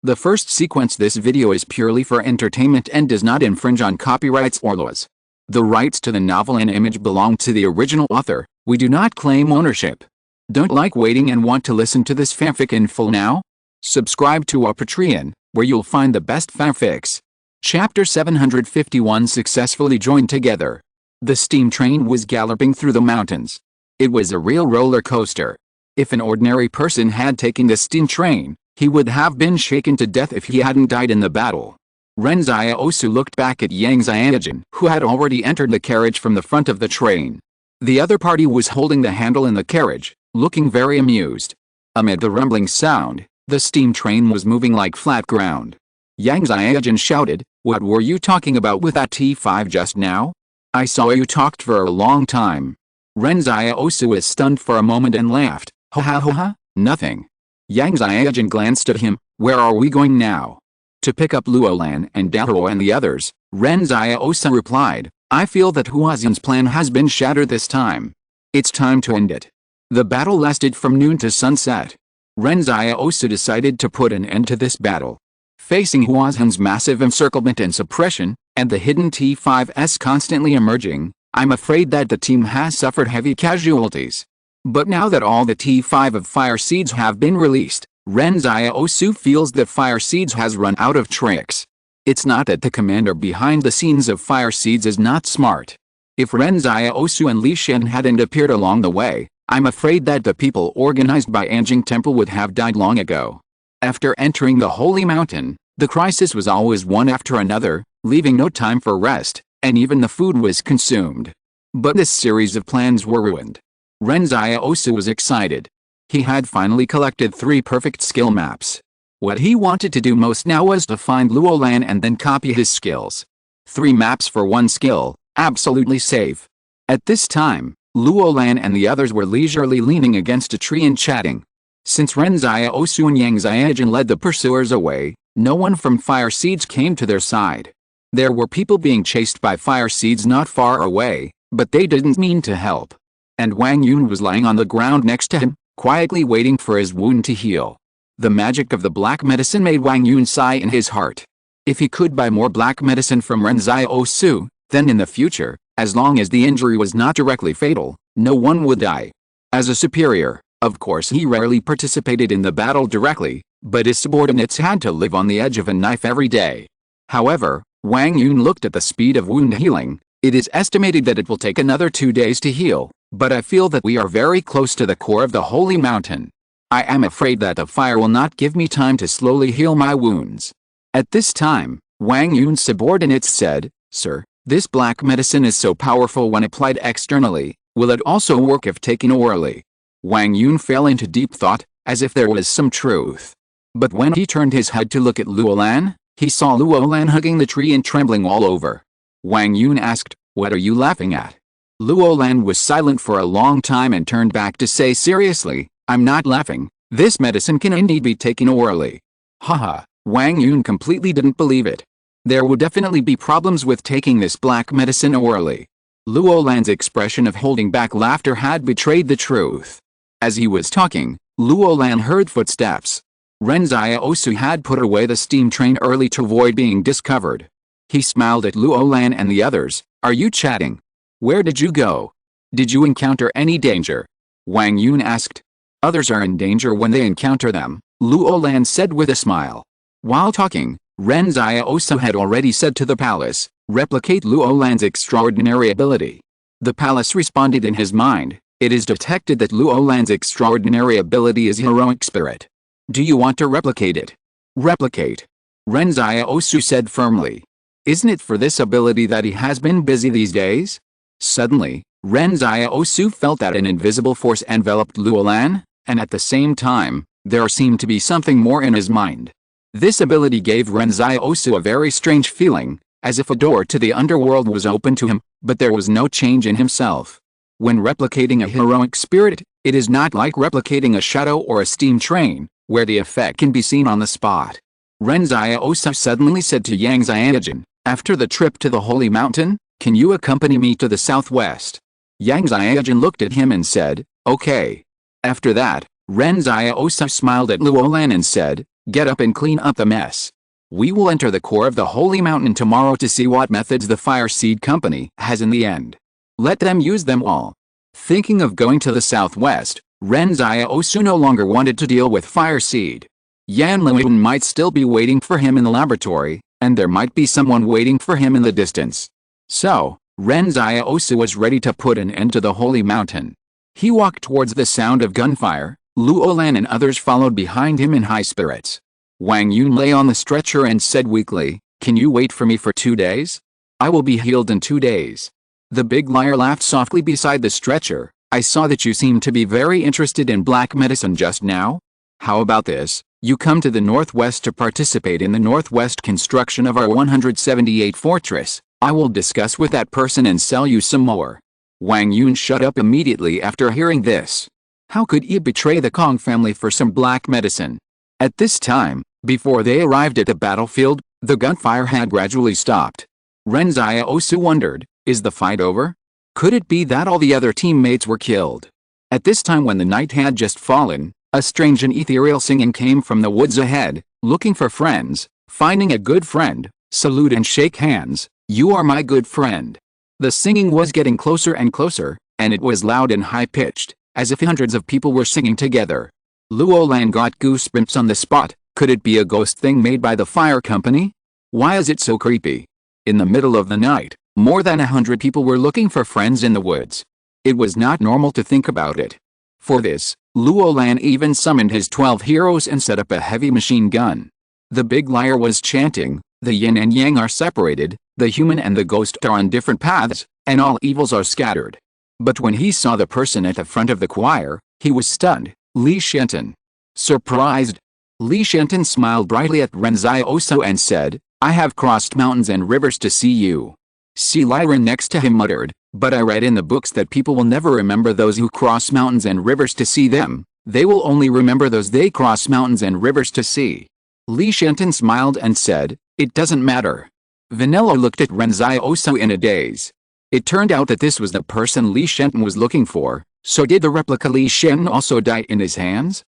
The first sequence this video is purely for entertainment and does not infringe on copyrights or laws. The rights to the novel and image belong to the original author. We do not claim ownership. Don't like waiting and want to listen to this fanfic in full now? Subscribe to our Patreon, where you'll find the best fanfics. Chapter 751 Successfully Joined Together. The steam train was galloping through the mountains. It was a real roller coaster. If an ordinary person had taken the steam train, he would have been shaken to death if he hadn't died in the battle. Ren Xiaosu looked back at Yang Xiaojun, who had already entered the carriage from the front of the train. The other party was holding the handle in the carriage, looking very amused. Amid the rumbling sound, the steam train was moving like flat ground. Yang Xiaojun shouted, "What were you talking about with that T5 just now? I saw you talked for a long time." Ren Xiaosu was stunned for a moment and laughed. "Ha ha ha ha, nothing." Yang Xiaojun glanced at him. "Where are we going now?" "To pick up Luolan and Dao and the others," Ren Xiaosu replied. "I feel that Huaxian's plan has been shattered this time. It's time to end it." The battle lasted from noon to sunset. Ren Xiaosu decided to put an end to this battle. Facing Huaxian's massive encirclement and suppression, and the hidden T5s constantly emerging, I'm afraid that the team has suffered heavy casualties. But now that all the T5 of Fire Seeds have been released, Ren Xiaosu feels that Fire Seeds has run out of tricks. It's not that the commander behind the scenes of Fire Seeds is not smart. If Ren Xiaosu and Li Shen hadn't appeared along the way, I'm afraid that the people organized by Anjing Temple would have died long ago. After entering the Holy Mountain, the crisis was always one after another, leaving no time for rest, and even the food was consumed. But this series of plans were ruined. Ren Xiaosu was excited. He had finally collected 3 perfect skill maps. What he wanted to do most now was to find Luolan and then copy his skills. 3 maps for 1 skill, absolutely safe. At this time, Luolan and the others were leisurely leaning against a tree and chatting. Since Ren Xiaosu and Yang Xiaojun led the pursuers away, no one from Fire Seeds came to their side. There were people being chased by Fire Seeds not far away, but they didn't mean to help. And Wang Yun was lying on the ground next to him, quietly waiting for his wound to heal. The magic of the black medicine made Wang Yun sigh in his heart. If he could buy more black medicine from Ren Xiaosu, then in the future, as long as the injury was not directly fatal, no one would die. As a superior, of course he rarely participated in the battle directly, but his subordinates had to live on the edge of a knife every day. However, Wang Yun looked at the speed of wound healing. It is estimated that it will take another 2 days to heal, but I feel that we are very close to the core of the Holy Mountain. I am afraid that the fire will not give me time to slowly heal my wounds. At this time, Wang Yun's subordinates said, "Sir, this black medicine is so powerful when applied externally, will it also work if taken orally?" Wang Yun fell into deep thought, as if there was some truth. But when he turned his head to look at Luolan, he saw Luolan hugging the tree and trembling all over. Wang Yun asked, "What are you laughing at?" Luolan was silent for a long time and turned back to say seriously, "I'm not laughing. This medicine can indeed be taken orally." Haha, Wang Yun completely didn't believe it. There would definitely be problems with taking this black medicine orally. Luolan's expression of holding back laughter had betrayed the truth. As he was talking, Luolan heard footsteps. Ren Xiaosu had put away the steam train early to avoid being discovered. He smiled at Luolan and the others. "Are you chatting? Where did you go? Did you encounter any danger?" Wang Yun asked. "Others are in danger when they encounter them," Luolan said with a smile. While talking, Ren Xiaosu had already said to the palace, "Replicate Luolan's extraordinary ability." The palace responded in his mind. It is detected that Luolan's extraordinary ability is heroic spirit. Do you want to replicate it? Replicate. Ren Xiaosu said firmly. Isn't it for this ability that he has been busy these days? Suddenly, Ren Xiaosu felt that an invisible force enveloped Luolan, and at the same time, there seemed to be something more in his mind. This ability gave Ren Xiaosu a very strange feeling, as if a door to the underworld was open to him, but there was no change in himself. When replicating a heroic spirit, it is not like replicating a shadow or a steam train, where the effect can be seen on the spot. Ren Xiaosu suddenly said to Yang Xiaojun, "After the trip to the Holy Mountain, can you accompany me to the southwest?" Yang Xiaojun looked at him and said, "Okay." After that, Ren Xiaosu smiled at Luolan and said, Get up and clean up the mess. We will enter the core of the Holy Mountain tomorrow to see what methods the Fire Seed Company has in the end. Let them use them all. Thinking of going to the southwest, Ren Xiaosu no longer wanted to deal with Fire Seed. Yan Liwen might still be waiting for him in the laboratory, and there might be someone waiting for him in the distance. So, Ren Xiaosu was ready to put an end to the Holy Mountain. He walked towards the sound of gunfire. Luo Lan and others followed behind him in high spirits. Wang Yun lay on the stretcher and said weakly, "Can you wait for me for 2 days? I will be healed in 2 days." The big liar laughed softly beside the stretcher. "I saw that you seemed to be very interested in black medicine just now. How about this? You come to the northwest to participate in the northwest construction of our 178 fortress. I will discuss with that person and sell you some more." Wang Yun shut up immediately after hearing this. How could he betray the Kong family for some black medicine? At this time, before they arrived at the battlefield, the gunfire had gradually stopped. Ren Xiaosu wondered, is the fight over? Could it be that all the other teammates were killed? At this time when the night had just fallen, a strange and ethereal singing came from the woods ahead. Looking for friends, finding a good friend, salute and shake hands, you are my good friend. The singing was getting closer and closer, and it was loud and high-pitched, as if hundreds of people were singing together. Luo Lan got goosebumps on the spot. Could it be a ghost thing made by the fire company? Why is it so creepy? In the middle of the night, more than 100 people were looking for friends in the woods. It was not normal to think about it. For this, Luo Lan even summoned his 12 heroes and set up a heavy machine gun. The big liar was chanting, the yin and yang are separated, the human and the ghost are on different paths, and all evils are scattered. But when he saw the person at the front of the choir, he was stunned. Li Shenton. Surprised, Li Shenton smiled brightly at Ren Xiaosu and said, I have crossed mountains and rivers to see you. Si Liren next to him muttered, but I read in the books that people will never remember those who cross mountains and rivers to see them. They will only remember those they cross mountains and rivers to see. Li Shenton smiled and said, it doesn't matter. Vanilla looked at Ren Xiaosu in a daze. It turned out that this was the person Li Shenton was looking for. So did the replica Li Shenton also die in his hands?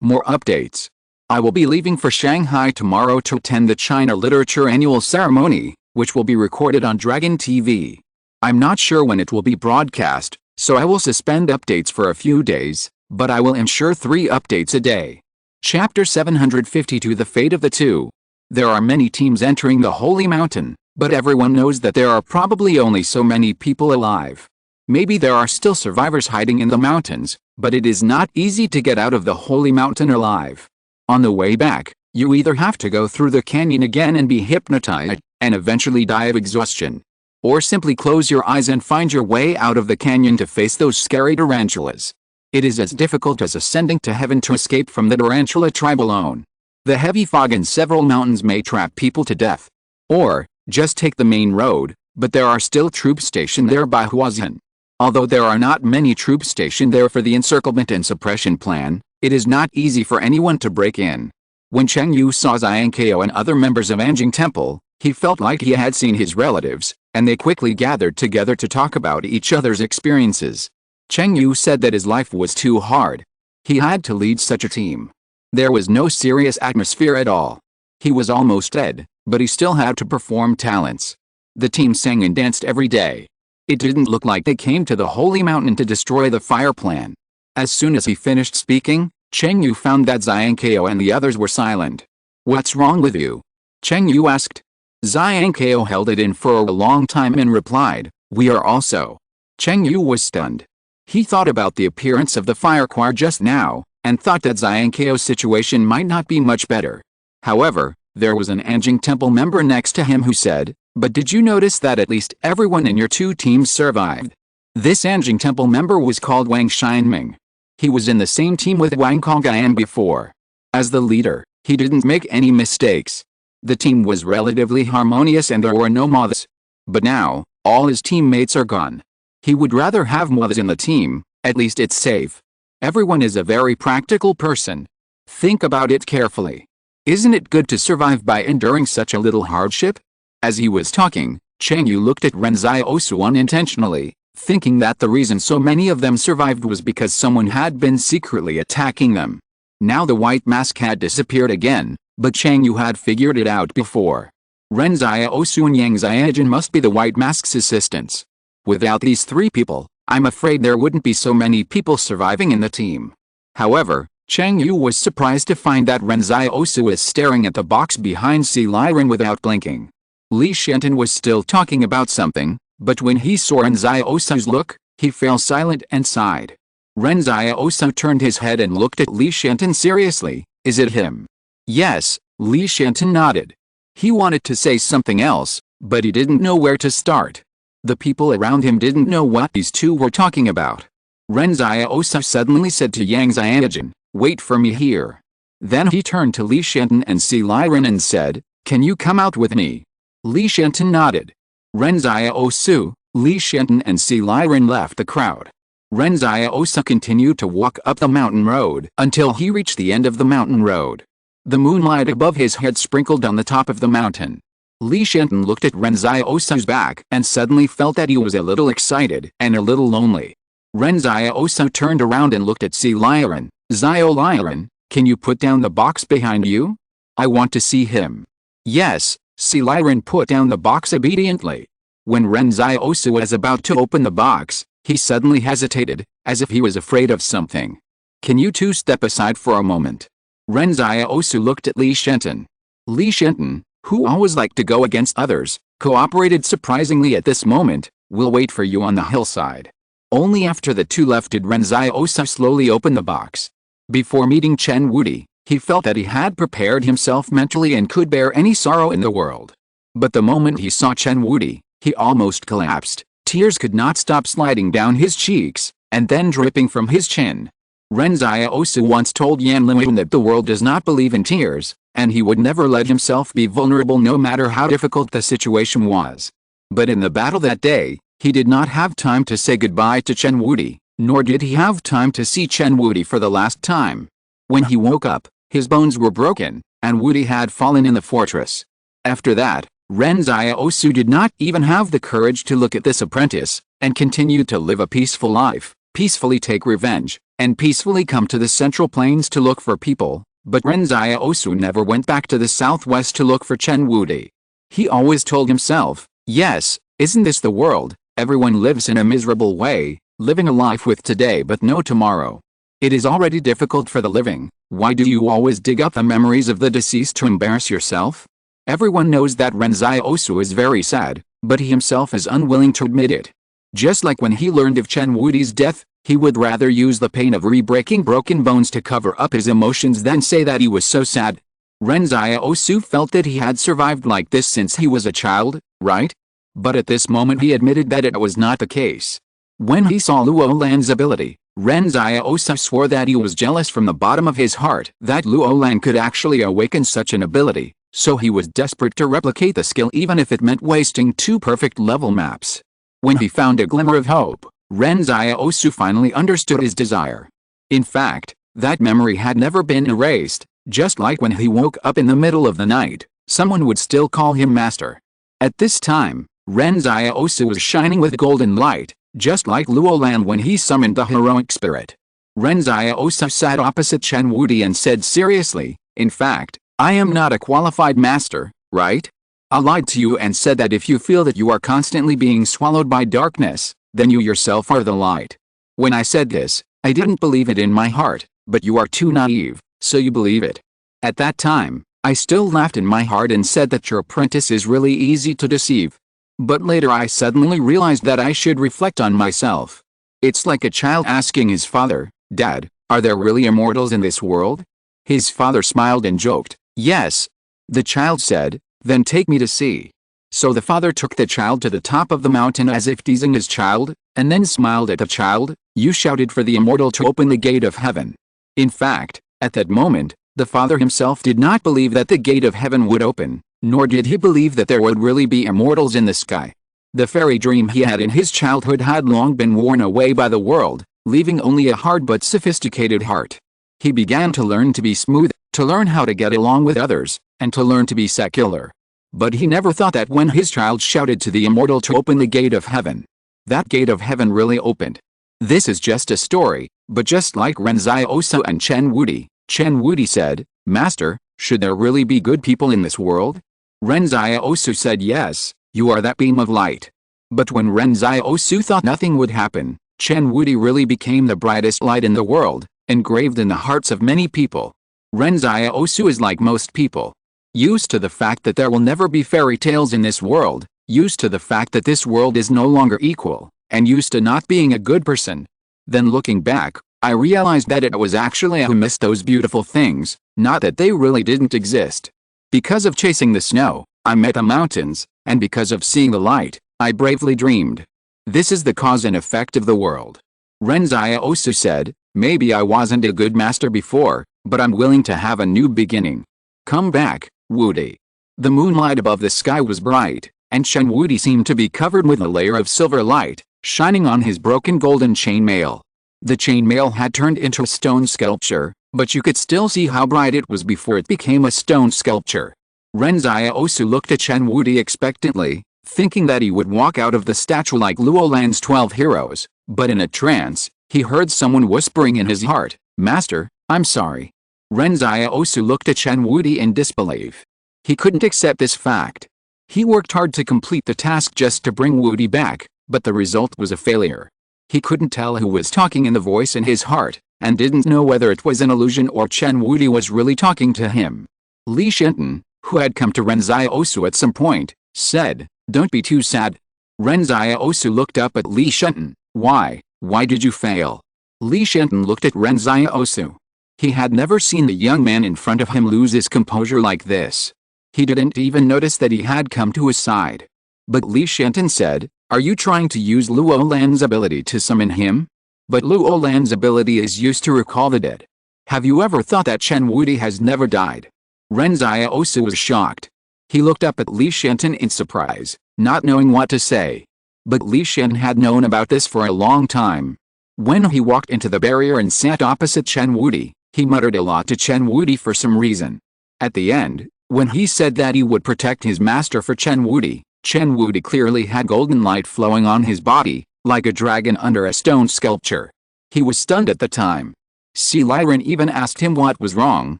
More updates. I will be leaving for Shanghai tomorrow to attend the China Literature Annual Ceremony, which will be recorded on Dragon TV. I'm not sure when it will be broadcast, so I will suspend updates for a few days, but I will ensure 3 updates a day. Chapter 752 The Fate of the Two. There are many teams entering the Holy Mountain, but everyone knows that there are probably only so many people alive. Maybe there are still survivors hiding in the mountains, but it is not easy to get out of the Holy Mountain alive. On the way back, you either have to go through the canyon again and be hypnotized, and eventually die of exhaustion. Or simply close your eyes and find your way out of the canyon to face those scary tarantulas. It is as difficult as ascending to heaven to escape from the tarantula tribe alone. The heavy fog in several mountains may trap people to death. Or, just take the main road, but there are still troops stationed there by Huazhen. Although there are not many troops stationed there for the encirclement and suppression plan, it is not easy for anyone to break in. When Cheng Yu saw Xiankeo and other members of Anjing Temple, he felt like he had seen his relatives, and they quickly gathered together to talk about each other's experiences. Cheng Yu said that his life was too hard. He had to lead such a team. There was no serious atmosphere at all. He was almost dead, but he still had to perform talents. The team sang and danced every day. It didn't look like they came to the Holy Mountain to destroy the fire plan. As soon as he finished speaking, Cheng Yu found that Xiankeo and the others were silent. What's wrong with you? Cheng Yu asked. Xiankeo held it in for a long time and replied, we are also. Cheng Yu was stunned. He thought about the appearance of the fire choir just now, and thought that Xiankeo's situation might not be much better. However, there was an Anjing Temple member next to him who said, but did you notice that at least everyone in your 2 teams survived? This Anjing Temple member was called Wang Xianming. He was in the same team with Wang Kongyan before. As the leader, he didn't make any mistakes. The team was relatively harmonious and there were no moths. But now, all his teammates are gone. He would rather have moths in the team, at least it's safe. Everyone is a very practical person. Think about it carefully. Isn't it good to survive by enduring such a little hardship? As he was talking, Cheng Yu looked at Ren Xiaosu unintentionally, thinking that the reason so many of them survived was because someone had been secretly attacking them. Now the white mask had disappeared again, but Chang Yu had figured it out before. Ren Xiaosu and Yang Xiaojun must be the white mask's assistants. Without these three people, I'm afraid there wouldn't be so many people surviving in the team. However, Chang Yu was surprised to find that Ren Xiaosu was staring at the box behind Si Liren without blinking. Li Shenton was still talking about something, but when he saw Ren Xiaosu's look, he fell silent and sighed. Ren Xiaosu turned his head and looked at Li Shenton seriously. Is it him? Yes, Li Shenton nodded. He wanted to say something else, but he didn't know where to start. The people around him didn't know what these two were talking about. Ren Xiaosu suddenly said to Yang Xiaojun, "Wait for me here." Then he turned to Li Shenton and Si Liren and said, "Can you come out with me?" Li Shenton nodded. Ren Xiaosu, Li Shenton and Si Liren left the crowd. Ren Xiaosu continued to walk up the mountain road until he reached the end of the mountain road. The moonlight above his head sprinkled on the top of the mountain. Li Shenton looked at Ren Xiaosu's back and suddenly felt that he was a little excited and a little lonely. Ren Xiaosu turned around and looked at Si Liren. "Xiao Liren, can you put down the box behind you? I want to see him." Yes, Si Liren put down the box obediently. When Ren Xiaosu was about to open the box, he suddenly hesitated, as if he was afraid of something. "Can you two step aside for a moment?" Ren Xiaosu looked at Li Shenton. Li Shenton, who always liked to go against others, cooperated surprisingly at this moment. "We'll wait for you on the hillside." Only after the two left did Ren Xiaosu slowly open the box. Before meeting Chen Wuti, he felt that he had prepared himself mentally and could bear any sorrow in the world. But the moment he saw Chen Wuti, he almost collapsed. Tears could not stop sliding down his cheeks, and then dripping from his chin. Ren Xiaosu once told Yan Liwen that the world does not believe in tears, and he would never let himself be vulnerable no matter how difficult the situation was. But in the battle that day, he did not have time to say goodbye to Chen Wuti, nor did he have time to see Chen Wuti for the last time. When he woke up, his bones were broken, and Wuti had fallen in the fortress. After that, Ren Xiaosu did not even have the courage to look at this apprentice, and continued to live a peaceful life, peacefully take revenge, and peacefully come to the Central Plains to look for people. But Ren Xiaosu never went back to the southwest to look for Chen Wuti. He always told himself, "Yes, isn't this the world? Everyone lives in a miserable way, living a life with today but no tomorrow. It is already difficult for the living. Why do you always dig up the memories of the deceased to embarrass yourself?" Everyone knows that Ren Xiaosu is very sad, but he himself is unwilling to admit it. Just like when he learned of Chen Wuti's death, he would rather use the pain of re-breaking broken bones to cover up his emotions than say that he was so sad. Ren Xiaosu felt that he had survived like this since he was a child, right? But at this moment he admitted that it was not the case. When he saw Luo Lan's ability, Ren Xiaosu swore that he was jealous from the bottom of his heart that Luo Lan could actually awaken such an ability, so he was desperate to replicate the skill even if it meant wasting 2 perfect level maps. When he found a glimmer of hope, Ren Xiaosu finally understood his desire. In fact, that memory had never been erased, just like when he woke up in the middle of the night, someone would still call him master. At this time, Ren Xiaosu was shining with golden light, just like Luo Lan when he summoned the heroic spirit. Ren Xiaosu sat opposite Chen Wuti and said seriously, "In fact, I am not a qualified master, right? I lied to you and said that if you feel that you are constantly being swallowed by darkness, then you yourself are the light. When I said this, I didn't believe it in my heart, but you are too naive, so you believe it. At that time, I still laughed in my heart and said that your apprentice is really easy to deceive. But later I suddenly realized that I should reflect on myself. It's like a child asking his father, 'Dad, are there really immortals in this world?' His father smiled and joked, 'Yes.' The child said, 'Then take me to see.' So the father took the child to the top of the mountain as if teasing his child, and then smiled at the child. 'You shouted for the immortal to open the gate of heaven.' In fact, at that moment, the father himself did not believe that the gate of heaven would open, nor did he believe that there would really be immortals in the sky. The fairy dream he had in his childhood had long been worn away by the world, leaving only a hard but sophisticated heart. He began to learn to be smooth, to learn how to get along with others, and to learn to be secular. But he never thought that when his child shouted to the immortal to open the gate of heaven, that gate of heaven really opened. This is just a story, but just like Ren Xiaosu and Chen Wuti, Chen Wuti said, Master, should there really be good people in this world? Ren Xiaosu said yes, you are that beam of light. But when Ren Xiaosu thought nothing would happen, Chen Wuti really became the brightest light in the world, engraved in the hearts of many people. Ren Xiaosu is like most people. Used to the fact that there will never be fairy tales in this world, used to the fact that this world is no longer equal, and used to not being a good person. Then looking back, I realized that it was actually I who missed those beautiful things, not that they really didn't exist. Because of chasing the snow, I met the mountains, and because of seeing the light, I bravely dreamed. This is the cause and effect of the world. Ren Xiaosu said, maybe I wasn't a good master before, but I'm willing to have a new beginning. Come back, Wuti. The moonlight above the sky was bright, and Chen Wuti seemed to be covered with a layer of silver light, shining on his broken golden chainmail. The chainmail had turned into a stone sculpture, but you could still see how bright it was before it became a stone sculpture. Ren Xiaosu looked at Chen Wuti expectantly, thinking that he would walk out of the statue like Luolan's 12 heroes, but in a trance, he heard someone whispering in his heart, Master, I'm sorry. Ren Xiaosu looked at Chen Wuti in disbelief. He couldn't accept this fact. He worked hard to complete the task just to bring Wuti back, but the result was a failure. He couldn't tell who was talking in the voice in his heart, and didn't know whether it was an illusion or Chen Wuti was really talking to him. Li Shenton, who had come to Ren Xiaosu at some point, said, Don't be too sad. Ren Xiaosu looked up at Li Shenton. Why did you fail? Li Shenton looked at Ren Xiaosu. He had never seen the young man in front of him lose his composure like this. He didn't even notice that he had come to his side. But Li Shenton said, Are you trying to use Luolan's ability to summon him? But Luolan's ability is used to recall the dead. Have you ever thought that Chen Wuti has never died? Ren Xiaosu was shocked. He looked up at Li Shenton in surprise, not knowing what to say. But Li Shenton had known about this for a long time. When he walked into the barrier and sat opposite Chen Wuti, he muttered a lot to Chen Wuti for some reason. At the end, when he said that he would protect his master for Chen Wuti clearly had golden light flowing on his body, like a dragon under a stone sculpture. He was stunned at the time. Si Liren even asked him what was wrong,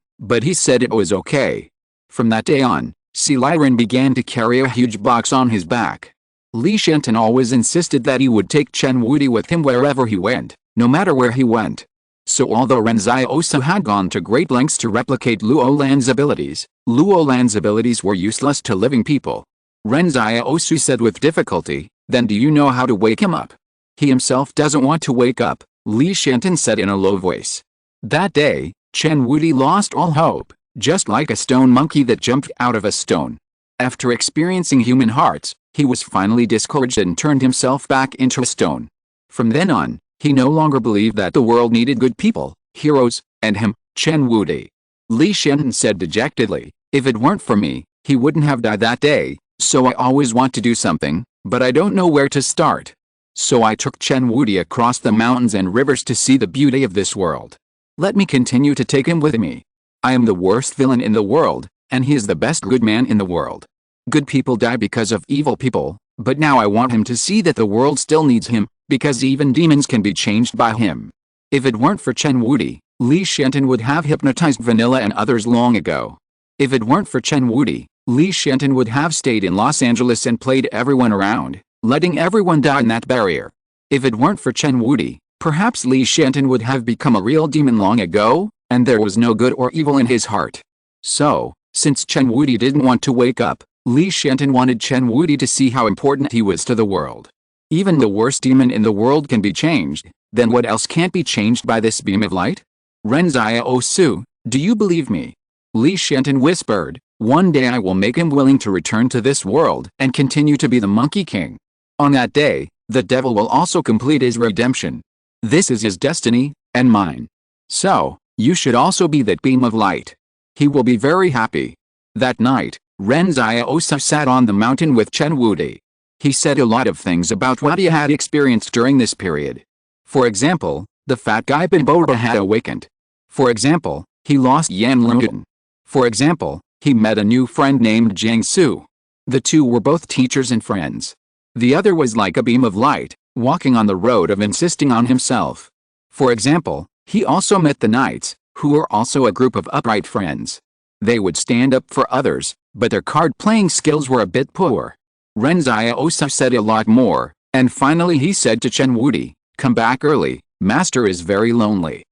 but he said it was okay. From that day on, Si Liren began to carry a huge box on his back. Li Shenton always insisted that he would take Chen Wuti with him wherever he went, no matter where he went. So although Ren Xiaosu had gone to great lengths to replicate Luolan's abilities were useless to living people. Ren Xiaosu said with difficulty, Then do you know how to wake him up? He himself doesn't want to wake up, Li Shenton said in a low voice. That day, Chen Wuti lost all hope, just like a stone monkey that jumped out of a stone. After experiencing human hearts, he was finally discouraged and turned himself back into a stone. From then on, he no longer believed that the world needed good people, heroes, and him, Chen Wuti. Li Shenton said dejectedly, If it weren't for me, he wouldn't have died that day, so I always want to do something, but I don't know where to start. So I took Chen Wuti across the mountains and rivers to see the beauty of this world. Let me continue to take him with me. I am the worst villain in the world, and he is the best good man in the world. Good people die because of evil people, but now I want him to see that the world still needs him, because even demons can be changed by him. If it weren't for Chen Wuti, Li Shenton would have hypnotized Vanilla and others long ago. If it weren't for Chen Wuti, Li Shenton would have stayed in Los Angeles and played everyone around, letting everyone die in that barrier. If it weren't for Chen Wuti, perhaps Li Shenton would have become a real demon long ago, and there was no good or evil in his heart. So, since Chen Wuti didn't want to wake up, Li Shenton wanted Chen Wuti to see how important he was to the world. Even the worst demon in the world can be changed, then what else can't be changed by this beam of light? Ren Xiaosu, do you believe me? Li Shenton whispered, One day I will make him willing to return to this world and continue to be the Monkey King. On that day, the devil will also complete his redemption. This is his destiny, and mine. So, you should also be that beam of light. He will be very happy. That night, Ren Xiaosu sat on the mountain with Chen Wuti. He said a lot of things about what he had experienced during this period. For example, the fat guy Bimboda had awakened. For example, he lost Yan Luden. For example, he met a new friend named Jiang Su. The two were both teachers and friends. The other was like a beam of light, walking on the road of insisting on himself. For example, he also met the knights, who were also a group of upright friends. They would stand up for others, but their card-playing skills were a bit poor. Ren Xiaosu said a lot more, and finally he said to Chen Wudi, "Come back early, Master is very lonely."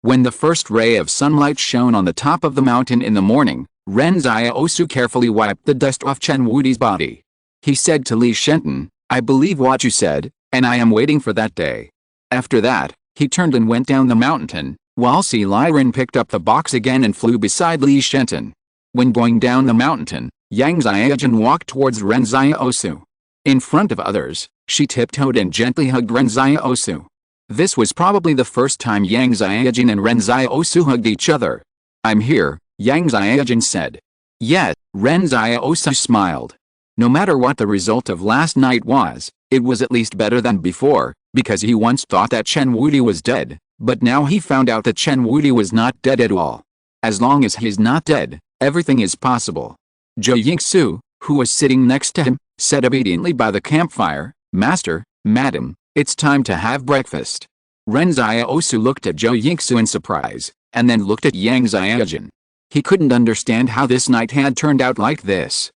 When the first ray of sunlight shone on the top of the mountain in the morning, Ren Xiaosu carefully wiped the dust off Chen Wudi's body. He said to Li Shenton, "I believe what you said, and I am waiting for that day." After that, he turned and went down the mountain, while Si Liren picked up the box again and flew beside Li Shenton. When going down the mountain, Yang Xiaojun walked towards Ren Xiaosu. In front of others, she tiptoed and gently hugged Ren Xiaosu. This was probably the first time Yang Xiaojun and Ren Xiaosu hugged each other. "I'm here," Yang Xiaojun said. Yet, Ren Xiaosu smiled. No matter what the result of last night was, it was at least better than before, because he once thought that Chen Wudi was dead, but now he found out that Chen Wudi was not dead at all. As long as he's not dead, everything is possible. Zhou Yingsu, who was sitting next to him, said obediently by the campfire, "Master, Madam, it's time to have breakfast." Ren Xiaosu looked at Zhou Yingsu in surprise, and then looked at Yang Xiaojun. He couldn't understand how this night had turned out like this.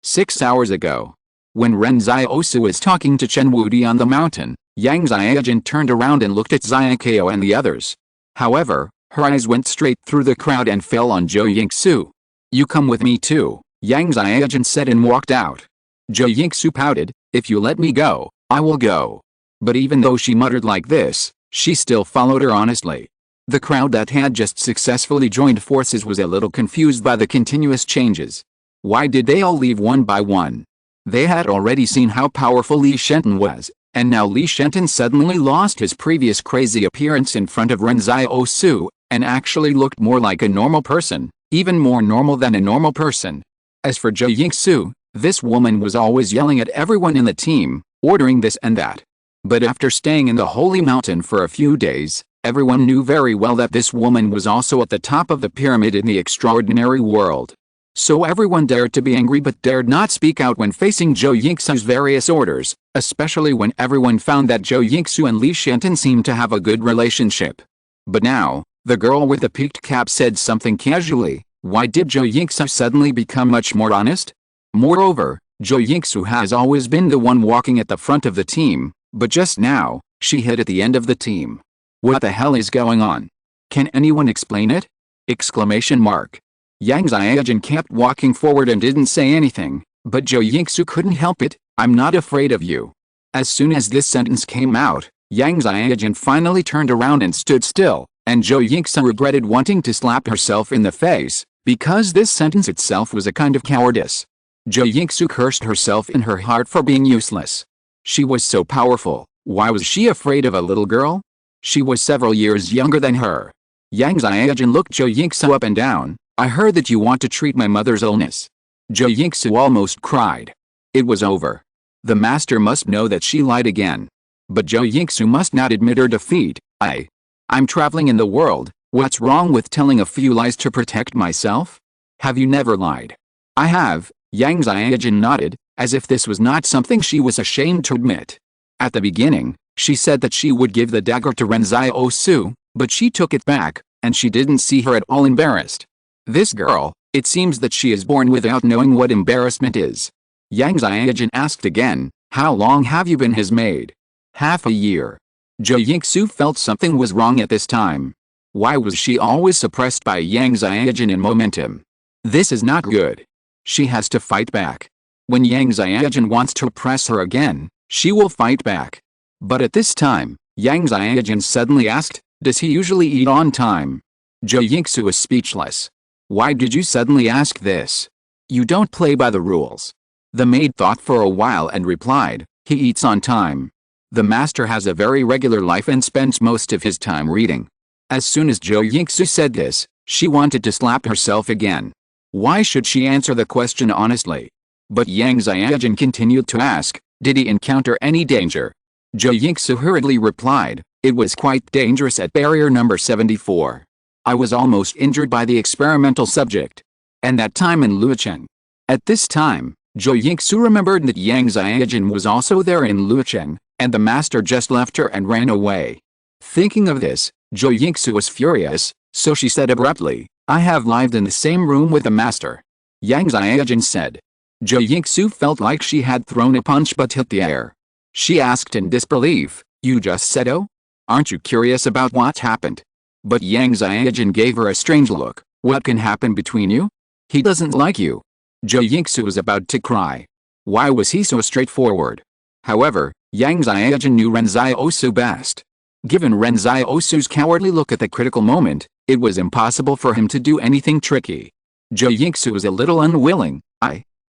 6 hours ago. When Ren Xiaosu was talking to Chen Wudi on the mountain, Yang Xiaojun turned around and looked at Xiaokao and the others. However, her eyes went straight through the crowd and fell on Zhou Yingsu. "You come with me too," Yang Xiaojun said and walked out. Zhou Yingsu pouted, "If you let me go, I will go." But even though she muttered like this, she still followed her honestly. The crowd that had just successfully joined forces was a little confused by the continuous changes. Why did they all leave one by one? They had already seen how powerful Li Shenton was, and now Li Shenton suddenly lost his previous crazy appearance in front of Ren Xiaosu, and actually looked more like a normal person, even more normal than a normal person. As for Zhou Yingsu, this woman was always yelling at everyone in the team, ordering this and that. But after staying in the Holy Mountain for a few days, everyone knew very well that this woman was also at the top of the pyramid in the extraordinary world. So everyone dared to be angry but dared not speak out when facing Zhou Yingsu's various orders, especially when everyone found that Zhou Yingsu and Li Shenton seemed to have a good relationship. But now, the girl with the peaked cap said something casually. Why did Zhou Yingsu suddenly become much more honest? Moreover, Zhou Yingsu has always been the one walking at the front of the team, but just now, she hid at the end of the team. What the hell is going on? Can anyone explain it? Exclamation mark. Yang Xiaojun kept walking forward and didn't say anything, but Zhou Yingsu couldn't help it. "I'm not afraid of you." As soon as this sentence came out, Yang Xiaojun finally turned around and stood still, and Zhou Yingsu regretted wanting to slap herself in the face, because this sentence itself was a kind of cowardice. Zhou Yingsu cursed herself in her heart for being useless. She was so powerful, why was she afraid of a little girl? She was several years younger than her. Yang Xiaojun looked Zhou Yingsu up and down. "I heard that you want to treat my mother's illness." Zhou Yingsu almost cried. It was over. The master must know that she lied again. But Zhou Yingsu must not admit her defeat. I'm traveling in the world, what's wrong with telling a few lies to protect myself? Have you never lied? I have, Yang Xiaojun nodded, as if this was not something she was ashamed to admit. At the beginning, she said that she would give the dagger to Ren Xiaosu, but she took it back, and she didn't see her at all embarrassed. This girl, it seems that she is born without knowing what embarrassment is. Yang Xiaojun asked again, "How long have you been his maid?" "Half a year." Zhou Yingsu felt something was wrong at this time. Why was she always suppressed by Yang Xiaojun in momentum? This is not good. She has to fight back. When Yang Xiaojun wants to oppress her again, she will fight back. But at this time, Yang Xiaojun suddenly asked, "Does he usually eat on time?" Zhou Yingsu was speechless. "Why did you suddenly ask this? You don't play by the rules." The maid thought for a while and replied, "He eats on time. The master has a very regular life and spends most of his time reading." As soon as Zhou Yingsu said this, she wanted to slap herself again. Why should she answer the question honestly? But Yang Xiaojun continued to ask, "Did he encounter any danger?" Zhou Yingsu hurriedly replied, "It was quite dangerous at barrier number 74. I was almost injured by the experimental subject. And that time in Luocheng." At this time, Zhou Yingsu remembered that Yang Xiaojun was also there in Luocheng, and the master just left her and ran away. Thinking of this, Zhou Yingsu was furious, so she said abruptly, I have lived in the same room with the master. Yang Xiaojun said. Zhou Yingsu felt like she had thrown a punch but hit the air. She asked in disbelief, you just said oh? Aren't you curious about what happened? But Yang Xiaojun gave her a strange look. What can happen between you? He doesn't like you. Zhou Yingsu was about to cry. Why was he so straightforward? However, Yang Xiaojun knew Ren Xiaosu best. Given Ren Xiaosu's cowardly look at the critical moment, it was impossible for him to do anything tricky. Zhou Yingsu was a little unwilling.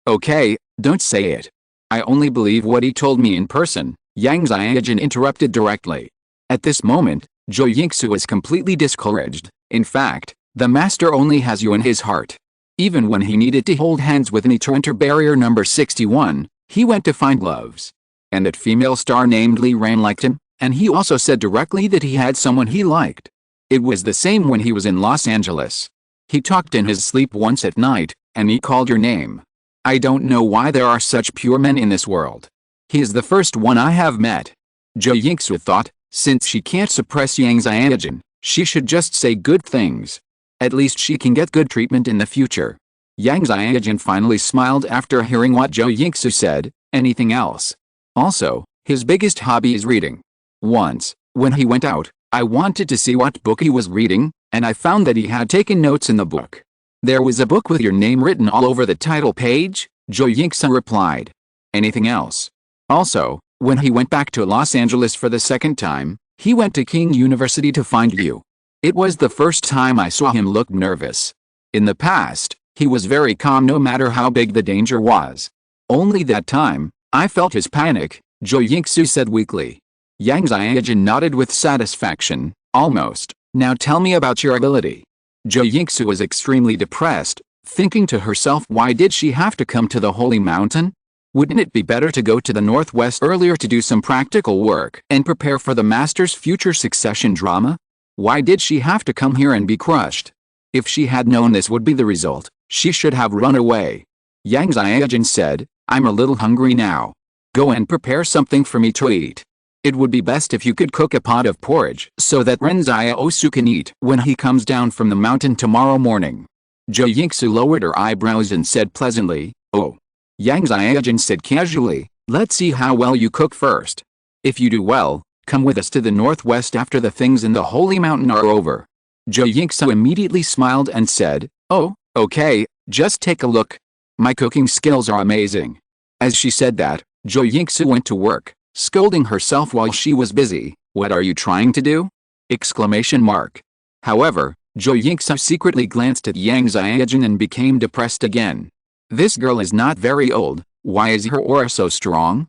Okay, don't say it. I only believe what he told me in person, Yang Xiaojun interrupted directly. At this moment, Zhou Yingsu was completely discouraged. In fact, the master only has you in his heart. Even when he needed to hold hands with an to enter barrier number 61, he went to find gloves. And that female star named Li Ran liked him, and he also said directly that he had someone he liked. It was the same when he was in Los Angeles. He talked in his sleep once at night, and he called your name. I don't know why there are such pure men in this world. He is the first one I have met. Zhou Yingsu thought, since she can't suppress Yang Xiaojun, she should just say good things. At least she can get good treatment in the future. Yang Xiaojun finally smiled after hearing what Zhou Yingsu said. Anything else? Also, his biggest hobby is reading. Once, when he went out, I wanted to see what book he was reading, and I found that he had taken notes in the book. There was a book with your name written all over the title page, Zhou Yingsu replied. Anything else? Also, when he went back to Los Angeles for the second time, he went to King University to find you. It was the first time I saw him look nervous. In the past, he was very calm no matter how big the danger was. Only that time, I felt his panic, Zhou Yingsu said weakly. Yang Xiaojun nodded with satisfaction, almost. Now tell me about your ability. Zhou Yingsu was extremely depressed, thinking to herself, why did she have to come to the holy mountain? Wouldn't it be better to go to the northwest earlier to do some practical work and prepare for the master's future succession drama? Why did she have to come here and be crushed? If she had known this would be the result, she should have run away. Yang Xiaojun said, I'm a little hungry now. Go and prepare something for me to eat. It would be best if you could cook a pot of porridge so that Ren Xiaosu can eat when he comes down from the mountain tomorrow morning. Zhou Yingsu lowered her eyebrows and said pleasantly, oh. Yang Xiaojun said casually, let's see how well you cook first. If you do well, come with us to the northwest after the things in the holy mountain are over. Zhou Yingsu immediately smiled and said, oh, okay, just take a look. My cooking skills are amazing. As she said that, Zhou Yingsu went to work, scolding herself while she was busy. What are you trying to do? Exclamation mark. However, Zhou Yingsu secretly glanced at Yang Xiaojun and became depressed again. This girl is not very old, why is her aura so strong?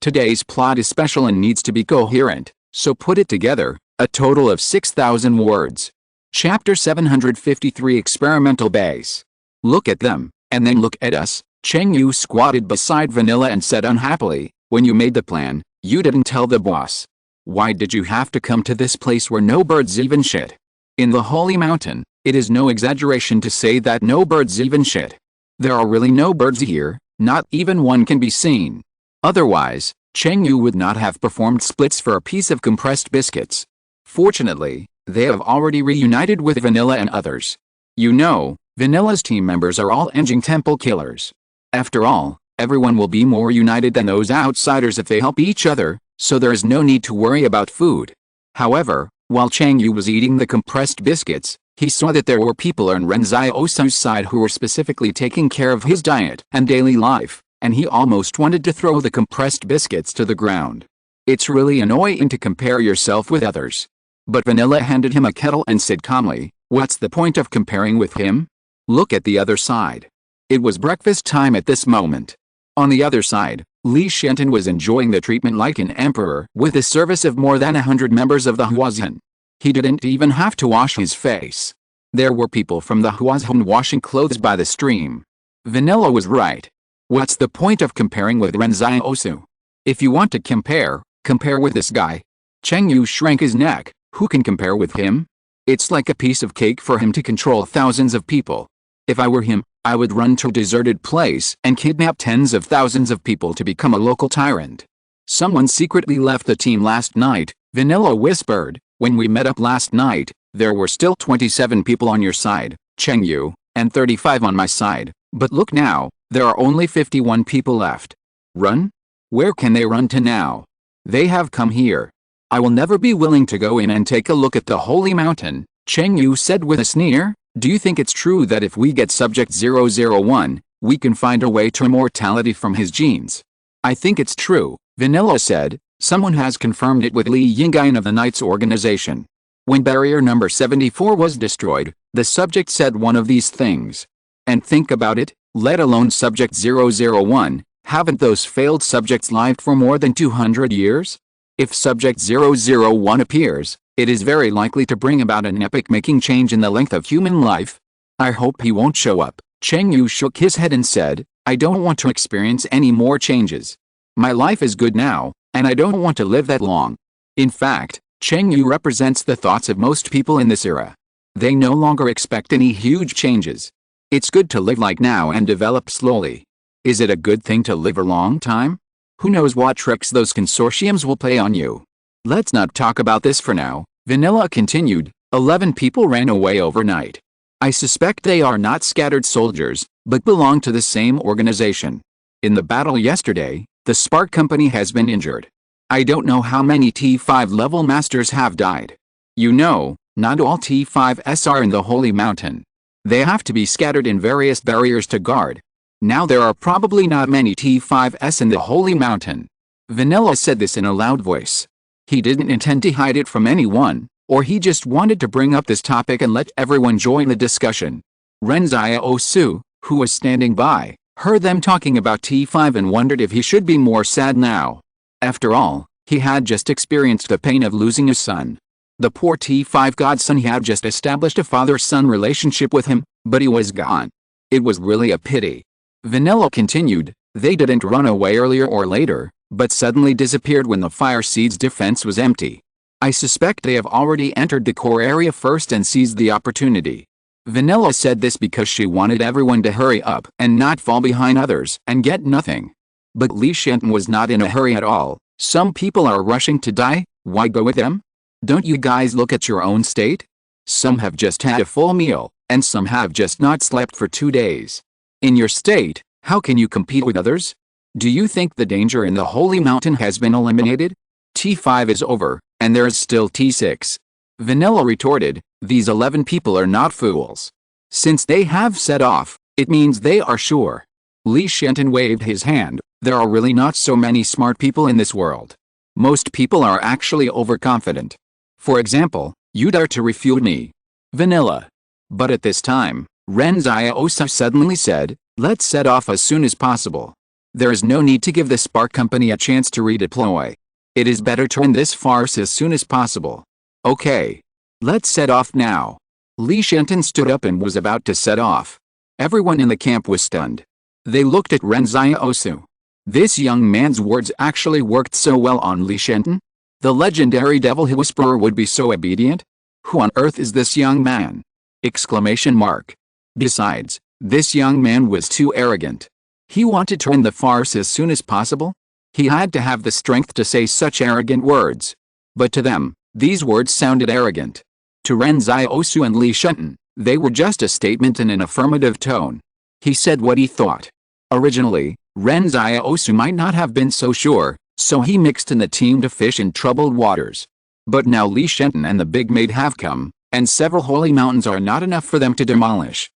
Today's plot is special and needs to be coherent, so put it together, a total of 6,000 words. Chapter 753 Experimental Base. Look at them, and then look at us. Cheng Yu squatted beside Vanilla and said unhappily, when you made the plan, you didn't tell the boss. Why did you have to come to this place where no birds even shit? In the holy mountain, it is no exaggeration to say that no birds even shit. There are really no birds here, not even one can be seen. Otherwise, Cheng Yu would not have performed splits for a piece of compressed biscuits. Fortunately, they have already reunited with Vanilla and others. You know, Vanilla's team members are all engine temple killers. After all, everyone will be more united than those outsiders if they help each other, so there is no need to worry about food. However, while Cheng Yu was eating the compressed biscuits, he saw that there were people on Ren Xiaosu's side who were specifically taking care of his diet and daily life, and he almost wanted to throw the compressed biscuits to the ground. It's really annoying to compare yourself with others. But Vanilla handed him a kettle and said calmly, what's the point of comparing with him? Look at the other side. It was breakfast time at this moment. On the other side, Li Shenton was enjoying the treatment like an emperor with the service of more than 100 members of the Huazhen. He didn't even have to wash his face. There were people from the Huazhen washing clothes by the stream. Vanilla was right. What's the point of comparing with Ren Xiaosu? If you want to compare, compare with this guy. Cheng Yu shrank his neck. Who can compare with him? It's like a piece of cake for him to control thousands of people. If I were him, I would run to a deserted place and kidnap tens of thousands of people to become a local tyrant. Someone secretly left the team last night, Vanilla whispered. When we met up last night, there were still 27 people on your side, Cheng Yu, and 35 on my side, but look now, there are only 51 people left. Run? Where can they run to now? They have come here. I will never be willing to go in and take a look at the holy mountain, Cheng Yu said with a sneer. Do you think it's true that if we get subject 001, we can find a way to immortality from his genes? I think it's true, Vanilla said. Someone has confirmed it with Li Yingyan of the Knights organization. When barrier number 74 was destroyed, the subject said one of these things. And think about it, let alone subject 001, haven't those failed subjects lived for more than 200 years? If subject 001 appears, it is very likely to bring about an epoch-making change in the length of human life. I hope he won't show up. Cheng Yu shook his head and said, I don't want to experience any more changes. My life is good now, and I don't want to live that long. In fact, Cheng Yu represents the thoughts of most people in this era. They no longer expect any huge changes. It's good to live like now and develop slowly. Is it a good thing to live a long time? Who knows what tricks those consortiums will play on you? Let's not talk about this for now, Vanilla continued. 11 people ran away overnight. I suspect they are not scattered soldiers, but belong to the same organization. In the battle yesterday, the Spark Company has been injured. I don't know how many T5 level masters have died. You know, not all T5s are in the Holy Mountain. They have to be scattered in various barriers to guard. Now there are probably not many T5s in the Holy Mountain. Vanilla said this in a loud voice. He didn't intend to hide it from anyone, or he just wanted to bring up this topic and let everyone join the discussion. Ren Xiaosu, who was standing by, heard them talking about T5 and wondered if he should be more sad now. After all, he had just experienced the pain of losing a son. The poor T5 godson had just established a father-son relationship with him, but he was gone. It was really a pity. Vanilla continued, they didn't run away earlier or later, but suddenly disappeared when the fire seed's defense was empty. I suspect they have already entered the core area first and seized the opportunity. Vanilla said this because she wanted everyone to hurry up and not fall behind others and get nothing. But Li Shenton was not in a hurry at all. Some people are rushing to die, why go with them? Don't you guys look at your own state? Some have just had a full meal, and some have just not slept for 2 days. In your state, how can you compete with others? Do you think the danger in the Holy Mountain has been eliminated? T5 is over, and there is still T6. Vanilla retorted, these 11 people are not fools. Since they have set off, it means they are sure. Li Shenton waved his hand, there are really not so many smart people in this world. Most people are actually overconfident. For example, you dare to refute me. Vanilla. But at this time, Ren Xiaosu suddenly said, let's set off as soon as possible. There is no need to give the Spark Company a chance to redeploy. It is better to end this farce as soon as possible. Okay. Let's set off now. Li Shenton stood up and was about to set off. Everyone in the camp was stunned. They looked at Ren Xiaosu. This young man's words actually worked so well on Li Shenton? The legendary devil whisperer would be so obedient? Who on earth is this young man? Exclamation mark. Besides, this young man was too arrogant. He wanted to end the farce as soon as possible? He had to have the strength to say such arrogant words. But to them, these words sounded arrogant. To Ren Xiaosu and Li Shenton, they were just a statement in an affirmative tone. He said what he thought. Originally, Ren Xiaosu might not have been so sure, so he mixed in the team to fish in troubled waters. But now Li Shenton and the big maid have come, and several holy mountains are not enough for them to demolish.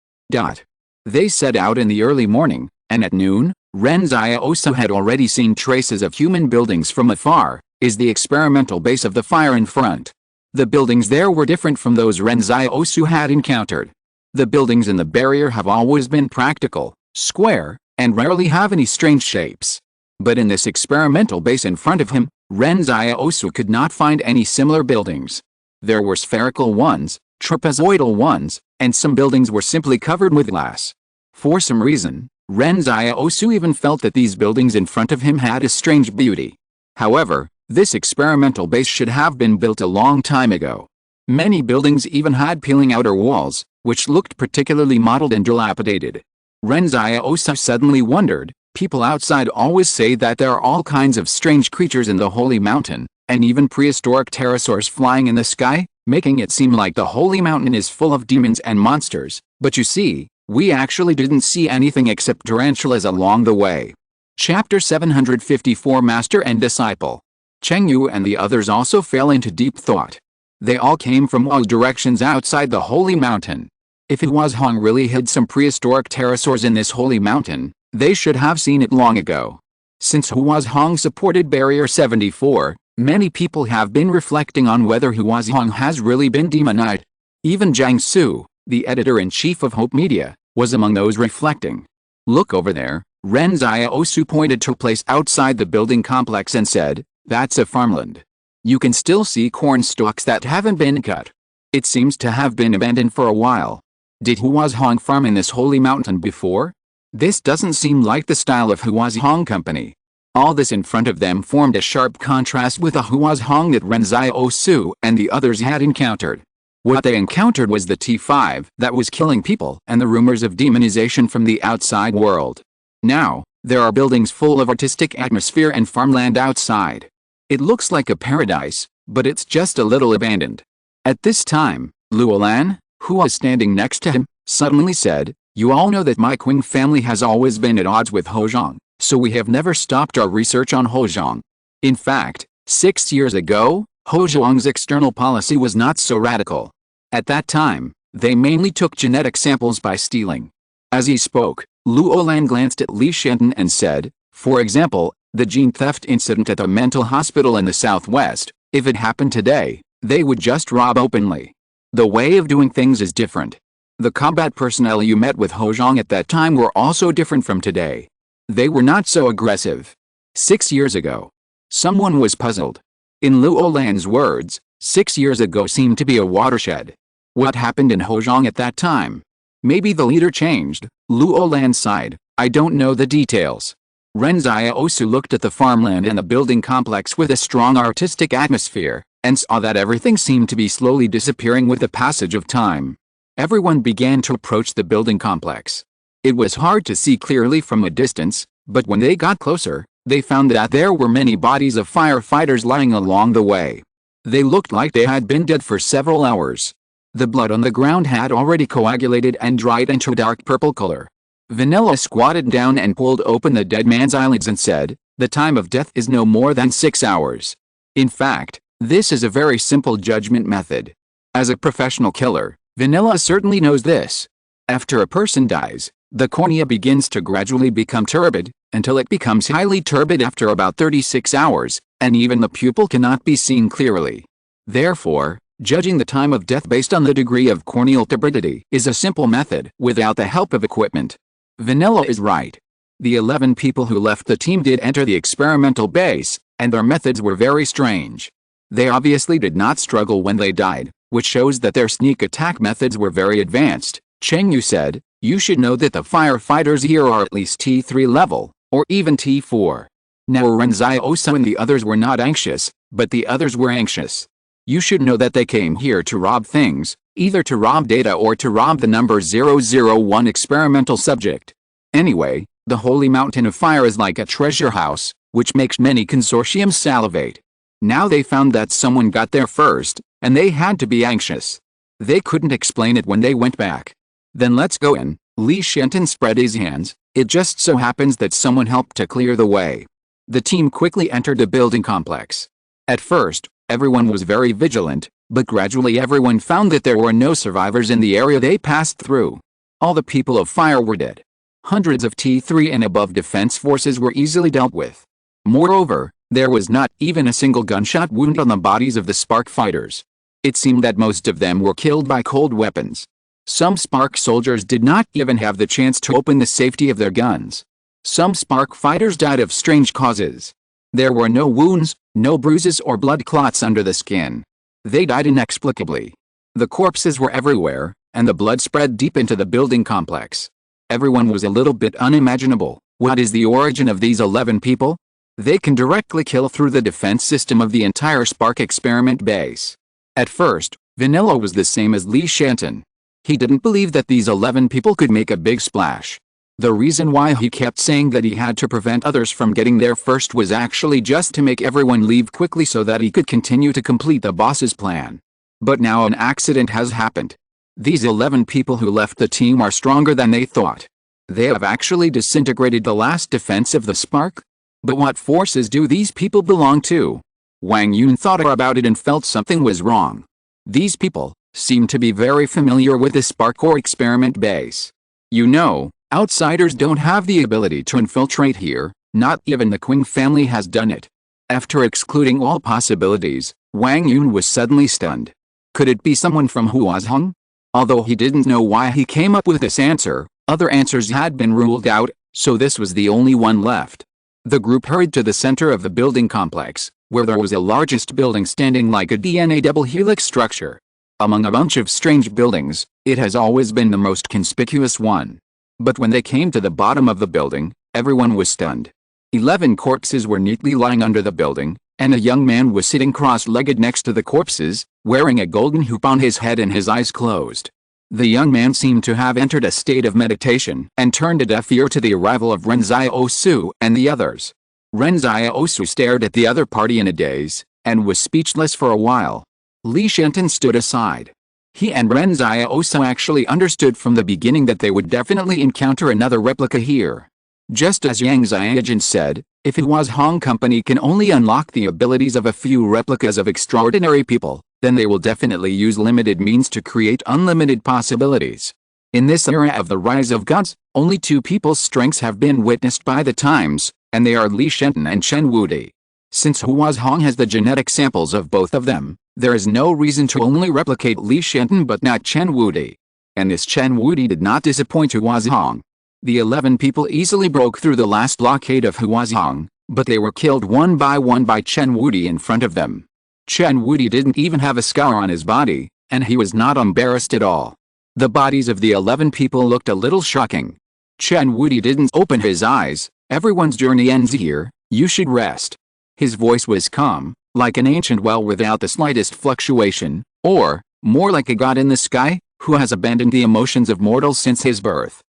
They set out in the early morning, and at noon, Ren Xiaosu had already seen traces of human buildings from afar. Is the experimental base of the fire in front. The buildings there were different from those Ren Xiaosu had encountered. The buildings in the barrier have always been practical, square, and rarely have any strange shapes. But in this experimental base in front of him, Ren Xiaosu could not find any similar buildings. There were spherical ones, trapezoidal ones, and some buildings were simply covered with glass. For some reason, Ren Xiaosu even felt that these buildings in front of him had a strange beauty. However, this experimental base should have been built a long time ago. Many buildings even had peeling outer walls, which looked particularly mottled and dilapidated. Ren Xiaosu suddenly wondered, people outside always say that there are all kinds of strange creatures in the Holy Mountain, and even prehistoric pterosaurs flying in the sky, making it seem like the holy mountain is full of demons and monsters. But you see, we actually didn't see anything except tarantulas along the way. Chapter 754 Master and Disciple. Cheng Yu and the others also fell into deep thought. They all came from all directions outside the holy mountain. If Huazhong really hid some prehistoric pterosaurs in this holy mountain, they should have seen it long ago. Since Huazhong supported Barrier 74, many people have been reflecting on whether Huazhong has really been demonized. Even Jiang Su, the editor-in-chief of Hope Media, was among those reflecting. Look over there, Ren Xiaosu pointed to a place outside the building complex and said, that's a farmland. You can still see corn stalks that haven't been cut. It seems to have been abandoned for a while. Did Huazhong farm in this holy mountain before? This doesn't seem like the style of Huazhong Company. All this in front of them formed a sharp contrast with the Huazhong that Ren Xiaosu and the others had encountered. What they encountered was the T5 that was killing people and the rumors of demonization from the outside world. Now, there are buildings full of artistic atmosphere and farmland outside. It looks like a paradise, but it's just a little abandoned. At this time, Luolan, who was standing next to him, suddenly said, you all know that my Qing family has always been at odds with Hozhong, so we have never stopped our research on Hozhong. In fact, 6 years ago, Hozhong's external policy was not so radical. At that time, they mainly took genetic samples by stealing. As he spoke, Luolan glanced at Li Shenton and said, for example, the gene theft incident at the mental hospital in the southwest, if it happened today, they would just rob openly. The way of doing things is different. The combat personnel you met with Hozhong at that time were also different from today. They were not so aggressive. 6 years ago. Someone was puzzled. In Luolan's words, 6 years ago seemed to be a watershed. What happened in Hozhong at that time? Maybe the leader changed, Luolan sighed, I don't know the details. Ren Xiaosu looked at the farmland and the building complex with a strong artistic atmosphere, and saw that everything seemed to be slowly disappearing with the passage of time. Everyone began to approach the building complex. It was hard to see clearly from a distance, but when they got closer, they found that there were many bodies of firefighters lying along the way. They looked like they had been dead for several hours. The blood on the ground had already coagulated and dried into a dark purple color. Vanilla squatted down and pulled open the dead man's eyelids and said, the time of death is no more than 6 hours. In fact, this is a very simple judgment method. As a professional killer, Vanilla certainly knows this. After a person dies, the cornea begins to gradually become turbid, until it becomes highly turbid after about 36 hours, and even the pupil cannot be seen clearly. Therefore, judging the time of death based on the degree of corneal turbidity is a simple method without the help of equipment. Vanilla is right. The 11 people who left the team did enter the experimental base, and their methods were very strange. They obviously did not struggle when they died, which shows that their sneak attack methods were very advanced. Cheng Yu said, you should know that the firefighters here are at least T3 level, or even T4. Now Ren Xiaosu and the others were not anxious, but the others were anxious. You should know that they came here to rob things, either to rob data or to rob the number 001 experimental subject. Anyway, the Holy Mountain of Fire is like a treasure house, which makes many consortiums salivate. Now they found that someone got there first, and they had to be anxious. They couldn't explain it when they went back. Then let's go in. Li Shenton spread his hands. It just so happens that someone helped to clear the way. The team quickly entered the building complex. At first, everyone was very vigilant, but gradually everyone found that there were no survivors in the area they passed through. All the people of fire were dead. Hundreds of T3 and above defense forces were easily dealt with. Moreover, there was not even a single gunshot wound on the bodies of the spark fighters. It seemed that most of them were killed by cold weapons. Some spark soldiers did not even have the chance to open the safety of their guns. Some spark fighters died of strange causes. There were no wounds, no bruises or blood clots under the skin. They died inexplicably. The corpses were everywhere, and the blood spread deep into the building complex. Everyone was a little bit unimaginable. What is the origin of these 11 people? They can directly kill through the defense system of the entire Spark experiment base. At first, Vanilla was the same as Li Shenton. He didn't believe that these 11 people could make a big splash. The reason why he kept saying that he had to prevent others from getting there first was actually just to make everyone leave quickly so that he could continue to complete the boss's plan. But now an accident has happened. These 11 people who left the team are stronger than they thought. They have actually disintegrated the last defense of the spark? But what forces do these people belong to? Wang Yun thought about it and felt something was wrong. These people seem to be very familiar with the spark core experiment base. You know, outsiders don't have the ability to infiltrate here, not even the Qing family has done it. After excluding all possibilities, Wang Yun was suddenly stunned. Could it be someone from Huazhong? Although he didn't know why he came up with this answer, other answers had been ruled out, so this was the only one left. The group hurried to the center of the building complex, where there was the largest building standing like a DNA double helix structure. Among a bunch of strange buildings, it has always been the most conspicuous one. But when they came to the bottom of the building, everyone was stunned. 11 corpses were neatly lying under the building, and a young man was sitting cross-legged next to the corpses, wearing a golden hoop on his head and his eyes closed. The young man seemed to have entered a state of meditation and turned a deaf ear to the arrival of Ren Xiaosu and the others. Ren Xiaosu stared at the other party in a daze, and was speechless for a while. Li Shenton stood aside. He and Ren Xiaosu actually understood from the beginning that they would definitely encounter another replica here. Just as Yang Xiaojin said, if Huazhong Company can only unlock the abilities of a few replicas of extraordinary people, then they will definitely use limited means to create unlimited possibilities. In this era of the rise of gods, only two people's strengths have been witnessed by the times, and they are Li Shenton and Chen Wudi. Since Huazhong has the genetic samples of both of them, there is no reason to only replicate Li Shenton but not Chen Wudi. And this Chen Wudi did not disappoint Huazhong. The 11 people easily broke through the last blockade of Huazhong, but they were killed one by Chen Wudi in front of them. Chen Wudi didn't even have a scar on his body, and he was not embarrassed at all. The bodies of the 11 people looked a little shocking. Chen Wudi didn't open his eyes. Everyone's journey ends here, you should rest. His voice was calm, like an ancient well without the slightest fluctuation, or, more like a god in the sky, who has abandoned the emotions of mortals since his birth.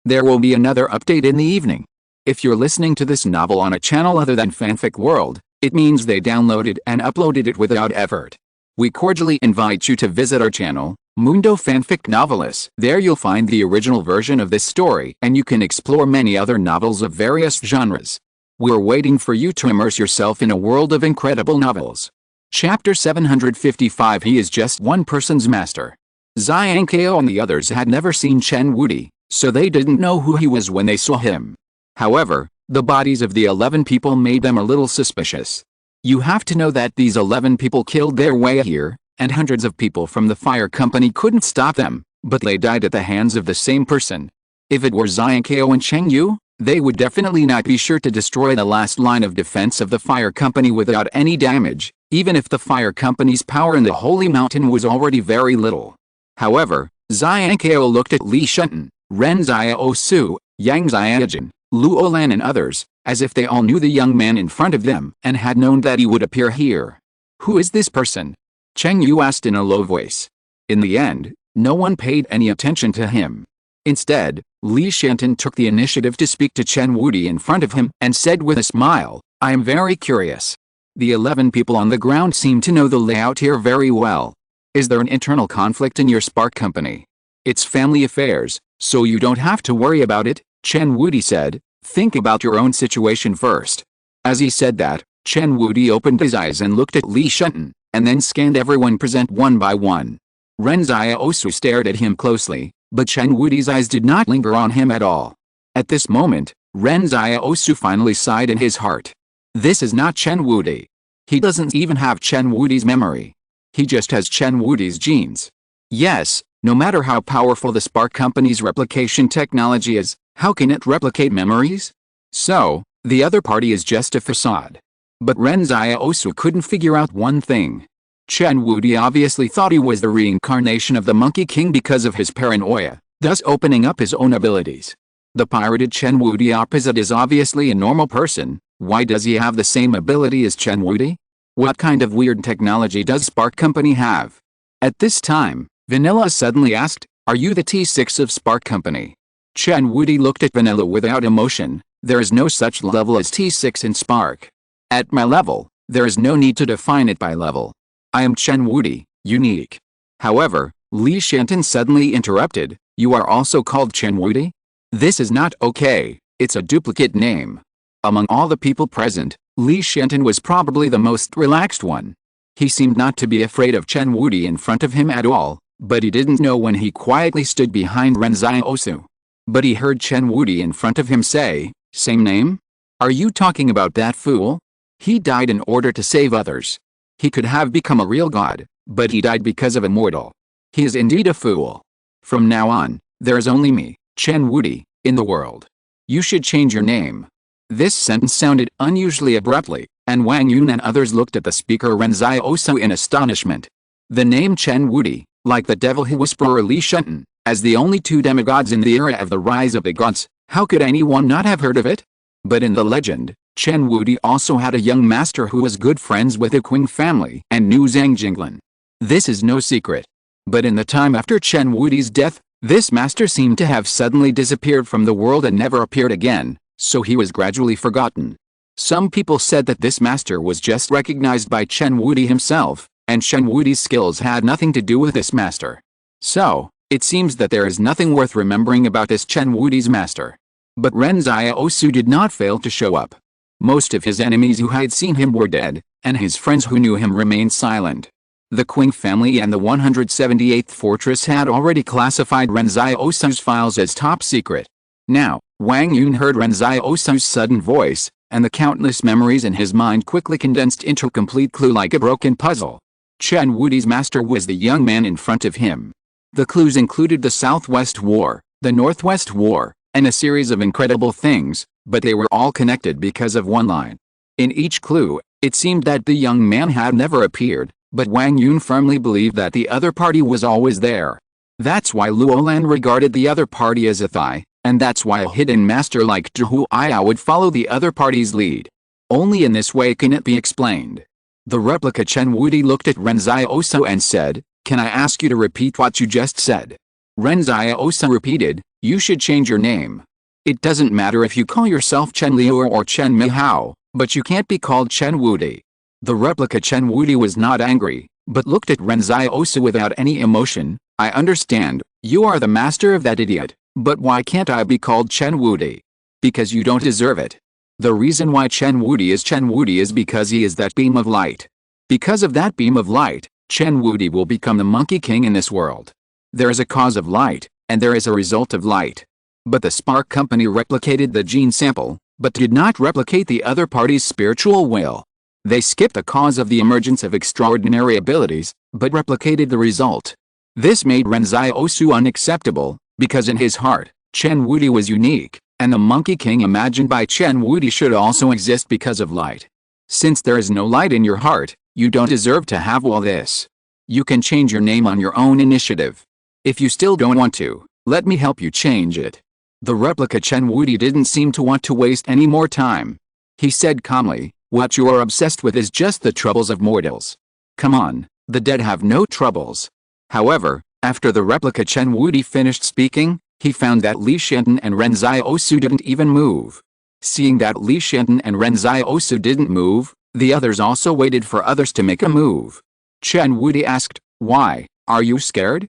There will be another update in the evening. If you're listening to this novel on a channel other than Fanfic World, it means they downloaded and uploaded it without effort. We cordially invite you to visit our channel, Mundo Fanfic Novelis. There you'll find the original version of this story and you can explore many other novels of various genres. We're waiting for you to immerse yourself in a world of incredible novels. Chapter 755. He is just one person's master. Xiang Kao and the others had never seen Chen Wudi, so they didn't know who he was when they saw him. However, the bodies of the 11 people made them a little suspicious. You have to know that these 11 people killed their way here, and hundreds of people from the fire company couldn't stop them, but they died at the hands of the same person. If it were Xiang Kao and Cheng Yu, they would definitely not be sure to destroy the last line of defense of the fire company without any damage, even if the fire company's power in the Holy Mountain was already very little. However, Xiang Kao looked at Li Shenton, Ren Xiaosu, Yang Xiaojin, Lu Olan and others, as if they all knew the young man in front of them and had known that he would appear here. Who is this person? Cheng Yu asked in a low voice. In the end, no one paid any attention to him. Instead, Li Shenton took the initiative to speak to Chen Wudi in front of him and said with a smile, I am very curious. The 11 people on the ground seem to know the layout here very well. Is there an internal conflict in your Spark company? It's family affairs, so you don't have to worry about it, Chen Wudi said. Think about your own situation first. As he said that, Chen Wudi opened his eyes and looked at Li Shenton, and then scanned everyone present one by one. Ren Xiaosu stared at him closely, but Chen Wudi's eyes did not linger on him at all. At this moment, Ren Xiaosu finally sighed in his heart. This is not Chen Wudi. He doesn't even have Chen Wudi's memory. He just has Chen Wudi's genes. Yes, no matter how powerful the Spark Company's replication technology is, how can it replicate memories? So, the other party is just a facade. But Ren Xiaosu couldn't figure out one thing. Chen Wudi obviously thought he was the reincarnation of the Monkey King because of his paranoia, thus opening up his own abilities. The pirated Chen Wudi opposite is obviously a normal person. Why does he have the same ability as Chen Wudi? What kind of weird technology does Spark Company have? At this time, Vanilla suddenly asked, are you the T6 of Spark Company? Chen Wuti looked at Vanilla without emotion. There is no such level as T6 in Spark. At my level, there is no need to define it by level. I am Chen Wuti, unique. However, Li Shantan suddenly interrupted, you are also called Chen Wuti? This is not okay, it's a duplicate name. Among all the people present, Li Shantan was probably the most relaxed one. He seemed not to be afraid of Chen Wuti in front of him at all, but he didn't know when he quietly stood behind Ren Xiaosu. But he heard Chen Wuti in front of him say, same name? Are you talking about that fool? He died in order to save others. He could have become a real god, but he died because of a mortal. He is indeed a fool. From now on, there is only me, Chen Wuti, in the world. You should change your name. This sentence sounded unusually abruptly, and Wang Yun and others looked at the speaker Ren Xiaosu in astonishment. The name Chen Wuti, like the devil whisperer Li Shantan, as the only two demigods in the era of the rise of the gods, how could anyone not have heard of it? But in the legend, Chen Wuti also had a young master who was good friends with the Qing family and knew Zhang Jinglan. This is no secret. But in the time after Chen Wuti's death, this master seemed to have suddenly disappeared from the world and never appeared again, so he was gradually forgotten. Some people said that this master was just recognized by Chen Wuti himself, and Chen Wuti's skills had nothing to do with this master. So, it seems that there is nothing worth remembering about this Chen Wuti's master. But Ren Xiaosu did not fail to show up. Most of his enemies who had seen him were dead, and his friends who knew him remained silent. The Qing family and the 178th fortress had already classified Ren Xiaosu's files as top secret. Now, Wang Yun heard Ren Xiaosu's sudden voice, and the countless memories in his mind quickly condensed into a complete clue like a broken puzzle. Chen Wuti's master was the young man in front of him. The clues included the Southwest War, the Northwest War, and a series of incredible things, but they were all connected because of one line. In each clue, it seemed that the young man had never appeared, but Wang Yun firmly believed that the other party was always there. That's why Luolan regarded the other party as a thigh, and that's why a hidden master like Zhu Iya would follow the other party's lead. Only in this way can it be explained. The replica Chen Wuti looked at Ren Xiaosu and said, can I ask you to repeat what you just said? Ren Xiaosu repeated, you should change your name. It doesn't matter if you call yourself Chen Liu or Chen Mihao, but you can't be called Chen Wuti. The replica Chen Wuti was not angry, but looked at Ren Xiaosu without any emotion. I understand, you are the master of that idiot, but why can't I be called Chen Wuti? Because you don't deserve it. The reason why Chen Wuti is because he is that beam of light. Because of that beam of light, Chen Wuti will become the Monkey King in this world. There is a cause of light, and there is a result of light. But the Spark Company replicated the gene sample, but did not replicate the other party's spiritual will. They skipped the cause of the emergence of extraordinary abilities, but replicated the result. This made Ren Xiaosu unacceptable, because in his heart, Chen Wuti was unique, and the Monkey King imagined by Chen Wuti should also exist because of light. Since there is no light in your heart, you don't deserve to have all this. You can change your name on your own initiative. If you still don't want to, let me help you change it. The replica Chen Wuti didn't seem to want to waste any more time. He said calmly, what you are obsessed with is just the troubles of mortals. Come on, the dead have no troubles. However, after the replica Chen Wuti finished speaking, he found that Li Shantan and Ren Xiaosu didn't even move. Seeing that Li Shantan and Ren Xiaosu didn't move, the others also waited for others to make a move. Chen Wuti asked, why, are you scared?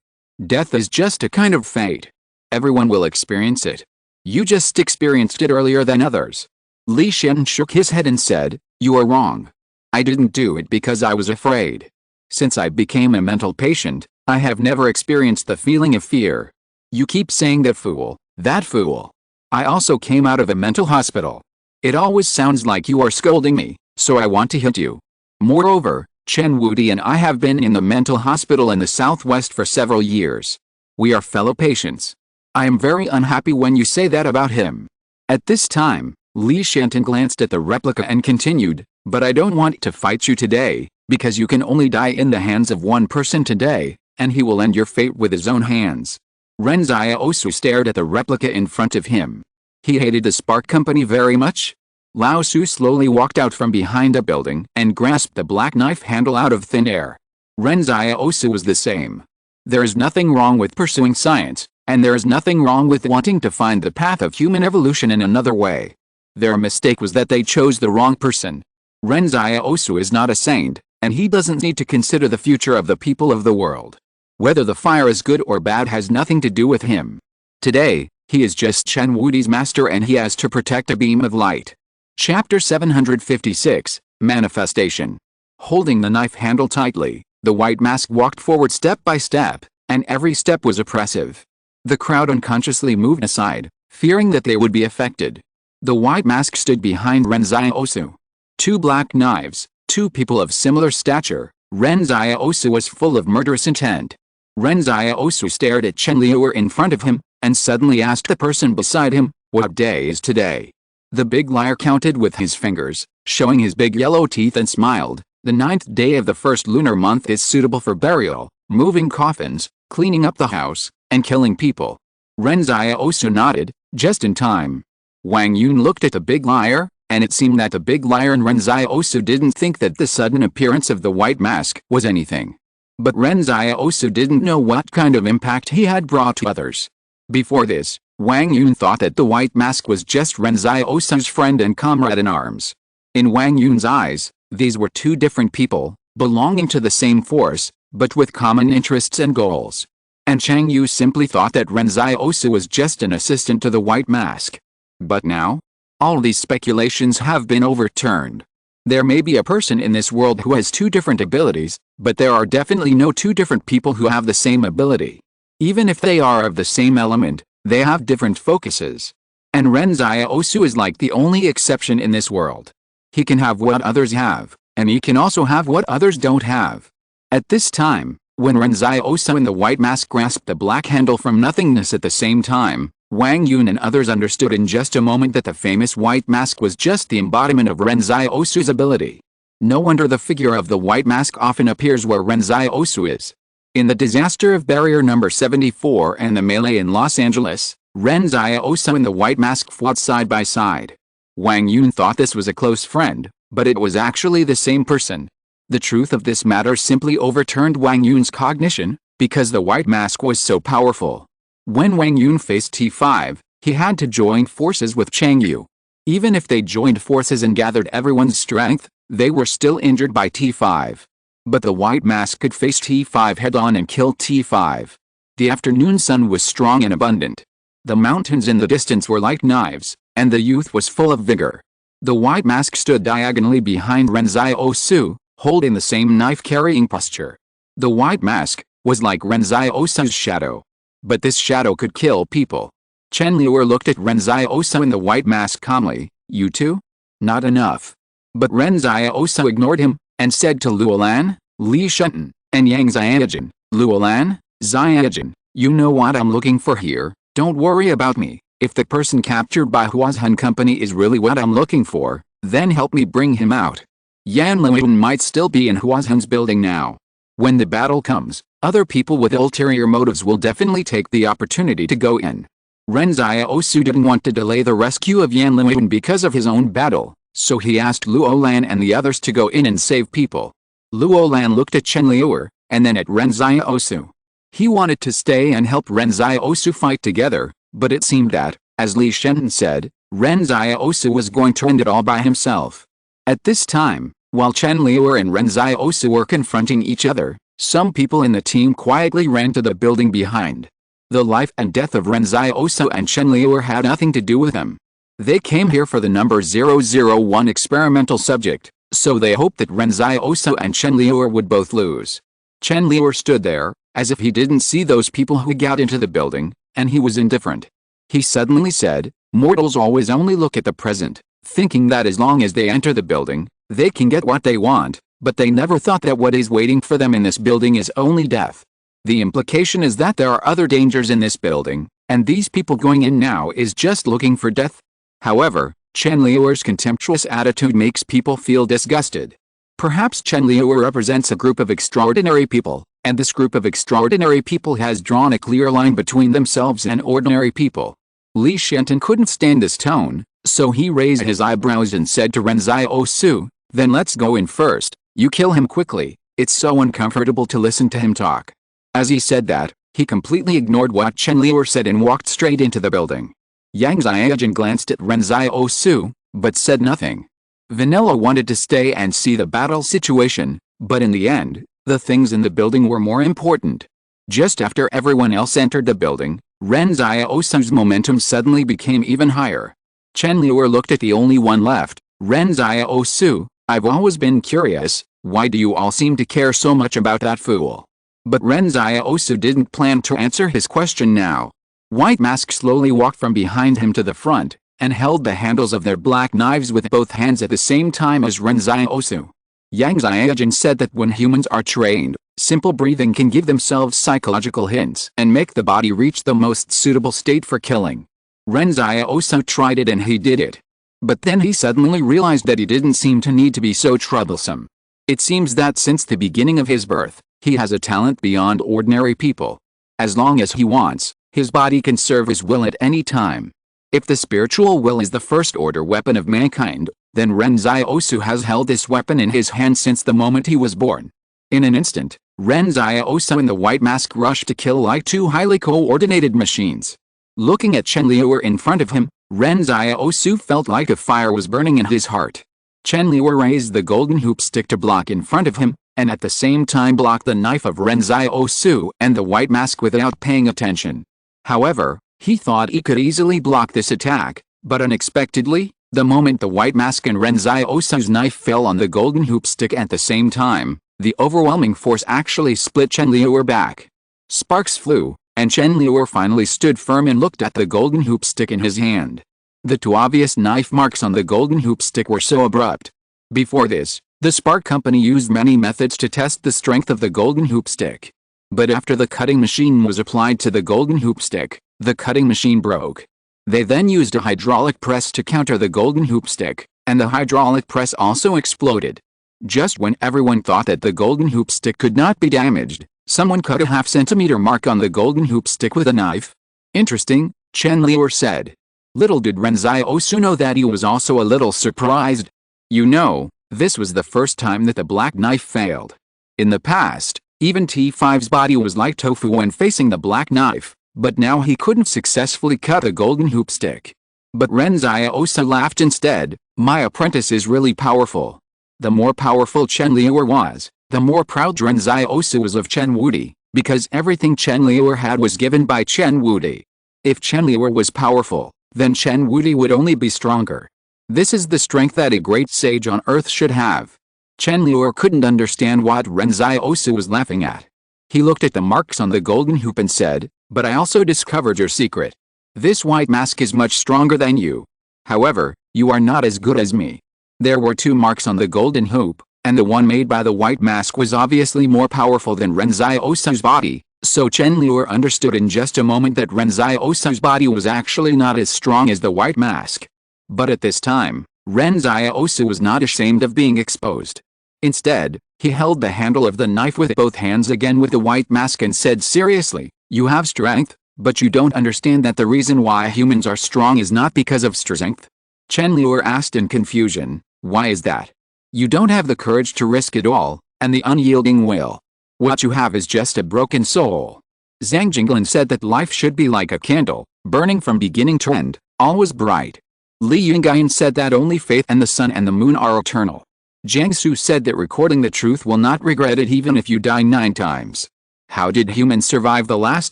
Death is just a kind of fate. Everyone will experience it. You just experienced it earlier than others. Li Shantan shook his head and said, you are wrong. I didn't do it because I was afraid. Since I became a mental patient, I have never experienced the feeling of fear. You keep saying that fool, that fool. I also came out of a mental hospital. It always sounds like you are scolding me, so I want to hit you. Moreover, Chen Wuti and I have been in the mental hospital in the southwest for several years. We are fellow patients. I am very unhappy when you say that about him. At this time, Li Shantan glanced at the replica and continued, but I don't want to fight you today, because you can only die in the hands of one person today, and he will end your fate with his own hands. Ren Xiaosu stared at the replica in front of him. He hated the Spark Company very much. Lao Su slowly walked out from behind a building and grasped the black knife handle out of thin air. Ren Xiaosu was the same. There is nothing wrong with pursuing science, And there is nothing wrong with wanting to find the path of human evolution in another way. Their mistake was that they chose the wrong person. Ren Xiaosu is not a saint, and he doesn't need to consider the future of the people of the world. Whether the fire is good or bad has nothing to do with him. Today, he is just Chen Wudi's master and he has to protect a beam of light. Chapter 756, Manifestation. Holding the knife handle tightly, the white mask walked forward step by step, and every step was oppressive. The crowd unconsciously moved aside, fearing that they would be affected. The white mask stood behind Ren Xiaosu. Two black knives, two people of similar stature. Ren Xiaosu was full of murderous intent. Ren Xiaosu stared at Chen Liuer in front of him, and suddenly asked the person beside him, "What day is today?" The big liar counted with his fingers, showing his big yellow teeth and smiled. "The 9th day of the first lunar month is suitable for burial, moving coffins, cleaning up the house, and killing people." Ren Xiaosu nodded, just in time. Wang Yun looked at the big liar, and it seemed that the big liar and Ren Xiaosu didn't think that the sudden appearance of the white mask was anything. But Ren Xiaosu didn't know what kind of impact he had brought to others. Before this, Wang Yun thought that the white mask was just Ren Xiaosu's friend and comrade in arms. In Wang Yun's eyes, these were two different people, belonging to the same force, but with common interests and goals. And Chang Yu simply thought that Ren Xiaosu was just an assistant to the white mask. But now? All these speculations have been overturned. There may be a person in this world who has two different abilities, but there are definitely no two different people who have the same ability. Even if they are of the same element, they have different focuses. And Ren Xiaosu is like the only exception in this world. He can have what others have, and he can also have what others don't have. At this time, when Ren Xiaosu and the white mask grasped the black handle from nothingness at the same time, Wang Yun and others understood in just a moment that the famous white mask was just the embodiment of Ren Xiaosu's ability. No wonder the figure of the white mask often appears where Ren Xiaosu is. In the disaster of Barrier Number 74 and the melee in Los Angeles, Ren Xiaosu and the white mask fought side by side. Wang Yun thought this was a close friend, but it was actually the same person. The truth of this matter simply overturned Wang Yun's cognition, because the white mask was so powerful. When Wang Yun faced T5, he had to join forces with Chang Yu. Even if they joined forces and gathered everyone's strength, they were still injured by T5. But the white mask could face T5 head-on and kill T5. The afternoon sun was strong and abundant. The mountains in the distance were like knives, and the youth was full of vigor. The white mask stood diagonally behind Ren Xiaosu, holding the same knife-carrying posture. The white mask was like Ren Xiaosu's shadow. But this shadow could kill people. Chen Liuer looked at Ren Xiaosu in the white mask calmly. "You too? Not enough." But Ren Xiaosu ignored him, and said to Luolan, Li Shenton, and Yang Xiaojin, "Luolan, Xiaojin, you know what I'm looking for here, don't worry about me. If the person captured by Huazhan Company is really what I'm looking for, then help me bring him out. Yan Liuan might still be in Huazhan's building now. When the battle comes, other people with ulterior motives will definitely take the opportunity to go in." Ren Xiaosu didn't want to delay the rescue of Yan Liuan because of his own battle, so he asked Luolan and the others to go in and save people. Luolan looked at Chen Liuer, and then at Ren Xiaosu. He wanted to stay and help Ren Xiaosu fight together, but it seemed that, as Li Shenton said, Ren Xiaosu was going to end it all by himself. At this time, while Chen Liuer and Ren Xiaosu were confronting each other, some people in the team quietly ran to the building behind. The life and death of Ren Xiaosu and Chen Liuer had nothing to do with them. They came here for the number 001 experimental subject, so they hoped that Ren Xiaosu and Chen Liuer would both lose. Chen Liuer stood there, as if he didn't see those people who got into the building, and he was indifferent. He suddenly said, "Mortals always only look at the present, thinking that as long as they enter the building, they can get what they want, but they never thought that what is waiting for them in this building is only death. The implication is that there are other dangers in this building, and these people going in now is just looking for death." However, Chen Liuer's contemptuous attitude makes people feel disgusted. Perhaps Chen Liuer represents a group of extraordinary people, and this group of extraordinary people has drawn a clear line between themselves and ordinary people. Li Shenton couldn't stand this tone, so he raised his eyebrows and said to Ren Xiaosu, "Then let's go in first, you kill him quickly, it's so uncomfortable to listen to him talk." As he said that, He completely ignored what Chen Liu said and walked straight into the building. Yang Xiaojun glanced at Ren Xiaosu, but said nothing. Vanilla wanted to stay and see the battle situation, but in the end, the things in the building were more important. Just after everyone else entered the building, Ren Xiaosu's momentum suddenly became even higher. Chen Liu looked at the only one left, Ren Xiaosu. I've always been curious, why do you all seem to care so much about that fool? But Ren Xiaosu didn't plan to answer his question now. White Mask slowly walked from behind him to the front, and held the handles of their black knives with both hands at the same time as Ren Xiaosu. Yang Xiaojun said that when humans are trained, simple breathing can give themselves psychological hints and make the body reach the most suitable state for killing. Ren Xiaosu tried it and he did it. But then he suddenly realized that he didn't seem to need to be so troublesome. It seems that since the beginning of his birth, he has a talent beyond ordinary people. As long as he wants, his body can serve his will at any time. If the spiritual will is the first-order weapon of mankind, then Ren Xiaosu has held this weapon in his hand since the moment he was born. In an instant, Ren Xiaosu and the White Mask rushed to kill like two highly coordinated machines. Looking at Chen Liu in front of him, Ren Xiaosu felt like a fire was burning in his heart. Chen Liu raised the golden hoop stick to block in front of him, and at the same time blocked the knife of Ren Xiaosu and the White Mask without paying attention. However, he thought he could easily block this attack, but unexpectedly, the moment the White Mask and Ren Xiaosu's knife fell on the golden hoop stick at the same time, the overwhelming force actually split Chen Liu back. Sparks flew, and Chen Liu finally stood firm and looked at the golden hoop stick in his hand. The two obvious knife marks on the golden hoop stick were so abrupt. Before this, the Spark Company used many methods to test the strength of the golden hoop stick. But after the cutting machine was applied to the golden hoop stick, the cutting machine broke. They then used a hydraulic press to counter the golden hoop stick, and the hydraulic press also exploded. Just when everyone thought that the golden hoop stick could not be damaged, someone cut a half-centimeter mark on the golden hoop stick with a knife. Interesting, Chen Liu said. Little did Ren Xiaosu know that he was also a little surprised. You know, this was the first time that the black knife failed. In the past, even T5's body was like tofu when facing the black knife, but now he couldn't successfully cut a golden hoop stick. But Ren Xiaosu laughed instead. My apprentice is really powerful. The more powerful Chen Liu was, the more proud Ren Xiaosu was of Chen Wudi, because everything Chen Liu had was given by Chen Wudi. If Chen Liu was powerful, then Chen Wudi would only be stronger. This is the strength that a great sage on earth should have. Chen Liu couldn't understand what Ren Xiaosu was laughing at. He looked at the marks on the golden hoop and said, but I also discovered your secret. This White Mask is much stronger than you. However, you are not as good as me. There were two marks on the golden hoop, and the one made by the White Mask was obviously more powerful than Ren Xiaosu's body, so Chen Liu understood in just a moment that Ren Xiaosu's body was actually not as strong as the White Mask. But at this time, Ren Xiaosu was not ashamed of being exposed. Instead, he held the handle of the knife with both hands again with the White Mask and said seriously, you have strength, but you don't understand that the reason why humans are strong is not because of strength? Chen Liu asked in confusion, why is that? You don't have the courage to risk it all, and the unyielding will. What you have is just a broken soul. Zhang Jinglin said that life should be like a candle, burning from beginning to end, always bright. Li Yingyan said that only faith and the sun and the moon are eternal. Jiang Su said that recording the truth will not regret it even if you die 9 times. How did humans survive the last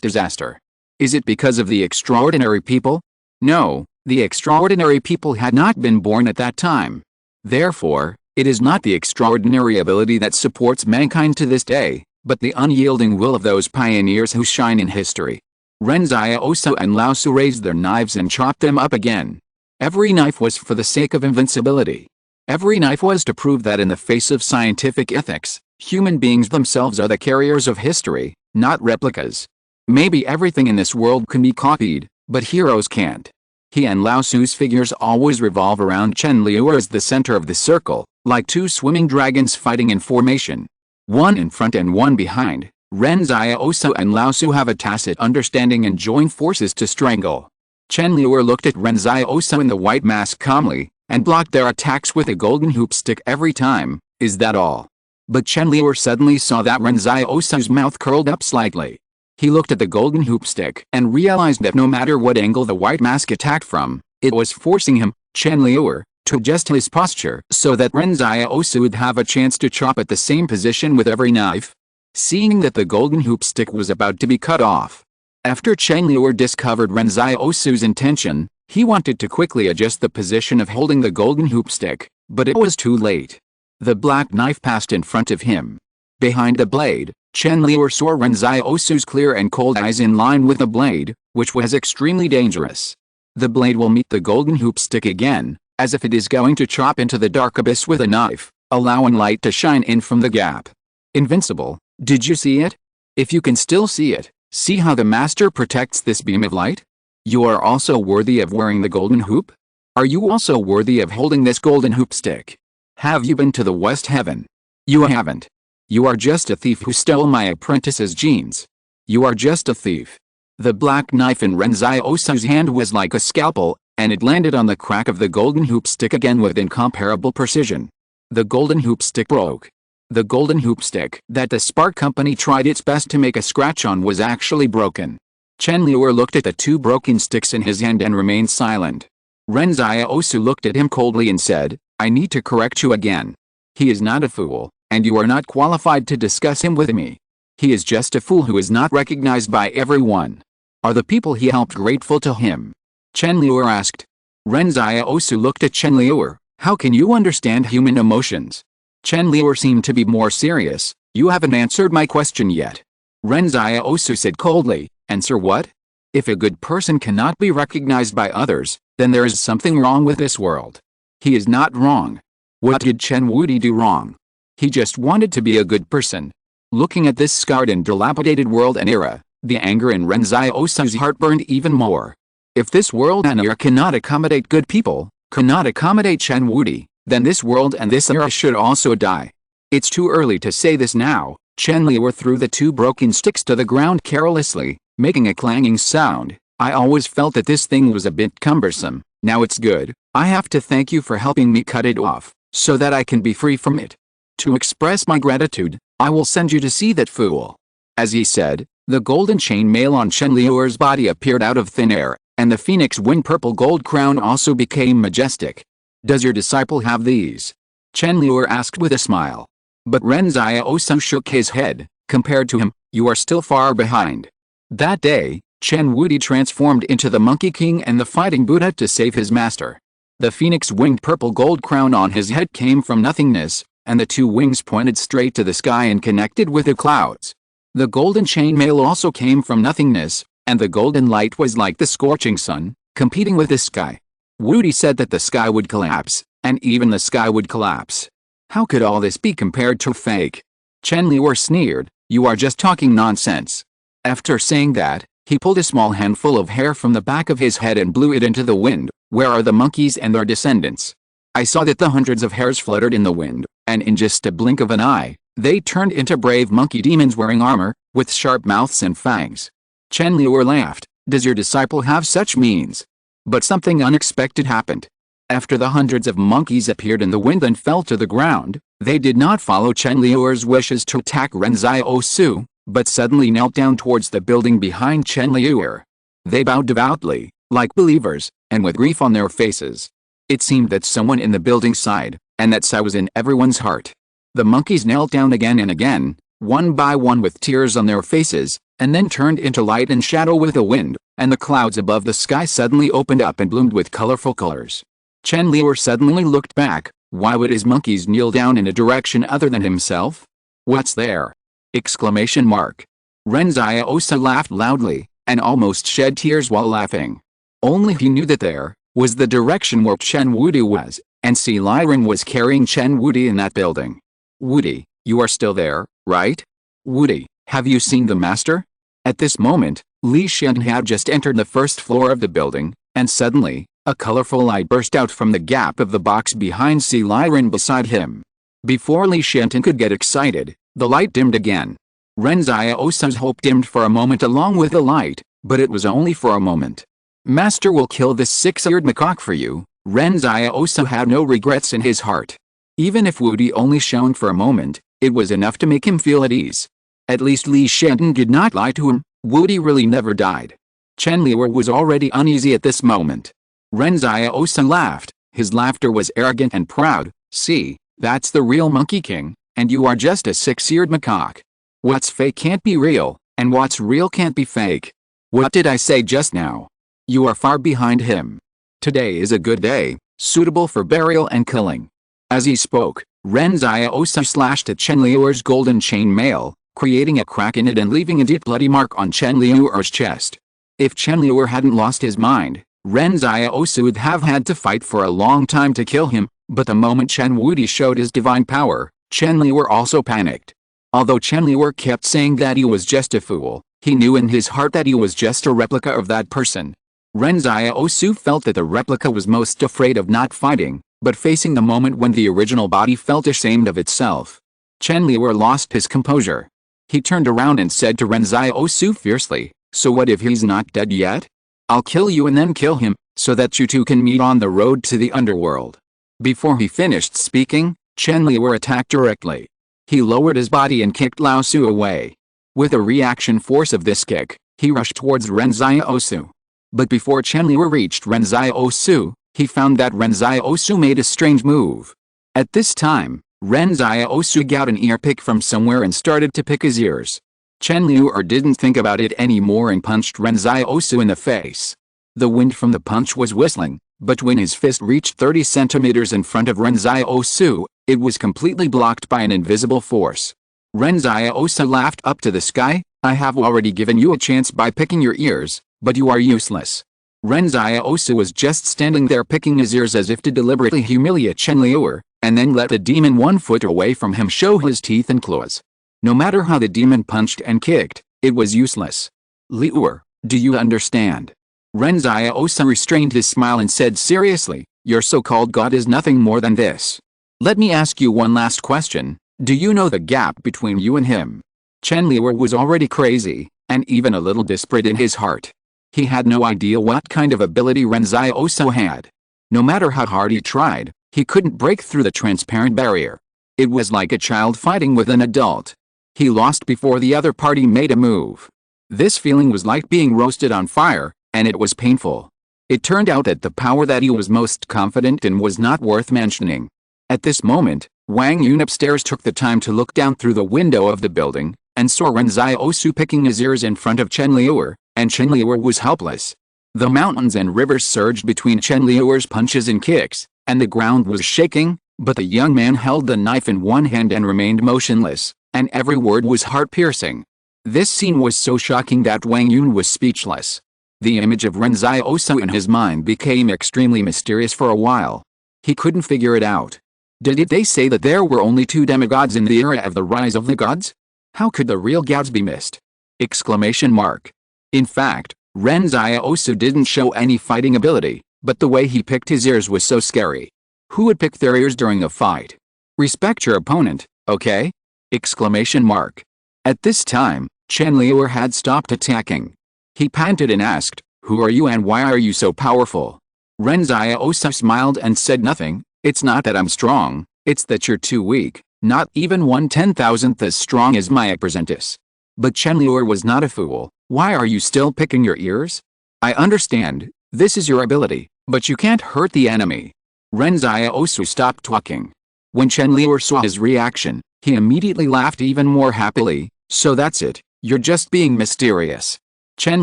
disaster? Is it because of the extraordinary people? No, the extraordinary people had not been born at that time. Therefore, it is not the extraordinary ability that supports mankind to this day, but the unyielding will of those pioneers who shine in history. Ren Xiaosu and Lao Su raised their knives and chopped them up again. Every knife was for the sake of invincibility. Every knife was to prove that in the face of scientific ethics, human beings themselves are the carriers of history, not replicas. Maybe everything in this world can be copied, but heroes can't. He and Lao Su's figures always revolve around Chen Liu as the center of the circle, like two swimming dragons fighting in formation. One in front and one behind, Ren Xiaosu and Lao Su have a tacit understanding and join forces to strangle. Chen Liu looked at Ren Xiaosu and the White Mask calmly, and blocked their attacks with a golden hoop stick every time. Is that all? But Chen Liu suddenly saw that Ren Xiaosu's mouth curled up slightly. He looked at the golden hoop stick and realized that no matter what angle the white mask attacked from, it was forcing him, Chen Liuer, to adjust his posture so that Ren Xiaosu would have a chance to chop at the same position with every knife. Seeing that the golden hoop stick was about to be cut off, after Chen Liuer discovered Ren Xiaosu's intention, he wanted to quickly adjust the position of holding the golden hoop stick, but it was too late. The black knife passed in front of him. Behind the blade, Chen Liuer saw Ren Xiaosu's clear and cold eyes in line with the blade, which was extremely dangerous. The blade will meet the golden hoop stick again, as if it is going to chop into the dark abyss with a knife, allowing light to shine in from the gap. Invincible, did you see it? If you can still see it, see how the master protects this beam of light? You are also worthy of wearing the golden hoop? Are you also worthy of holding this golden hoop stick? Have you been to the West Heaven? You haven't. You are just a thief who stole my apprentice's genes. You are just a thief. The black knife in Ren Xiaosu's hand was like a scalpel, and it landed on the crack of the golden hoop stick again with incomparable precision. The golden hoop stick broke. The golden hoop stick that the Spark Company tried its best to make a scratch on was actually broken. Chen Liuer looked at the two broken sticks in his hand and remained silent. Ren Xiaosu looked at him coldly and said, I need to correct you again. He is not a fool, and you are not qualified to discuss him with me. He is just a fool who is not recognized by everyone. Are the people he helped grateful to him? Chen Liuer asked. Ren Xiaosu looked at Chen Liuer. How can you understand human emotions? Chen Liuer seemed to be more serious. You haven't answered my question yet. Ren Xiaosu said coldly. Answer what? If a good person cannot be recognized by others, then there is something wrong with this world. He is not wrong. What did Chen Wudi do wrong? He just wanted to be a good person. Looking at this scarred and dilapidated world and era, the anger in Ren Xiaosu's heart burned even more. If this world and era cannot accommodate good people, cannot accommodate Chen Wudi, then this world and this era should also die. It's too early to say this now. Chen Liuer threw the two broken sticks to the ground carelessly, making a clanging sound. I always felt that this thing was a bit cumbersome. Now it's good. I have to thank you for helping me cut it off, so that I can be free from it. To express my gratitude, I will send you to see that fool. As he said, the golden chain mail on Chen Liuer's body appeared out of thin air, and the phoenix wing purple gold crown also became majestic. Does your disciple have these? Chen Liuer asked with a smile. But Ren Xiaosu shook his head. Compared to him, you are still far behind. That day, Chen Wudi transformed into the Monkey King and the Fighting Buddha to save his master. The phoenix-winged purple gold crown on his head came from nothingness, and the two wings pointed straight to the sky and connected with the clouds. The golden chainmail also came from nothingness, and the golden light was like the scorching sun, competing with the sky. Wudi said that the sky would collapse, and even the sky would collapse. How could all this be compared to fake? Chen Liuer sneered, you are just talking nonsense. After saying that, he pulled a small handful of hair from the back of his head and blew it into the wind. Where are the monkeys and their descendants? I saw that the hundreds of hairs fluttered in the wind, and in just a blink of an eye, they turned into brave monkey demons wearing armor, with sharp mouths and fangs. Chen Liuer laughed. Does your disciple have such means? But something unexpected happened. After the hundreds of monkeys appeared in the wind and fell to the ground, they did not follow Chen Liuer's wishes to attack Ren Xiaosu, but suddenly knelt down towards the building behind Chen Liuer. They bowed devoutly, like believers, and with grief on their faces. It seemed that someone in the building sighed, and that sigh was in everyone's heart. The monkeys knelt down again and again, one by one with tears on their faces, and then turned into light and shadow with the wind, and the clouds above the sky suddenly opened up and bloomed with colorful colors. Chen Liuer suddenly looked back. Why would his monkeys kneel down in a direction other than himself? What's there? Exclamation mark. Ren Xiaosu laughed loudly, and almost shed tears while laughing. Only he knew that there was the direction where Chen Wudi was, and Si Liren was carrying Chen Wudi in that building. Wudi, you are still there, right? Wudi, have you seen the master? At this moment, Li Xiantan had just entered the first floor of the building, and suddenly, a colorful light burst out from the gap of the box behind Si Liren beside him. Before Li Xiantan could get excited, the light dimmed again. Ren Xiaosu's hope dimmed for a moment along with the light, but it was only for a moment. Master will kill this six-eared macaque for you. Ren Xiaosu had no regrets in his heart. Even if Wudi only shone for a moment, it was enough to make him feel at ease. At least Li Xiantan did not lie to him. Woody really never died. Chen Liuer was already uneasy at this moment. Ren Xiaosu laughed. His laughter was arrogant and proud. See, that's the real Monkey King, and you are just a six-eared macaque. What's fake can't be real, and what's real can't be fake. What did I say just now? You are far behind him. Today is a good day, suitable for burial and killing. As he spoke, Ren Xiaosu slashed at Chen Liuer's golden chain mail, creating a crack in it and leaving a deep bloody mark on Chen Liuer's chest. If Chen Liuer hadn't lost his mind, Ren Xiaosu would have had to fight for a long time to kill him, but the moment Chen Wudy showed his divine power, Chen Liuer also panicked. Although Chen Liuer kept saying that he was just a fool, he knew in his heart that he was just a replica of that person. Ren Xiaosu felt that the replica was most afraid of not fighting, but facing the moment when the original body felt ashamed of itself. Chen Liuer lost his composure. He turned around and said to Ren Xiaosu fiercely, "So what if he's not dead yet? I'll kill you and then kill him, so that you two can meet on the road to the underworld." Before he finished speaking, Chen Liuer attacked directly. He lowered his body and kicked Lao Su away. With the reaction force of this kick, he rushed towards Ren Xiaosu. But before Chen Liuer reached Ren Xiaosu, he found that Ren Xiaosu made a strange move. At this time, Ren Xiaosu got an ear pick from somewhere and started to pick his ears. Chen Liuer didn't think about it anymore and punched Ren Xiaosu in the face. The wind from the punch was whistling, but when his fist reached 30 centimeters in front of Ren Xiaosu, it was completely blocked by an invisible force. Ren Xiaosu laughed up to the sky, "I have already given you a chance by picking your ears, but you are useless." Ren Xiaosu was just standing there picking his ears as if to deliberately humiliate Chen Liuer, and then let the demon 1 foot away from him show his teeth and claws. No matter how the demon punched and kicked, it was useless. "Liuer, do you understand?" Ren Xiaosu restrained his smile and said seriously, "Your so-called god is nothing more than this. Let me ask you one last question. Do you know the gap between you and him?" Chen Liuer was already crazy, and even a little desperate in his heart. He had no idea what kind of ability Ren Xiaosu had. No matter how hard he tried, he couldn't break through the transparent barrier. It was like a child fighting with an adult. He lost before the other party made a move. This feeling was like being roasted on fire, and it was painful. It turned out that the power that he was most confident in was not worth mentioning. At this moment, Wang Yun upstairs took the time to look down through the window of the building, and saw Ren Xiaosu picking his ears in front of Chen Liuer, and Chen Liuer was helpless. The mountains and rivers surged between Chen Liuer's punches and kicks, and the ground was shaking, but the young man held the knife in one hand and remained motionless, and every word was heart-piercing. This scene was so shocking that Wang Yun was speechless. The image of Ren Xiaosu in his mind became extremely mysterious for a while. He couldn't figure it out. Did they say that there were only 2 demigods in the era of the rise of the gods? How could the real gods be missed? Exclamation mark. In fact, Ren Xiaosu didn't show any fighting ability, but the way he picked his ears was so scary. Who would pick their ears during a fight? Respect your opponent, okay? Exclamation mark. At this time, Chen Liuer had stopped attacking. He panted and asked, "Who are you and why are you so powerful?" Ren Xiaosu smiled and said nothing. "It's not that I'm strong, it's that you're too weak, not even 1/10,000th as strong as my apprentice." But Chen Liuer was not a fool. "Why are you still picking your ears? I understand, this is your ability, but you can't hurt the enemy." Ren Xiaosu stopped talking. When Chen Liuer saw his reaction, he immediately laughed even more happily. "So that's it, you're just being mysterious." Chen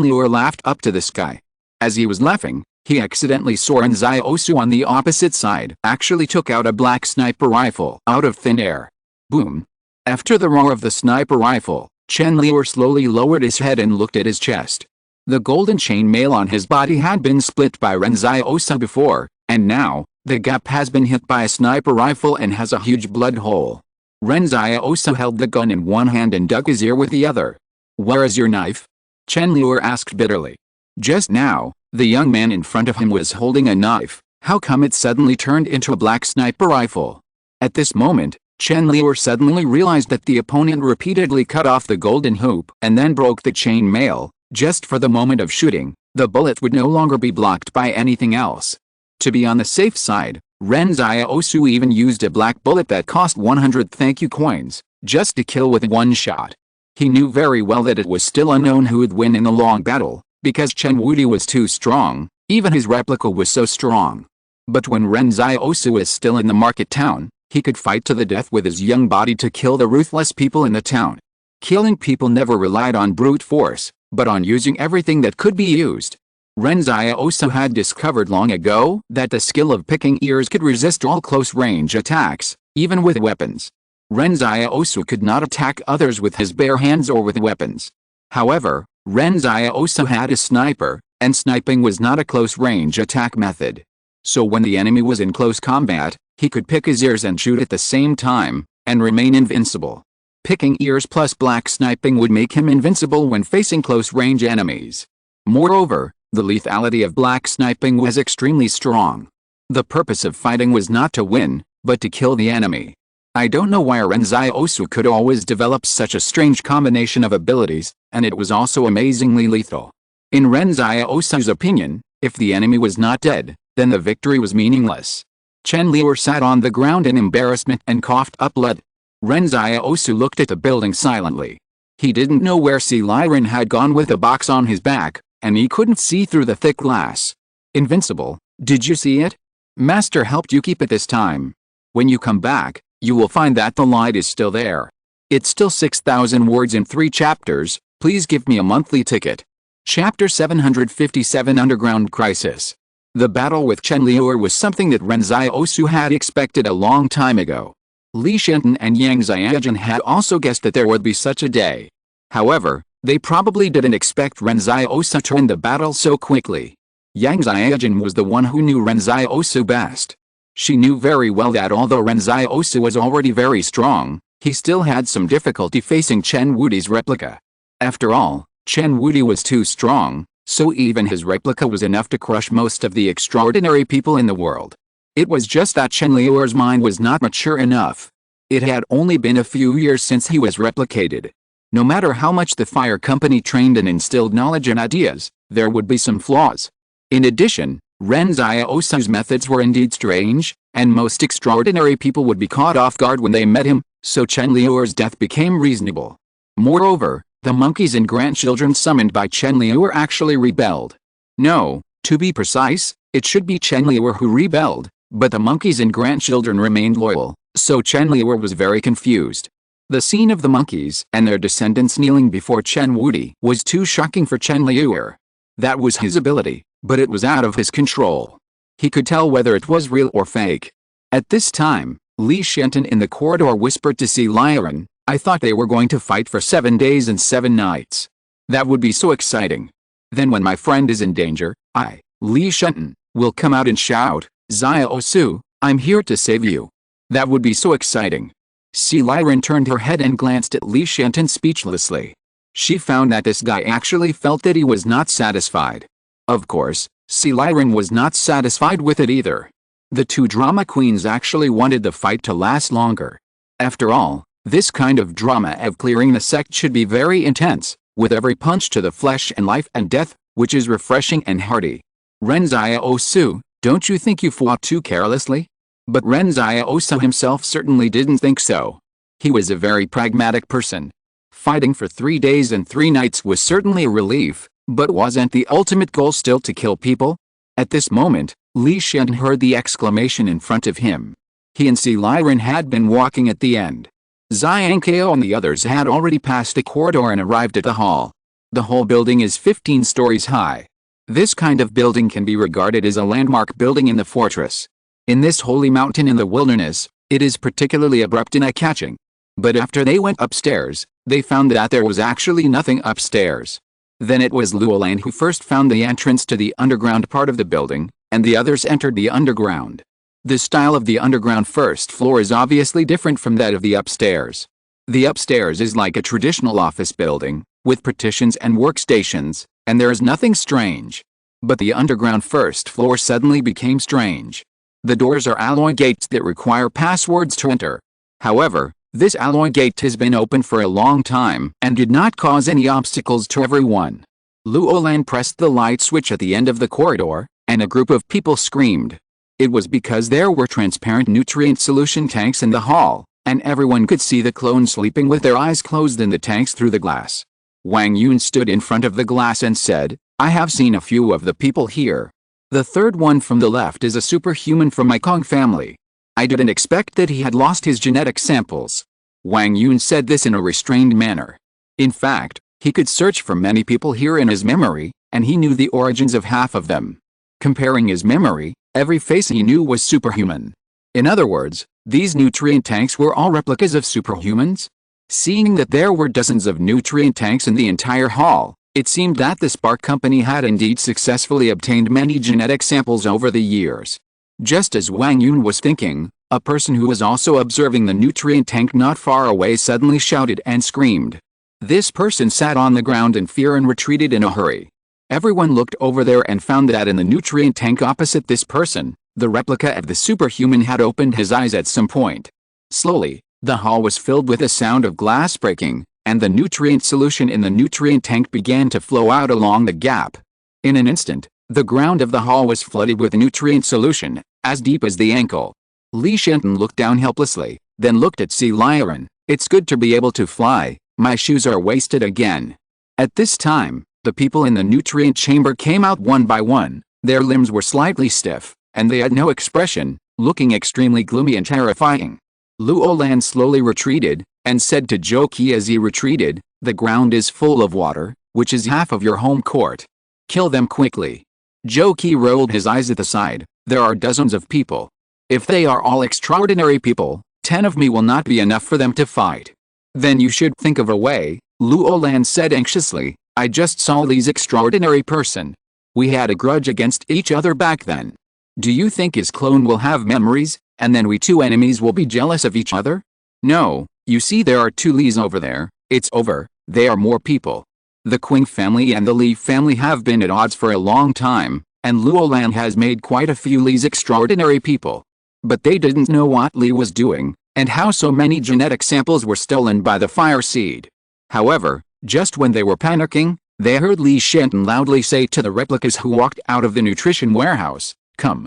Liuer laughed up to the sky. As he was laughing, he accidentally saw Ren Xiaosu on the opposite side actually took out a black sniper rifle out of thin air. Boom! After the roar of the sniper rifle, Chen Liuer slowly lowered his head and looked at his chest. The golden chain mail on his body had been split by Ren Xiaosu before, and now, the gap has been hit by a sniper rifle and has a huge blood hole. Ren Xiaosu held the gun in one hand and dug his ear with the other. "Where is your knife?" Chen Liuer asked bitterly. Just now, the young man in front of him was holding a knife. How come it suddenly turned into a black sniper rifle? At this moment, Chen Liuer suddenly realized that the opponent repeatedly cut off the golden hoop and then broke the chain mail. Just for the moment of shooting, the bullet would no longer be blocked by anything else. To be on the safe side, Ren Xiaosu even used a black bullet that cost 100 thank you coins, just to kill with one shot. He knew very well that it was still unknown who would win in the long battle, because Chen Wuti was too strong, even his replica was so strong. But when Ren Xiaosu was still in the market town, he could fight to the death with his young body to kill the ruthless people in the town. Killing people never relied on brute force, but on using everything that could be used. Ren Xiaosu had discovered long ago that the skill of picking ears could resist all close-range attacks, even with weapons. Ren Xiaosu could not attack others with his bare hands or with weapons. However, Ren Xiaosu had a sniper, and sniping was not a close-range attack method. So when the enemy was in close combat, he could pick his ears and shoot at the same time, and remain invincible. Picking ears plus black sniping would make him invincible when facing close-range enemies. Moreover, the lethality of black sniping was extremely strong. The purpose of fighting was not to win, but to kill the enemy. I don't know why Ren Xiaosu could always develop such a strange combination of abilities, and it was also amazingly lethal. In Ren Xiaosu's opinion, if the enemy was not dead, then the victory was meaningless. Chen Liu sat on the ground in embarrassment and coughed up blood. Ren Xiaosu looked at the building silently. He didn't know where Si Liren had gone with a box on his back, and he couldn't see through the thick glass. Invincible, did you see it? Master helped you keep it this time. When you come back, you will find that the light is still there. It's still 6,000 words in 3 chapters, please give me a monthly ticket. Chapter 757 Underground Crisis. The battle with Chen Liu was something that Ren Xiaosu had expected a long time ago. Li Shenton and Yang Xiaojun had also guessed that there would be such a day. However, they probably didn't expect Ren Xiaosu to end the battle so quickly. Yang Xiaojun was the one who knew Ren Xiaosu best. She knew very well that although Ren Xiaosu was already very strong, he still had some difficulty facing Chen Wuti's replica. After all, Chen Wuti was too strong, so even his replica was enough to crush most of the extraordinary people in the world. It was just that Chen Liu's mind was not mature enough. It had only been a few years since he was replicated. No matter how much the fire company trained and instilled knowledge and ideas, there would be some flaws. In addition, Ren Xiaosu's methods were indeed strange, and most extraordinary people would be caught off guard when they met him, so Chen Liu's death became reasonable. Moreover, the monkeys and grandchildren summoned by Chen Liu actually rebelled. No, to be precise, it should be Chen Liu who rebelled, but the monkeys and grandchildren remained loyal, so Chen Liu was very confused. The scene of the monkeys and their descendants kneeling before Chen Wuti was too shocking for Chen Liu. That was his ability, but it was out of his control. He could tell whether it was real or fake. At this time, Li Shenton in the corridor whispered to Si Liren, I thought they were going to fight for 7 days and 7 nights. That would be so exciting. Then when my friend is in danger, I, Li Shenton, will come out and shout, Xiaosu, I'm here to save you. That would be so exciting. Si Liren turned her head and glanced at Li Shenton speechlessly. She found that this guy actually felt that he was not satisfied. Of course, Si Liren was not satisfied with it either. The 2 drama queens actually wanted the fight to last longer. After all, this kind of drama of clearing the sect should be very intense, with every punch to the flesh and life and death, which is refreshing and hearty. Ren Xiaosu, don't you think you fought too carelessly? But Ren Xiaosu himself certainly didn't think so. He was a very pragmatic person. Fighting for 3 days and 3 nights was certainly a relief, but wasn't the ultimate goal still to kill people? At this moment, Li Shen heard the exclamation in front of him. He and Si Liren had been walking at the end. Xiangkao and the others had already passed the corridor and arrived at the hall. The whole building is 15 stories high. This kind of building can be regarded as a landmark building in the fortress. In this holy mountain in the wilderness, it is particularly abrupt and eye-catching. But after they went upstairs, they found that there was actually nothing upstairs. Then it was Luolan who first found the entrance to the underground part of the building, and the others entered the underground. The style of the underground first floor is obviously different from that of the upstairs. The upstairs is like a traditional office building, with partitions and workstations, and there is nothing strange. But the underground first floor suddenly became strange. The doors are alloy gates that require passwords to enter. However, this alloy gate has been open for a long time and did not cause any obstacles to everyone. Luolan pressed the light switch at the end of the corridor, and a group of people screamed. It was because there were transparent nutrient solution tanks in the hall, and everyone could see the clone sleeping with their eyes closed in the tanks through the glass. Wang Yun stood in front of the glass and said, I have seen a few of the people here. The third one from the left is a superhuman from my Kong family. I didn't expect that he had lost his genetic samples. Wang Yun said this in a restrained manner. In fact, he could search for many people here in his memory, and he knew the origins of half of them. Comparing his memory, every face he knew was superhuman. In other words, these nutrient tanks were all replicas of superhumans? Seeing that there were dozens of nutrient tanks in the entire hall, it seemed that the Spark Company had indeed successfully obtained many genetic samples over the years. Just as Wang Yun was thinking, a person who was also observing the nutrient tank not far away suddenly shouted and screamed. This person sat on the ground in fear and retreated in a hurry. Everyone looked over there and found that in the nutrient tank opposite this person, the replica of the superhuman had opened his eyes at some point. Slowly, the hall was filled with a sound of glass breaking, and the nutrient solution in the nutrient tank began to flow out along the gap. In an instant, the ground of the hall was flooded with nutrient solution, as deep as the ankle. Li Shenton looked down helplessly, then looked at Sea Lion. It's good to be able to fly, my shoes are wasted again. At this time, the people in the nutrient chamber came out one by one, their limbs were slightly stiff, and they had no expression, looking extremely gloomy and terrifying. Luo Lan slowly retreated, and said to Zhou Qi as he retreated, the ground is full of water, which is half of your home court. Kill them quickly. Zhou Qi rolled his eyes at the side, there are dozens of people. If they are all extraordinary people, 10 of me will not be enough for them to fight. Then you should think of a way, Luo Lan said anxiously, I just saw these extraordinary person. We had a grudge against each other back then. Do you think his clone will have memories, and then we two enemies will be jealous of each other? No, you see there are 2 Lees over there, it's over, they are more people. The Qing family and the Li family have been at odds for a long time, and Luo Lan has made quite a few Li's extraordinary people. But they didn't know what Li was doing, and how so many genetic samples were stolen by the fire seed. However, just when they were panicking, they heard Li Shenton loudly say to the replicas who walked out of the nutrition warehouse, come,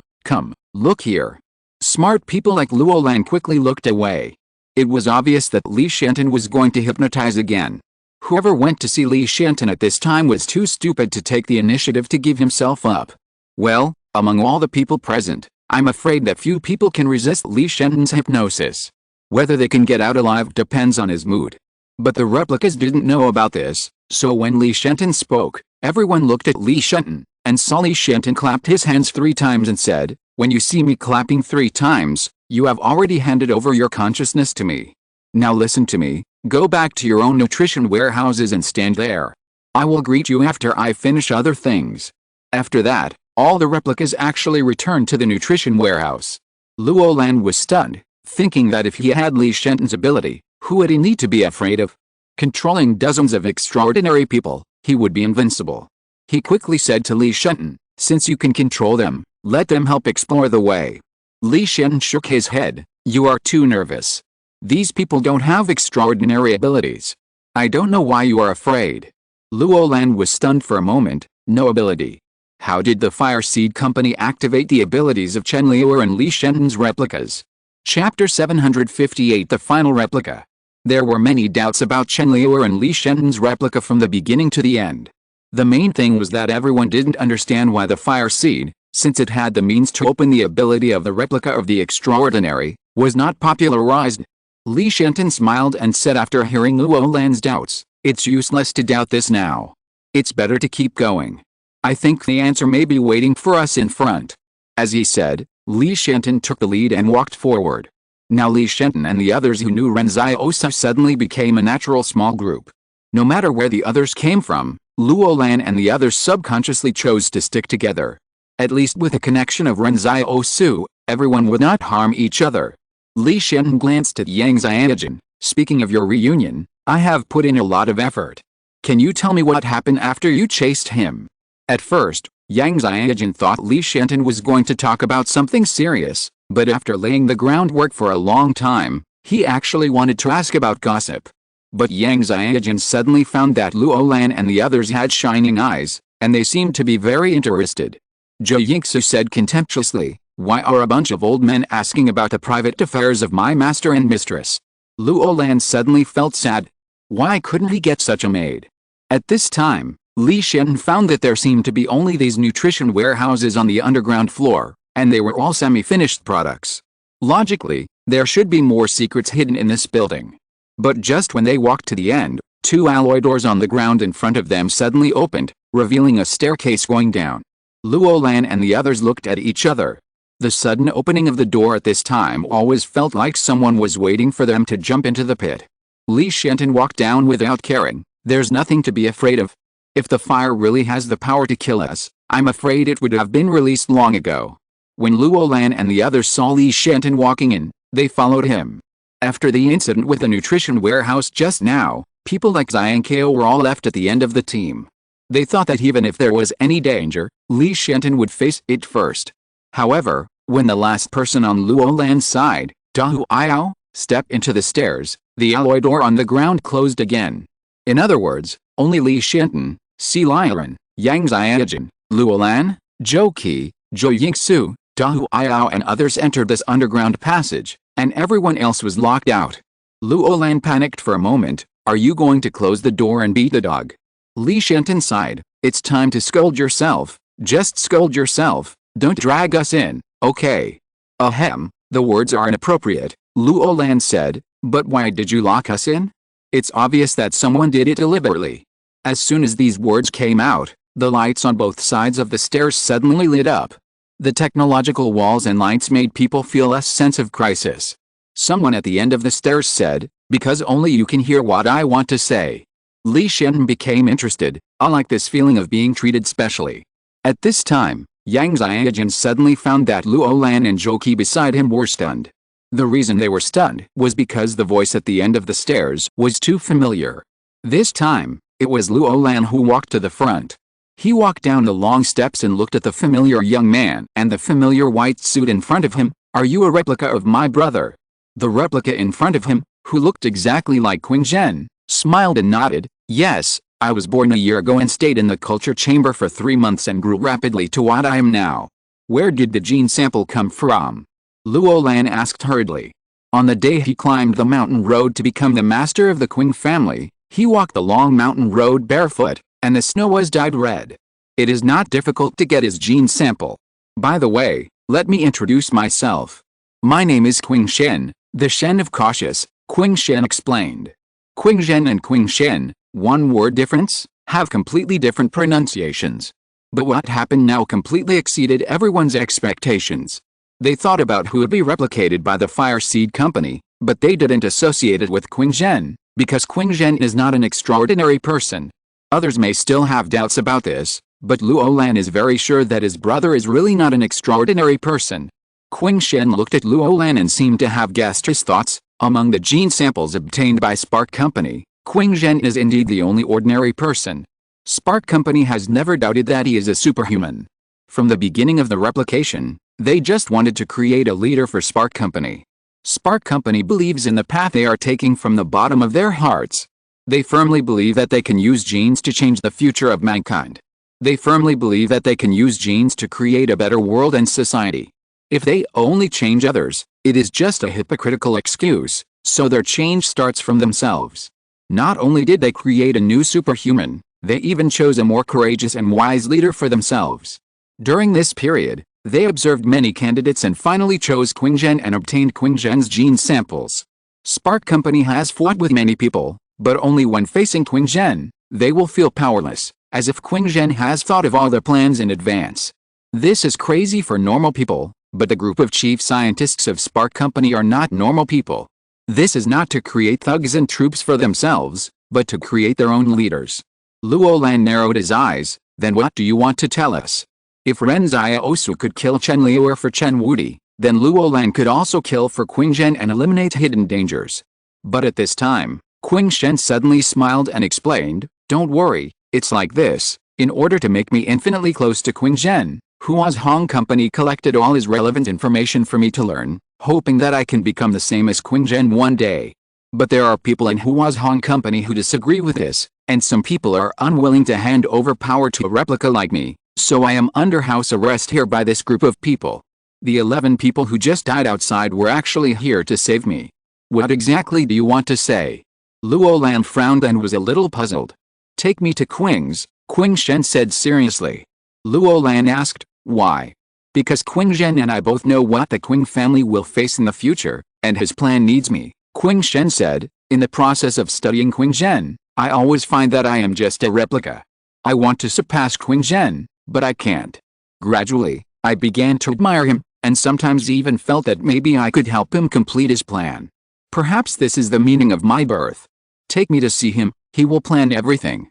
look here. Smart people like Luo Lan quickly looked away. It was obvious that Li Shenton was going to hypnotize again. Whoever went to see Li Shenton at this time was too stupid to take the initiative to give himself up. Well, among all the people present, I'm afraid that few people can resist Li Shenton's hypnosis. Whether they can get out alive depends on his mood. But the replicas didn't know about this, so when Li Shenton spoke, everyone looked at Li Shenton, and saw Li Shenton clapped his hands 3 times and said, when you see me clapping 3 times, you have already handed over your consciousness to me. Now listen to me, go back to your own nutrition warehouses and stand there. I will greet you after I finish other things. After that, all the replicas actually returned to the nutrition warehouse. Luo Lan was stunned, thinking that if he had Li Shenton's ability, who would he need to be afraid of? Controlling dozens of extraordinary people, he would be invincible. He quickly said to Li Shenton, since you can control them, let them help explore the way. Li Shenton shook his head, you are too nervous. These people don't have extraordinary abilities. I don't know why you are afraid. Luo Lan was stunned for a moment, no ability. How did the Fire Seed Company activate the abilities of Chen Liuer and Li Shenton's replicas? Chapter 758 The Final Replica. There were many doubts about Chen Liuer and Li Shenton's replica from the beginning to the end. The main thing was that everyone didn't understand why the Fire Seed, since it had the means to open the ability of the replica of the extraordinary, was not popularized. Li Shenton smiled and said after hearing Luo Lan's doubts, it's useless to doubt this now. It's better to keep going. I think the answer may be waiting for us in front. As he said, Li Shenton took the lead and walked forward. Now Li Shenton and the others who knew Ren Xiaosu suddenly became a natural small group. No matter where the others came from, Luo Lan and the others subconsciously chose to stick together. At least with a connection of Ren Xiaosu, everyone would not harm each other. Li Shenton glanced at Yang Xiaojin. Speaking of your reunion, I have put in a lot of effort. Can you tell me what happened after you chased him? At first, Yang Xiaojin thought Li Shenton was going to talk about something serious, but after laying the groundwork for a long time, he actually wanted to ask about gossip. But Yang Xiaojin suddenly found that Luo Lan and the others had shining eyes, and they seemed to be very interested. Zhou Yingsu said contemptuously, why are a bunch of old men asking about the private affairs of my master and mistress? Luo Lan suddenly felt sad. Why couldn't he get such a maid? At this time, Li Shen found that there seemed to be only these nutrition warehouses on the underground floor, and they were all semi-finished products. Logically, there should be more secrets hidden in this building. But just when they walked to the end, two alloy doors on the ground in front of them suddenly opened, revealing a staircase going down. Luo Lan and the others looked at each other. The sudden opening of the door at this time always felt like someone was waiting for them to jump into the pit. Li Shenton walked down without caring. There's nothing to be afraid of. If the fire really has the power to kill us, I'm afraid it would have been released long ago. When Luo Lan and the others saw Li Shenton walking in, they followed him. After the incident with the nutrition warehouse just now, people like Xiang Kao were all left at the end of the team. They thought that even if there was any danger, Li Shenton would face it first. However, when the last person on Luo Lan's side, Dahu Ayao, stepped into the stairs, the alloy door on the ground closed again. In other words, only Li Shenton, Si Liren, Yang Xiaojun, Luo Lan, Zhou Qi, Zhou Yingsu, Dahu Ayao and others entered this underground passage, and everyone else was locked out. Luo Lan panicked for a moment. Are you going to close the door and beat the dog? Li Shenton sighed. It's time to scold yourself. Just scold yourself. Don't drag us in, okay? Ahem, the words are inappropriate, Luo Lan said, but why did you lock us in? It's obvious that someone did it deliberately. As soon as these words came out, the lights on both sides of the stairs suddenly lit up. The technological walls and lights made people feel a sense of crisis. Someone at the end of the stairs said, because only you can hear what I want to say. Li Shenton became interested. I like this feeling of being treated specially. At this time, Yang Xiaojun suddenly found that Luo Lan and Zhou Qi beside him were stunned. The reason they were stunned was because the voice at the end of the stairs was too familiar. This time, it was Luo Lan who walked to the front. He walked down the long steps and looked at the familiar young man and the familiar white suit in front of him. Are you a replica of my brother? The replica in front of him, who looked exactly like Qing Zhen, smiled and nodded. Yes, I was born a year ago and stayed in the culture chamber for 3 months and grew rapidly to what I am now. Where did the gene sample come from? Luo Lan asked hurriedly. On the day he climbed the mountain road to become the master of the Qing family, he walked the long mountain road barefoot, and the snow was dyed red. It is not difficult to get his gene sample. By the way, let me introduce myself. My name is Qing Shen, the Shen of cautious, Qing Shen explained. Qing Zhen and Qing Shen, one word difference, have completely different pronunciations. But what happened now completely exceeded everyone's expectations. They thought about who would be replicated by the Fire Seed Company, but they didn't associate it with Qing Zhen, because Qing Zhen is not an extraordinary person. Others may still have doubts about this, but Luo Lan is very sure that his brother is really not an extraordinary person. Qing Shen looked at Luo Lan and seemed to have guessed his thoughts. Among the gene samples obtained by Spark Company, Qing Zhen is indeed the only ordinary person. Spark Company has never doubted that he is a superhuman. From the beginning of the replication, they just wanted to create a leader for Spark Company. Spark Company believes in the path they are taking from the bottom of their hearts. They firmly believe that they can use genes to change the future of mankind. They firmly believe that they can use genes to create a better world and society. If they only change others, it is just a hypocritical excuse, so their change starts from themselves. Not only did they create a new superhuman, they even chose a more courageous and wise leader for themselves. During this period, they observed many candidates and finally chose Qing Zhen and obtained Qing Zhen's gene samples. Spark Company has fought with many people, but only when facing Qing Zhen, they will feel powerless, as if Qing Zhen has thought of all their plans in advance. This is crazy for normal people, but the group of chief scientists of Spark Company are not normal people. This is not to create thugs and troops for themselves, but to create their own leaders. Luo Lan narrowed his eyes. Then what do you want to tell us? If Ren Xiaosu could kill Chen Liu for Chen Wudi, then Luo Lan could also kill for Qing Zhen and eliminate hidden dangers. But at this time, Qing Shen suddenly smiled and explained, don't worry, it's like this. In order to make me infinitely close to Qing Zhen, Hua's Hong Company collected all his relevant information for me to learn, hoping that I can become the same as Qing Zhen one day. But there are people in Hua's Hong Company who disagree with this, and some people are unwilling to hand over power to a replica like me, so I am under house arrest here by this group of people. The 11 people who just died outside were actually here to save me. What exactly do you want to say? Luo Lan frowned and was a little puzzled. Take me to Qing's, Qing Shen said seriously. Luo Lan asked, why? Because Qing Zhen and I both know what the Qing family will face in the future, and his plan needs me, Qing Shen said. In the process of studying Qing Zhen, I always find that I am just a replica. I want to surpass Qing Zhen, but I can't. Gradually, I began to admire him, and sometimes even felt that maybe I could help him complete his plan. Perhaps this is the meaning of my birth. Take me to see him, he will plan everything.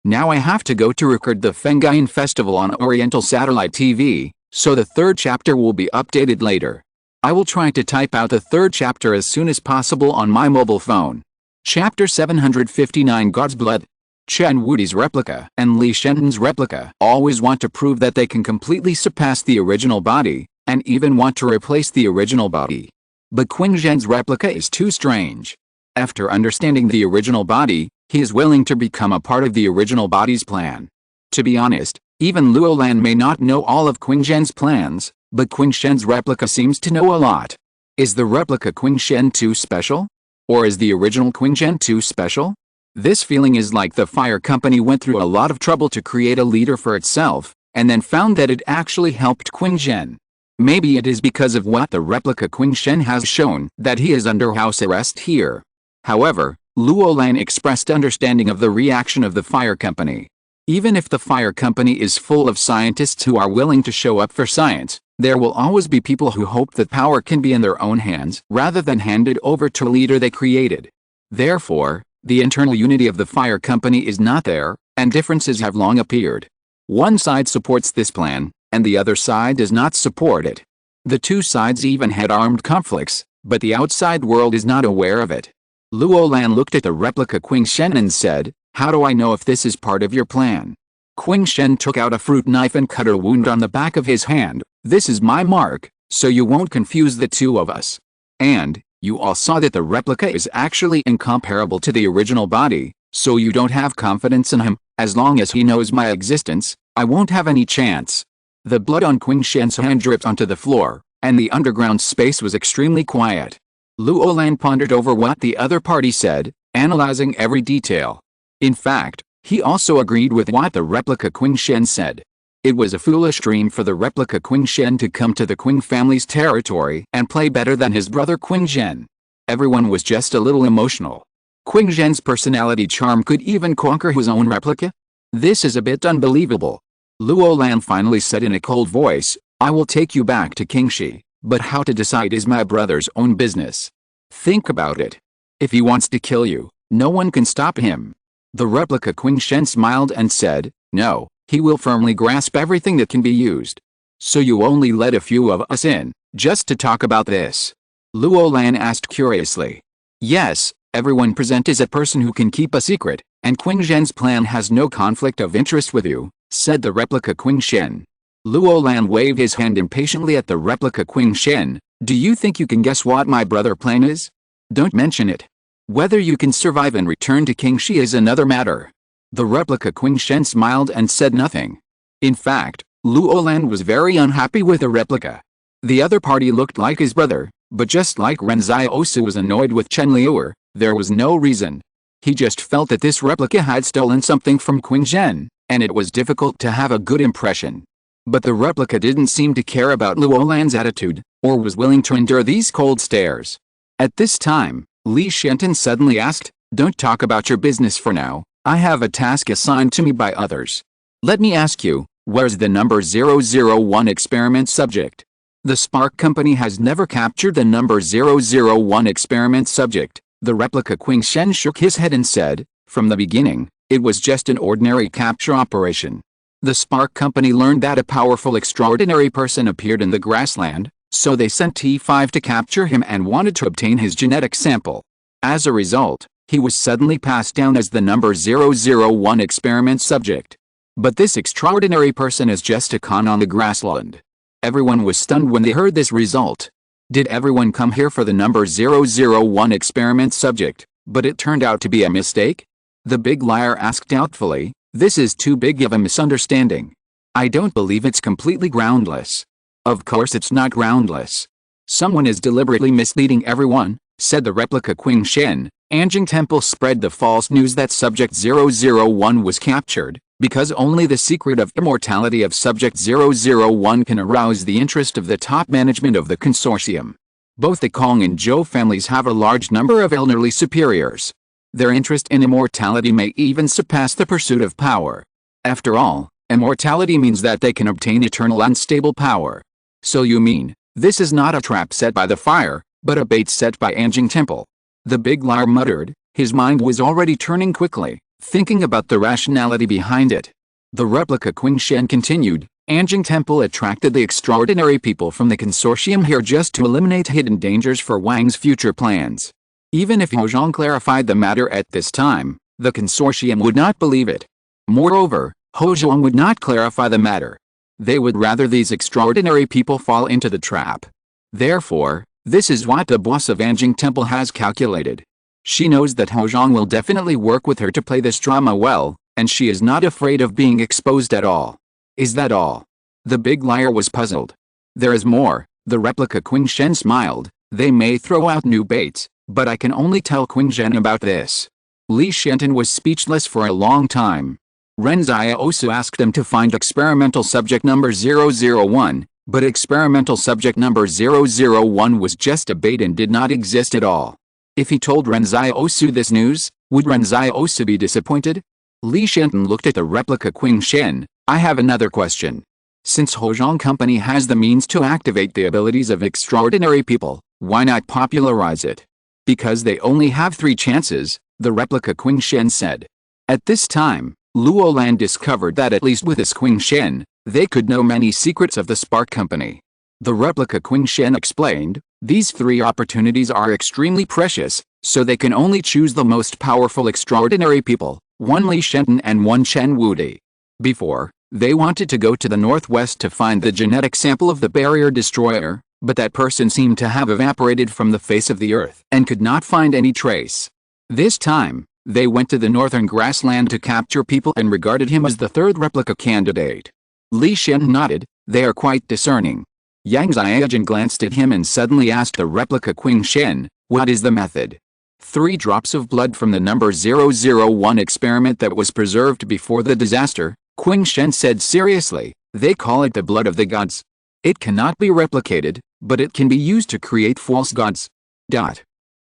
Now I have to go to record the Fengyun Festival on Oriental Satellite TV, so the third chapter will be updated later. I will try to type out the third chapter as soon as possible on my mobile phone. Chapter 759 God's Blood. Chen Wudi's replica and Li Shenden's replica always want to prove that they can completely surpass the original body, and even want to replace the original body. But Qing Zhen's replica is too strange. After understanding the original body, he is willing to become a part of the original body's plan. To be honest, even Luo Lan may not know all of Qing Zhen's plans, but Qing Shen's replica seems to know a lot. Is the replica Qing Shen too special? Or is the original Qing Zhen too special? This feeling is like the fire company went through a lot of trouble to create a leader for itself, and then found that it actually helped Qing Zhen. Maybe it is because of what the replica Qing Shen has shown that he is under house arrest here. However, Luo Lan expressed understanding of the reaction of the fire company. Even if the fire company is full of scientists who are willing to show up for science, there will always be people who hope that power can be in their own hands rather than handed over to a leader they created. Therefore, the internal unity of the fire company is not there, and differences have long appeared. One side supports this plan, and the other side does not support it. The two sides even had armed conflicts, but the outside world is not aware of it. Luo Lan looked at the replica Qing Shen and said, how do I know if this is part of your plan? Qing Shen took out a fruit knife and cut a wound on the back of his hand. This is my mark, so you won't confuse the two of us. And, you all saw that the replica is actually incomparable to the original body, so you don't have confidence in him. As long as he knows my existence, I won't have any chance. The blood on Qing Shen's hand dripped onto the floor, and the underground space was extremely quiet. Luo Lan pondered over what the other party said, analyzing every detail. In fact, he also agreed with what the replica Qing Shen said. It was a foolish dream for the replica Qing Shen to come to the Qing family's territory and play better than his brother Qing Zhen. Everyone was just a little emotional. Qing Zhen's personality charm could even conquer his own replica? This is a bit unbelievable. Luo Lan finally said in a cold voice, I will take you back to Qingshi, but how to decide is my brother's own business. Think about it. If he wants to kill you, no one can stop him. The replica Qing Shen smiled and said, no, he will firmly grasp everything that can be used. So you only let a few of us in, just to talk about this? Luo Lan asked curiously. Yes, everyone present is a person who can keep a secret, and Qing Zhen's plan has no conflict of interest with you, said the replica Qing Shen. Luo Lan waved his hand impatiently at the replica Qing Shen. Do you think you can guess what my brother's plan is? Don't mention it. Whether you can survive and return to Qingshi is another matter. The replica Qing Shen smiled and said nothing. In fact, Luo Lan was very unhappy with the replica. The other party looked like his brother, but just like Ren Xiaosu was annoyed with Chen Liuer, there was no reason. He just felt that this replica had stolen something from Qing Zhen, and it was difficult to have a good impression. But the replica didn't seem to care about Luo Lan's attitude, or was willing to endure these cold stares. At this time, Li Shenton suddenly asked, don't talk about your business for now, I have a task assigned to me by others. Let me ask you, where's the number 001 experiment subject? The Spark Company has never captured the number 001 experiment subject. The replica Qing Shen shook his head and said, from the beginning, it was just an ordinary capture operation. The Spark Company learned that a powerful extraordinary person appeared in the grassland, so they sent T5 to capture him and wanted to obtain his genetic sample. As a result, he was suddenly passed down as the number 001 experiment subject. But this extraordinary person is just a con on the grassland. Everyone was stunned when they heard this result. Did everyone come here for the number 001 experiment subject, but it turned out to be a mistake? The big liar asked doubtfully. This is too big of a misunderstanding. I don't believe it's completely groundless. Of course it's not groundless. Someone is deliberately misleading everyone, said the replica Qing Shen. Anjing Temple spread the false news that Subject 001 was captured, because only the secret of immortality of Subject 001 can arouse the interest of the top management of the consortium. Both the Kong and Zhou families have a large number of elderly superiors. Their interest in immortality may even surpass the pursuit of power. After all, immortality means that they can obtain eternal unstable power. So you mean, this is not a trap set by the fire, but a bait set by Anjing Temple? The big liar muttered. His mind was already turning quickly, thinking about the rationality behind it. The replica Qing Shen continued. Anjing Temple attracted the extraordinary people from the consortium here just to eliminate hidden dangers for Wang's future plans. Even if Hozhang clarified the matter at this time, the consortium would not believe it. Moreover, Hozhang would not clarify the matter. They would rather these extraordinary people fall into the trap. Therefore, this is what the boss of Anjing Temple has calculated. She knows that Hozhang will definitely work with her to play this drama well, and she is not afraid of being exposed at all. Is that all? The big liar was puzzled. There is more, the replica Qing Shen smiled. They may throw out new baits, but I can only tell Qing Shen about this. Li Shenton was speechless for a long time. Ren Xiaosu asked him to find experimental subject number 001, but experimental subject number 001 was just a bait and did not exist at all. If he told Ren Xiaosu this news, would Ren Xiaosu be disappointed? Li Shenton looked at the replica Qing Shen. I have another question. Since Hozhang Company has the means to activate the abilities of extraordinary people, why not popularize it? Because they only have 3 chances, the replica Qing Shen said. At this time, Luolan discovered that at least with this Qing Shen, they could know many secrets of the Spark Company. The replica Qing Shen explained, these 3 opportunities are extremely precious, so they can only choose the most powerful extraordinary people, 1 Li Shenton and 1 Chen Wudi. Before, they wanted to go to the northwest to find the genetic sample of the barrier destroyer, but that person seemed to have evaporated from the face of the earth and could not find any trace. This time, they went to the northern grassland to capture people and regarded him as the 3rd replica candidate. Li Shen nodded. They are quite discerning. Yang Xiaojun glanced at him and suddenly asked the replica Qing Shen, what is the method? 3 drops of blood from the number 001 experiment that was preserved before the disaster, Qing Shen said seriously. They call it the blood of the gods. It cannot be replicated, but it can be used to create false gods.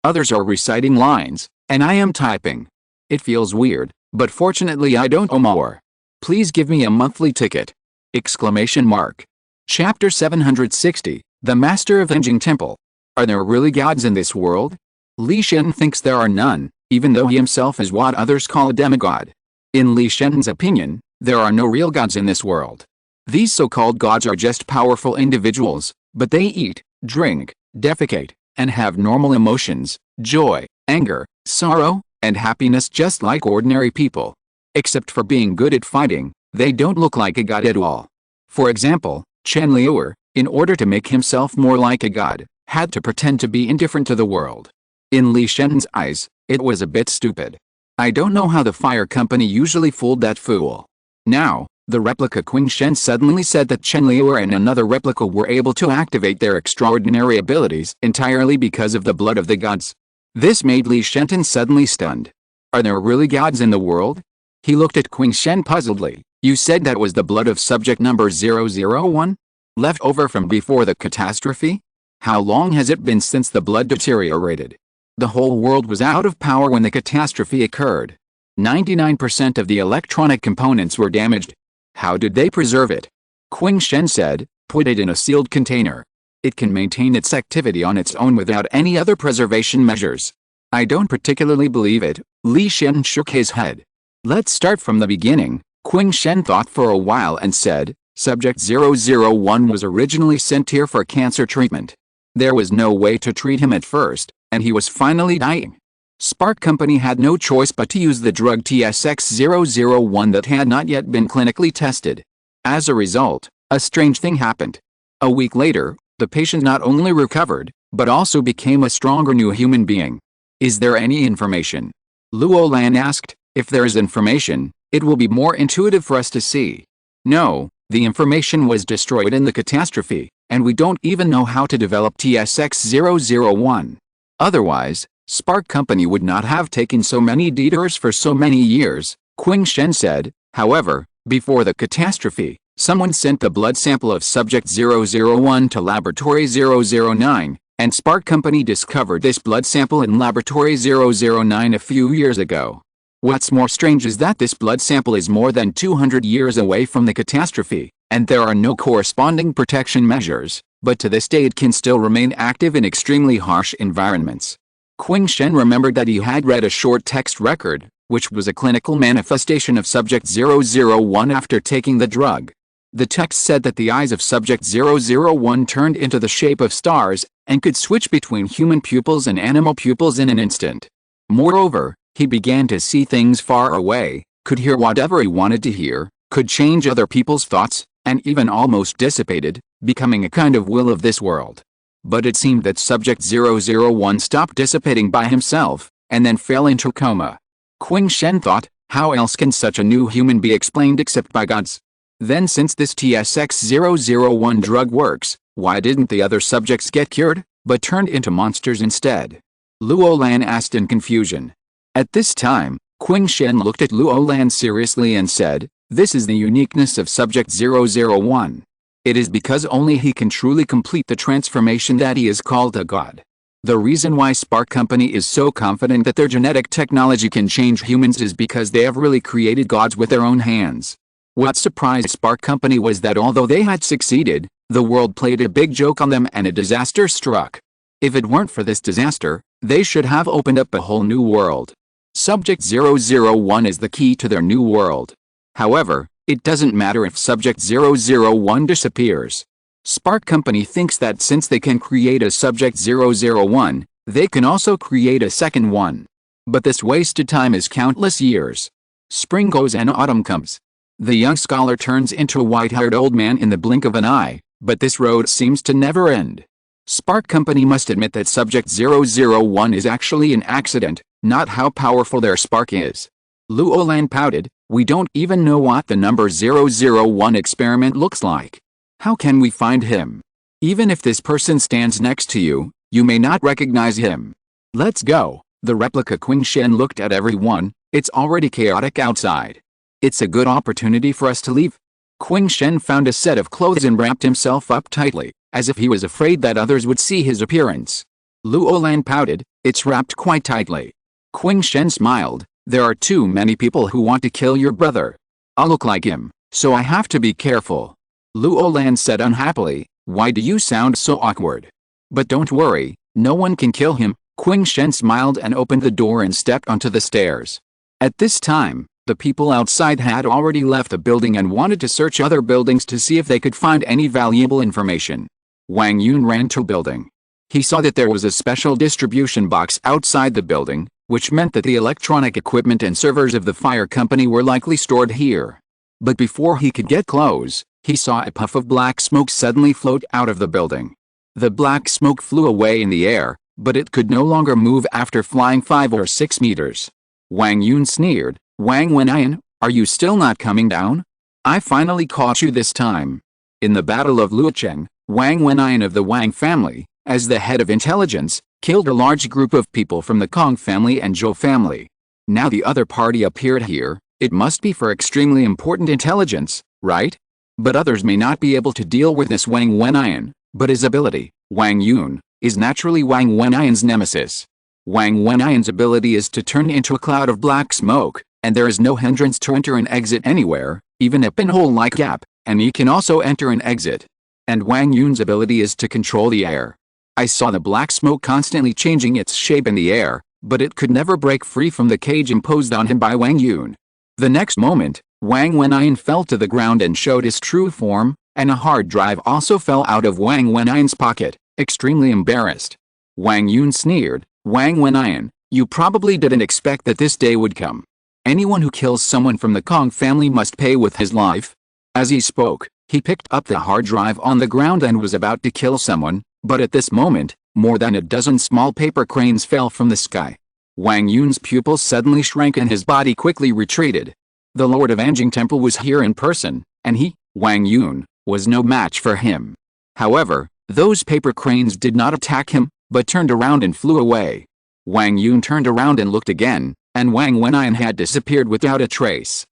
Others are reciting lines, and I am typing. It feels weird, but fortunately I don't owe more. Please give me a monthly ticket! Exclamation mark. Chapter 760, The Master of Anjing Temple. Are there really gods in this world? Li Shen thinks there are none, even though he himself is what others call a demigod. In Li Shen's opinion, there are no real gods in this world. These so-called gods are just powerful individuals, but they eat, drink, defecate, and have normal emotions, joy, anger, sorrow, and happiness just like ordinary people. Except for being good at fighting, they don't look like a god at all. For example, Chen Liuer, in order to make himself more like a god, had to pretend to be indifferent to the world. In Li Shen's eyes, it was a bit stupid. I don't know how the fire company usually fooled that fool. Now, the replica Qing Shen suddenly said that Chen Liuer and another replica were able to activate their extraordinary abilities entirely because of the blood of the gods. This made Li Shenton suddenly stunned. Are there really gods in the world? He looked at Qing Shen puzzledly. You said that was the blood of subject number 001? Left over from before the catastrophe? How long has it been since the blood deteriorated? The whole world was out of power when the catastrophe occurred. 99% of the electronic components were damaged. How did they preserve it? Qing Shen said, put it in a sealed container. It can maintain its activity on its own without any other preservation measures. I don't particularly believe it. Li Shen shook his head. Let's start from the beginning. Qing Shen thought for a while and said, Subject 001 was originally sent here for cancer treatment. There was no way to treat him at first, and he was finally dying. Spark Company had no choice but to use the drug TSX-001 that had not yet been clinically tested. As a result, a strange thing happened. A week later, the patient not only recovered, but also became a stronger new human being. Is there any information? Luo Lan asked. If there is information, it will be more intuitive for us to see. No, the information was destroyed in the catastrophe, and we don't even know how to develop TSX-001. Otherwise, Spark Company would not have taken so many detours for so many years, Qing Shen said. However, before the catastrophe, someone sent the blood sample of subject 001 to laboratory 009, and Spark Company discovered this blood sample in laboratory 009 a few years ago. What's more strange is that this blood sample is more than 200 years away from the catastrophe, and there are no corresponding protection measures, but to this day it can still remain active in extremely harsh environments. Qing Shen remembered that he had read a short text record, which was a clinical manifestation of subject 001 after taking the drug. The text said that the eyes of subject 001 turned into the shape of stars, and could switch between human pupils and animal pupils in an instant. Moreover, he began to see things far away, could hear whatever he wanted to hear, could change other people's thoughts, and even almost dissipated, becoming a kind of will of this world. But it seemed that subject 001 stopped dissipating by himself, and then fell into coma. Qing Shen thought, how else can such a new human be explained except by gods? Then since this TSX-001 drug works, why didn't the other subjects get cured, but turned into monsters instead? Luo Lan asked in confusion. At this time, Qing Shen looked at Luo Lan seriously and said, this is the uniqueness of subject 001. It is because only he can truly complete the transformation that he is called a god. The reason why Spark Company is so confident that their genetic technology can change humans is because they have really created gods with their own hands. What surprised Spark Company was that although they had succeeded, the world played a big joke on them and a disaster struck. If it weren't for this disaster, they should have opened up a whole new world. Subject 001 is the key to their new world. However, it doesn't matter if Subject 001 disappears. Spark Company thinks that since they can create a Subject 001, they can also create a second one. But this wasted time is countless years. Spring goes and autumn comes. The young scholar turns into a white-haired old man in the blink of an eye, but this road seems to never end. Spark Company must admit that Subject 001 is actually an accident, not how powerful their spark is. Luo Lan pouted, we don't even know what the number 001 experiment looks like. How can we find him? Even if this person stands next to you, you may not recognize him. Let's go. The replica Qing Shen looked at everyone, it's already chaotic outside. It's a good opportunity for us to leave. Qing Shen found a set of clothes and wrapped himself up tightly, as if he was afraid that others would see his appearance. Luo Lan pouted, it's wrapped quite tightly. Qing Shen smiled, there are too many people who want to kill your brother. I'll look like him, so I have to be careful. Luo Lan said unhappily, why do you sound so awkward? But don't worry, no one can kill him. Qing Shen smiled and opened the door and stepped onto the stairs. At this time, the people outside had already left the building and wanted to search other buildings to see if they could find any valuable information. Wang Yun ran to the building. He saw that there was a special distribution box outside the building, which meant that the electronic equipment and servers of the fire company were likely stored here. But before he could get close, he saw a puff of black smoke suddenly float out of the building. The black smoke flew away in the air, but it could no longer move after flying 5 or 6 meters. Wang Yun sneered, Wang Wenyan, are you still not coming down? I finally caught you this time. In the Battle of Luocheng, Wang Wenyan of the Wang family, as the head of intelligence, killed a large group of people from the Kong family and Zhou family. Now the other party appeared here, it must be for extremely important intelligence, right? But others may not be able to deal with this Wang Wenyan, but his ability, Wang Yun, is naturally Wang Wenyan's nemesis. Wang Wenyan's ability is to turn into a cloud of black smoke, and there is no hindrance to enter and exit anywhere, even a pinhole-like gap, and he can also enter and exit. And Wang Yun's ability is to control the air. I saw the black smoke constantly changing its shape in the air, but it could never break free from the cage imposed on him by Wang Yun. The next moment, Wang Wenyan fell to the ground and showed his true form, and a hard drive also fell out of Wang Wenyan's pocket, extremely embarrassed. Wang Yun sneered, Wang Wenyan, you probably didn't expect that this day would come. Anyone who kills someone from the Kong family must pay with his life. As he spoke, he picked up the hard drive on the ground and was about to kill someone, but at this moment, more than a dozen small paper cranes fell from the sky. Wang Yun's pupils suddenly shrank and his body quickly retreated. The Lord of Anjing Temple was here in person, and he, Wang Yun, was no match for him. However, those paper cranes did not attack him, but turned around and flew away. Wang Yun turned around and looked again, and Wang Wenyan had disappeared without a trace.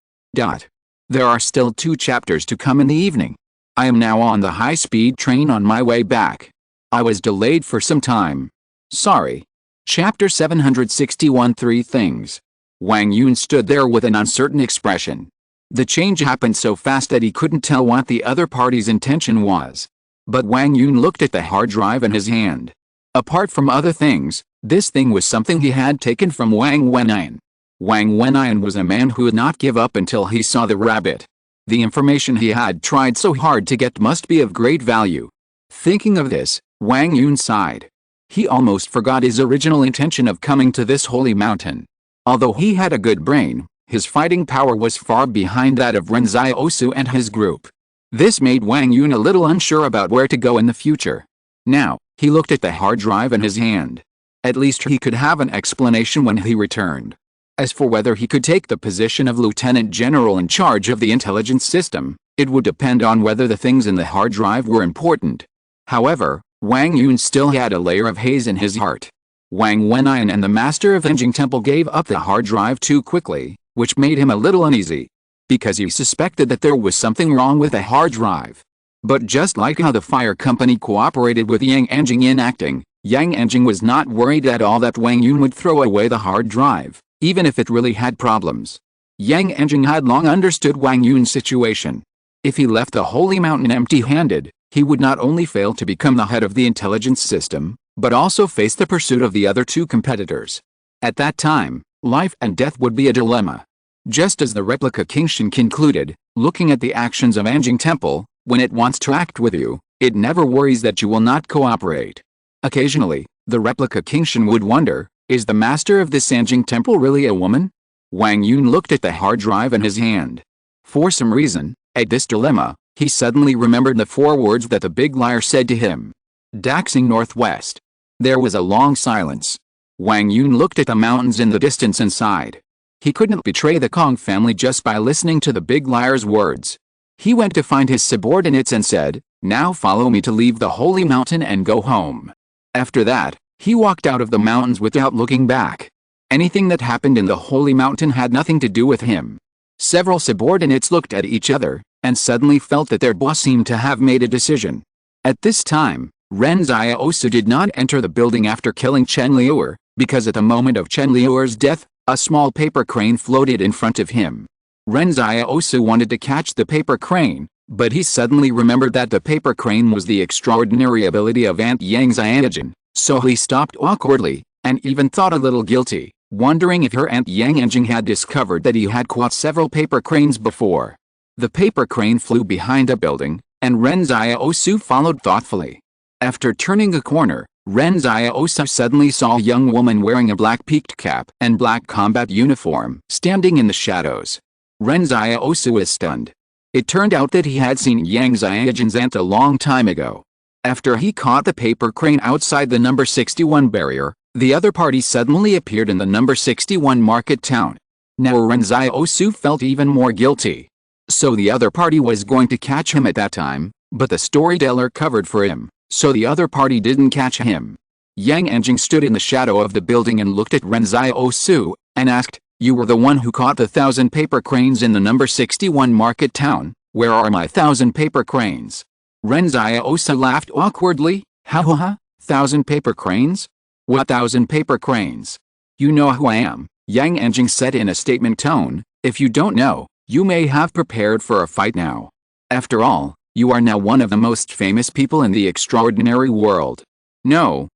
There are still 2 chapters to come in the evening. I am now on the high-speed train on my way back. I was delayed for some time. Sorry. Chapter 761 3 Things. Wang Yun stood there with an uncertain expression. The change happened so fast that he couldn't tell what the other party's intention was. But Wang Yun looked at the hard drive in his hand. Apart from other things, this thing was something he had taken from Wang Wenyan. Wang Wenyan was a man who would not give up until he saw the rabbit. The information he had tried so hard to get must be of great value. Thinking of this, Wang Yun sighed. He almost forgot his original intention of coming to this holy mountain. Although he had a good brain, his fighting power was far behind that of Ren Xiaosu and his group. This made Wang Yun a little unsure about where to go in the future. Now, he looked at the hard drive in his hand. At least he could have an explanation when he returned. As for whether he could take the position of Lieutenant General in charge of the intelligence system, it would depend on whether the things in the hard drive were important. However, Wang Yun still had a layer of haze in his heart. Wang Wenyan and the master of Anjing Temple gave up the hard drive too quickly, which made him a little uneasy. Because he suspected that there was something wrong with the hard drive. But just like how the fire company cooperated with Yang Anjing in acting, Yang Anjing was not worried at all that Wang Yun would throw away the hard drive, even if it really had problems. Yang Anjing had long understood Wang Yun's situation. If he left the Holy Mountain empty-handed, he would not only fail to become the head of the intelligence system, but also face the pursuit of the other 2 competitors. At that time, life and death would be a dilemma. Just as the replica kingdom concluded, looking at the actions of Anjing Temple, when it wants to act with you, it never worries that you will not cooperate. Occasionally, the replica kingdom would wonder, is the master of this Anjing Temple really a woman? Wang Yun looked at the hard drive in his hand. For some reason, at this dilemma, he suddenly remembered the 4 words that the big liar said to him. Daxing northwest. There was a long silence. Wang Yun looked at the mountains in the distance and sighed. He couldn't betray the Kong family just by listening to the big liar's words. He went to find his subordinates and said, now follow me to leave the holy mountain and go home. After that, he walked out of the mountains without looking back. Anything that happened in the holy mountain had nothing to do with him. Several subordinates looked at each other, and suddenly felt that their boss seemed to have made a decision. At this time, Ren Xiaosu did not enter the building after killing Chen Liuer, because at the moment of Chen Liuer's death, a small paper crane floated in front of him. Ren Xiaosu wanted to catch the paper crane, but he suddenly remembered that the paper crane was the extraordinary ability of Aunt Yang Xianjin, so he stopped awkwardly, and even thought a little guilty, wondering if her Aunt Yang Anjing had discovered that he had caught several paper cranes before. The paper crane flew behind a building, and Ren Xiaosu followed thoughtfully. After turning a corner, Ren Xiaosu suddenly saw a young woman wearing a black peaked cap and black combat uniform standing in the shadows. Ren Xiaosu was stunned. It turned out that he had seen Yang Xianjin's aunt a long time ago. After he caught the paper crane outside the number 61 barrier, the other party suddenly appeared in the number 61 market town. Now Ren Xiaosu felt even more guilty. So the other party was going to catch him at that time, but the storyteller covered for him, so the other party didn't catch him. Yang Anjing stood in the shadow of the building and looked at Ren Xiaosu, and asked, "You were the one who caught the 1,000 paper cranes in the number 61 market town, where are my 1,000 paper cranes?" Ren Xiaosu laughed awkwardly, "Ha ha ha, 1,000 paper cranes? What 1,000 paper cranes? You know who I am," Yang Anjing said in a statement tone. "If you don't know, you may have prepared for a fight now. After all, you are now one of the most famous people in the extraordinary world." No,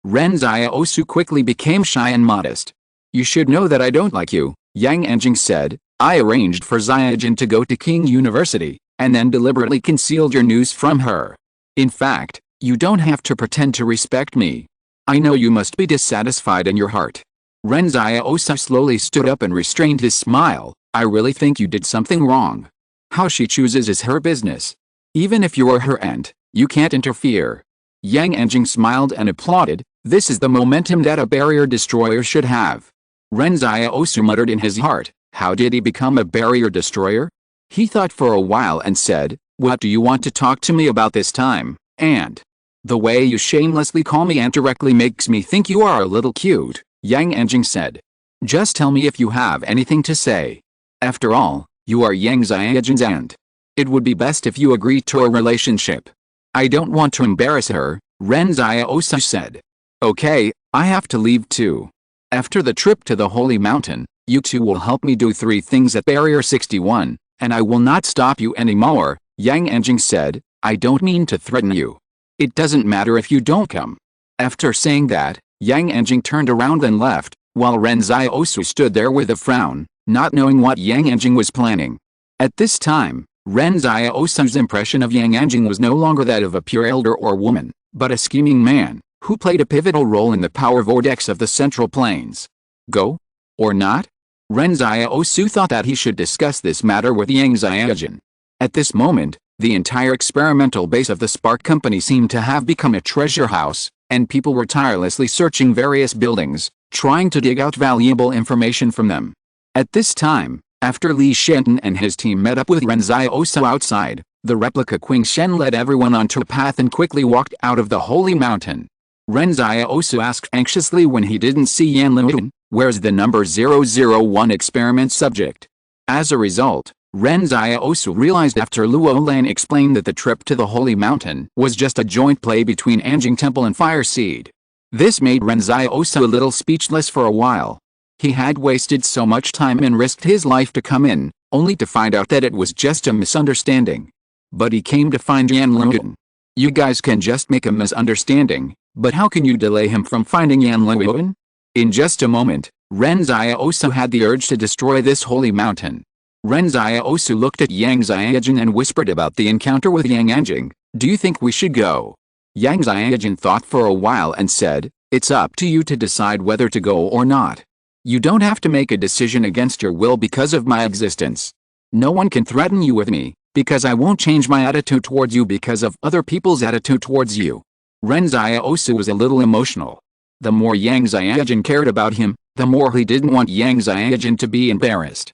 Ren Xiaosu quickly became shy and modest. "You should know that I don't like you," Yang Anjing said. "I arranged for Xiaojin to go to King University, and then deliberately concealed your news from her. In fact, you don't have to pretend to respect me. I know you must be dissatisfied in your heart." Ren Xiaosu slowly stood up and restrained his smile. "I really think you did something wrong. How she chooses is her business. Even if you are her aunt, you can't interfere." Yang Anjing smiled and applauded. "This is the momentum that a barrier destroyer should have." Ren Xiaosu muttered in his heart, "How did he become a barrier destroyer?" He thought for a while and said, "What do you want to talk to me about this time, aunt?" The way you shamelessly call me aunt directly makes me think you are a little cute, Yang Anjing said. Just tell me if you have anything to say. After all, you are Yang Xiaojin's aunt. It would be best if you agree to a relationship. I don't want to embarrass her, Ren Xiaosu said. Okay, I have to leave too. After the trip to the Holy Mountain, you two will help me do 3 things at Barrier 61, and I will not stop you anymore, Yang Anjing said. I don't mean to threaten you. It doesn't matter if you don't come. After saying that, Yang Anjing turned around and left, while Ren Xiaosu stood there with a frown, not knowing what Yang Anjing was planning. At this time, Ren Xiaosu's impression of Yang Anjing was no longer that of a pure elder or woman, but a scheming man, who played a pivotal role in the power vortex of the Central Plains. Go? Or not? Ren Xiaosu thought that he should discuss this matter with Yang Xiaojin. At this moment, the entire experimental base of the Spark Company seemed to have become a treasure house, and people were tirelessly searching various buildings, trying to dig out valuable information from them. At this time, after Li Shenton and his team met up with Ren Xiaosu outside, the replica Qing Shen led everyone onto a path and quickly walked out of the Holy Mountain. Ren Xiaosu asked anxiously when he didn't see Yan Luoyuan, "Where's the number 001 experiment subject?" As a result, Ren Xiaosu realized after Luo Lan explained that the trip to the Holy Mountain was just a joint play between Anjing Temple and Fire Seed. This made Ren Xiaosu a little speechless for a while. He had wasted so much time and risked his life to come in, only to find out that it was just a misunderstanding. But he came to find Yan Luoyuan. You guys can just make a misunderstanding, but how can you delay him from finding Yan Luoyuan? In just a moment, Ren Xiaosu had the urge to destroy this Holy Mountain. Ren Xiaosu looked at Yang Xiaojin and whispered about the encounter with Yang Anjing. Do you think we should go? Yang Xiaojin thought for a while and said, it's up to you to decide whether to go or not. You don't have to make a decision against your will because of my existence. No one can threaten you with me, because I won't change my attitude towards you because of other people's attitude towards you. Ren Xiaosu was a little emotional. The more Yang Xiaojin cared about him, the more he didn't want Yang Xiaojin to be embarrassed.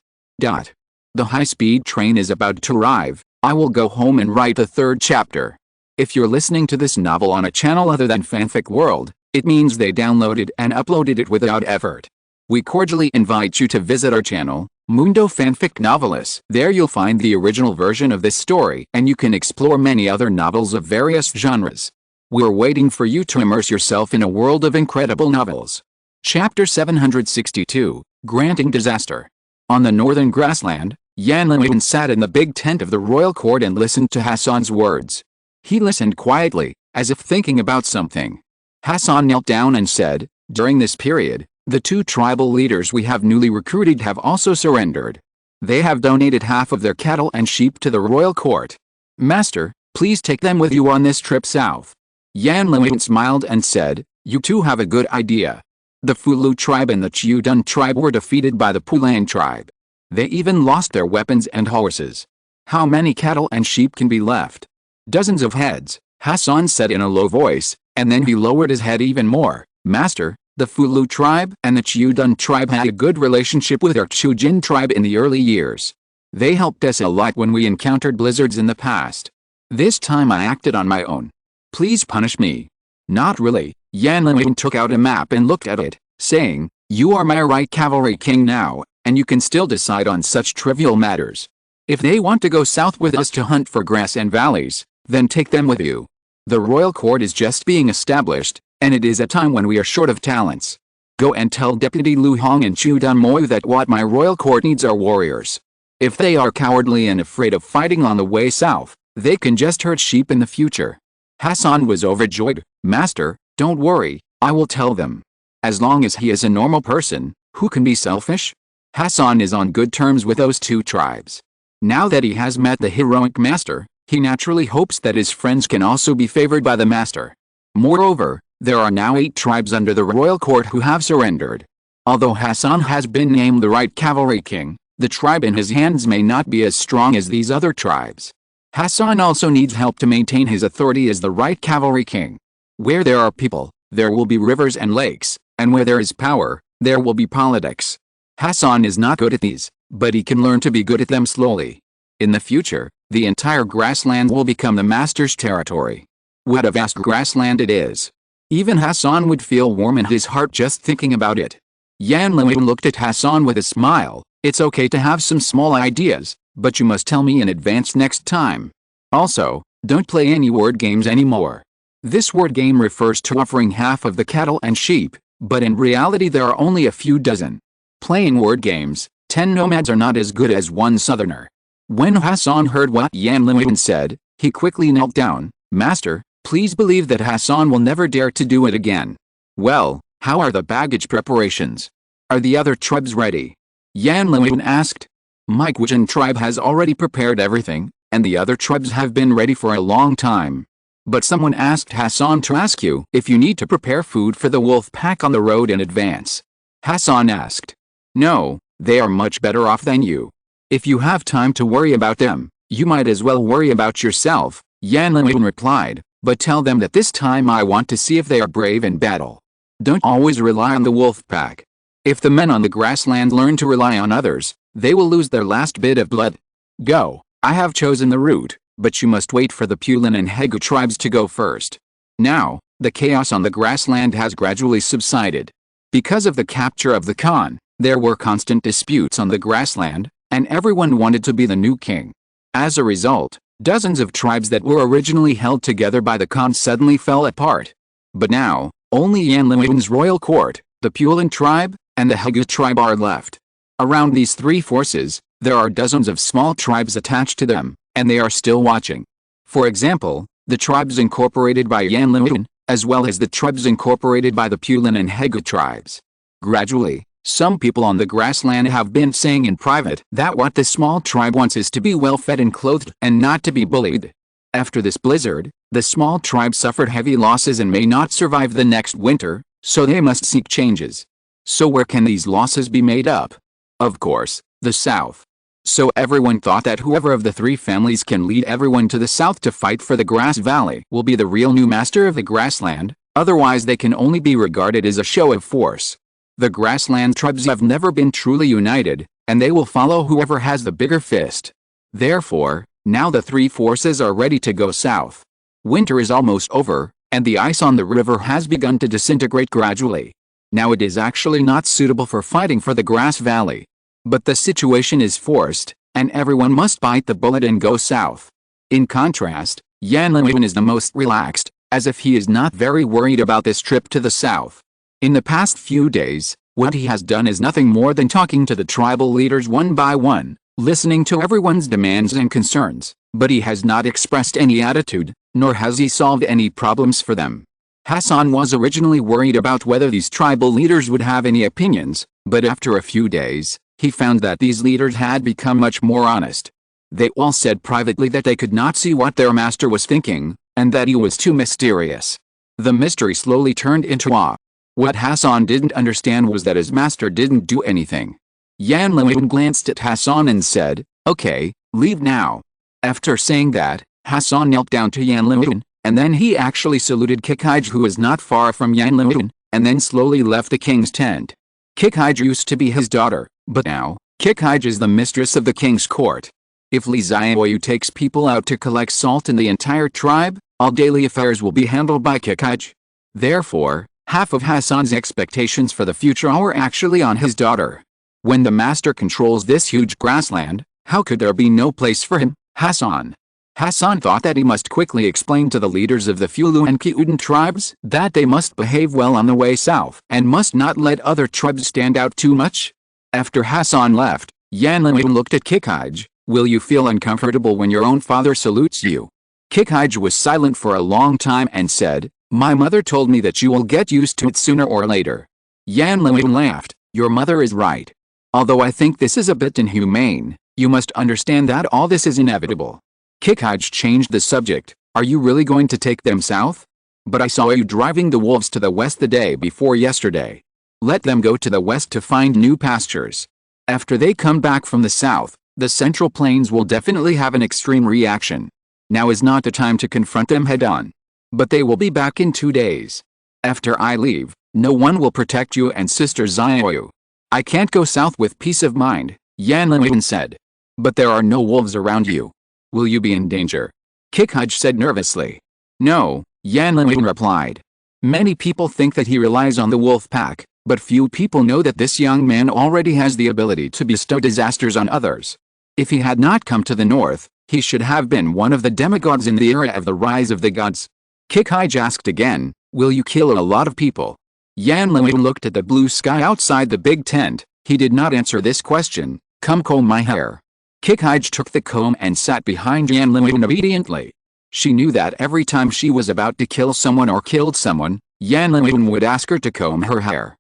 The high-speed train is about to arrive. I will go home and write the 3rd chapter. If you're listening to this novel on a channel other than Fanfic World, it means they downloaded and uploaded it without effort. We cordially invite you to visit our channel, Mundo Fanfic Novelis. There you'll find the original version of this story and you can explore many other novels of various genres. We're waiting for you to immerse yourself in a world of incredible novels. Chapter 762, Granting Disaster. On the northern grassland, Yan Luoyuan sat in the big tent of the royal court and listened to Hassan's words. He listened quietly, as if thinking about something. Hassan knelt down and said, during this period, the 2 tribal leaders we have newly recruited have also surrendered. They have donated half of their cattle and sheep to the royal court. Master, please take them with you on this trip south. Yan Luoyuan smiled and said, you two have a good idea. The Fulu tribe and the Chiudun tribe were defeated by the Pulang tribe. They even lost their weapons and horses. How many cattle and sheep can be left? Dozens of heads, Hassan said in a low voice, and then he lowered his head even more. Master, the Fulu tribe and the Chiudun tribe had a good relationship with our Chujin tribe in the early years. They helped us a lot when we encountered blizzards in the past. This time I acted on my own. Please punish me. Not really. Yan Luoyuan took out a map and looked at it, saying, you are my right cavalry king now, and you can still decide on such trivial matters. If they want to go south with us to hunt for grass and valleys, then take them with you. The royal court is just being established, and it is a time when we are short of talents. Go and tell Deputy Lu Hong and Chu Dunmoy that what my royal court needs are warriors. If they are cowardly and afraid of fighting on the way south, they can just herd sheep in the future. Hassan was overjoyed. Master, don't worry, I will tell them. As long as he is a normal person, who can be selfish? Hassan is on good terms with those 2 tribes. Now that he has met the heroic master, he naturally hopes that his friends can also be favored by the master. Moreover, there are now 8 tribes under the royal court who have surrendered. Although Hassan has been named the right cavalry king, the tribe in his hands may not be as strong as these other tribes. Hassan also needs help to maintain his authority as the right cavalry king. Where there are people, there will be rivers and lakes, and where there is power, there will be politics. Hassan is not good at these, but he can learn to be good at them slowly. In the future, the entire grassland will become the master's territory. What a vast grassland it is. Even Hassan would feel warm in his heart just thinking about it. Yan Liwen looked at Hassan with a smile. It's okay to have some small ideas, but you must tell me in advance next time. Also, don't play any word games anymore. This word game refers to offering half of the cattle and sheep, but in reality there are only a few dozen. Playing word games, 10 nomads are not as good as one southerner. When Hassan heard what Yan Liwen said, he quickly knelt down. Master, please believe that Hassan will never dare to do it again. Well, how are the baggage preparations? Are the other tribes ready? Yan Liwen asked. My Guizhen tribe has already prepared everything, and the other tribes have been ready for a long time. But someone asked Hassan to ask you if you need to prepare food for the wolf pack on the road in advance. Hassan asked. No, they are much better off than you. If you have time to worry about them, you might as well worry about yourself, Yan Liwen replied, but tell them that this time I want to see if they are brave in battle. Don't always rely on the wolf pack. If the men on the grassland learn to rely on others, they will lose their last bit of blood. Go, I have chosen the route, but you must wait for the Pulin and Hegu tribes to go first. Now, the chaos on the grassland has gradually subsided. Because of the capture of the Khan, there were constant disputes on the grassland, and everyone wanted to be the new king. As a result, dozens of tribes that were originally held together by the Khan suddenly fell apart. But now, only Yan Liwen's royal court, the Pulin tribe, and the Hegu tribe are left. Around these three forces, there are dozens of small tribes attached to them, and they are still watching. For example, the tribes incorporated by Yan Liwen, as well as the tribes incorporated by the Pulin and Hegu tribes. Gradually, some people on the grassland have been saying in private that what the small tribe wants is to be well fed and clothed and not to be bullied. After this blizzard, the small tribe suffered heavy losses and may not survive the next winter, so they must seek changes. So where can these losses be made up? Of course, the south. So everyone thought that whoever of the three families can lead everyone to the south to fight for the Grass Valley will be the real new master of the grassland, otherwise they can only be regarded as a show of force. The grassland tribes have never been truly united, and they will follow whoever has the bigger fist. Therefore, now the three forces are ready to go south. Winter is almost over, and the ice on the river has begun to disintegrate gradually. Now it is actually not suitable for fighting for the Grass Valley. But the situation is forced, and everyone must bite the bullet and go south. In contrast, Yan Liwen is the most relaxed, as if he is not very worried about this trip to the south. In the past few days, what he has done is nothing more than talking to the tribal leaders one by one, listening to everyone's demands and concerns, but he has not expressed any attitude, nor has he solved any problems for them. Hassan was originally worried about whether these tribal leaders would have any opinions, but after a few days, he found that these leaders had become much more honest. They all said privately that they could not see what their master was thinking, and that he was too mysterious. The mystery slowly turned into awe. What Hassan didn't understand was that his master didn't do anything. Yan Liwen glanced at Hassan and said, "Okay, leave now." After saying that, Hassan knelt down to Yan Liwen, and then he actually saluted Kikaij, who was not far from Yan Liwen, and then slowly left the king's tent. Kikaij used to be his daughter, but now, Kikaij is the mistress of the king's court. If Li Xiaoyu takes people out to collect salt in the entire tribe, all daily affairs will be handled by Kikaij. Therefore, half of Hassan's expectations for the future are actually on his daughter. When the master controls this huge grassland, how could there be no place for him, Hassan? Hassan thought that he must quickly explain to the leaders of the Fulu and Kiuden tribes that they must behave well on the way south and must not let other tribes stand out too much. After Hassan left, Yan Liwen looked at Kikaij. "Will you feel uncomfortable when your own father salutes you?" Kikaij was silent for a long time and said, "My mother told me that you will get used to it sooner or later." Yan Liwen laughed. "Your mother is right. Although I think this is a bit inhumane, you must understand that all this is inevitable." Kikaij changed the subject. "Are you really going to take them south? But I saw you driving the wolves to the west the day before yesterday. Let them go to the west to find new pastures. After they come back from the south, the Central Plains will definitely have an extreme reaction. Now is not the time to confront them head-on. But they will be back in 2 days. After I leave, no one will protect you and Sister Xiaoyu. I can't go south with peace of mind," Yan Liwen said. "But there are no wolves around you. Will you be in danger?" Kikaij said nervously. "No, Yan Liwen replied. Many people think that he relies on the wolf pack, but few people know that this young man already has the ability to bestow disasters on others. If he had not come to the north, he should have been one of the demigods in the era of the rise of the gods. Kikij asked again, will you kill a lot of people? Yan Liwen looked at the blue sky outside the big tent. He did not answer this question. Come comb my hair. Kikij took the comb and sat behind Yan Liwen obediently. She knew that every time she was about to kill someone or killed someone, Yan Liwen would ask her to comb her hair.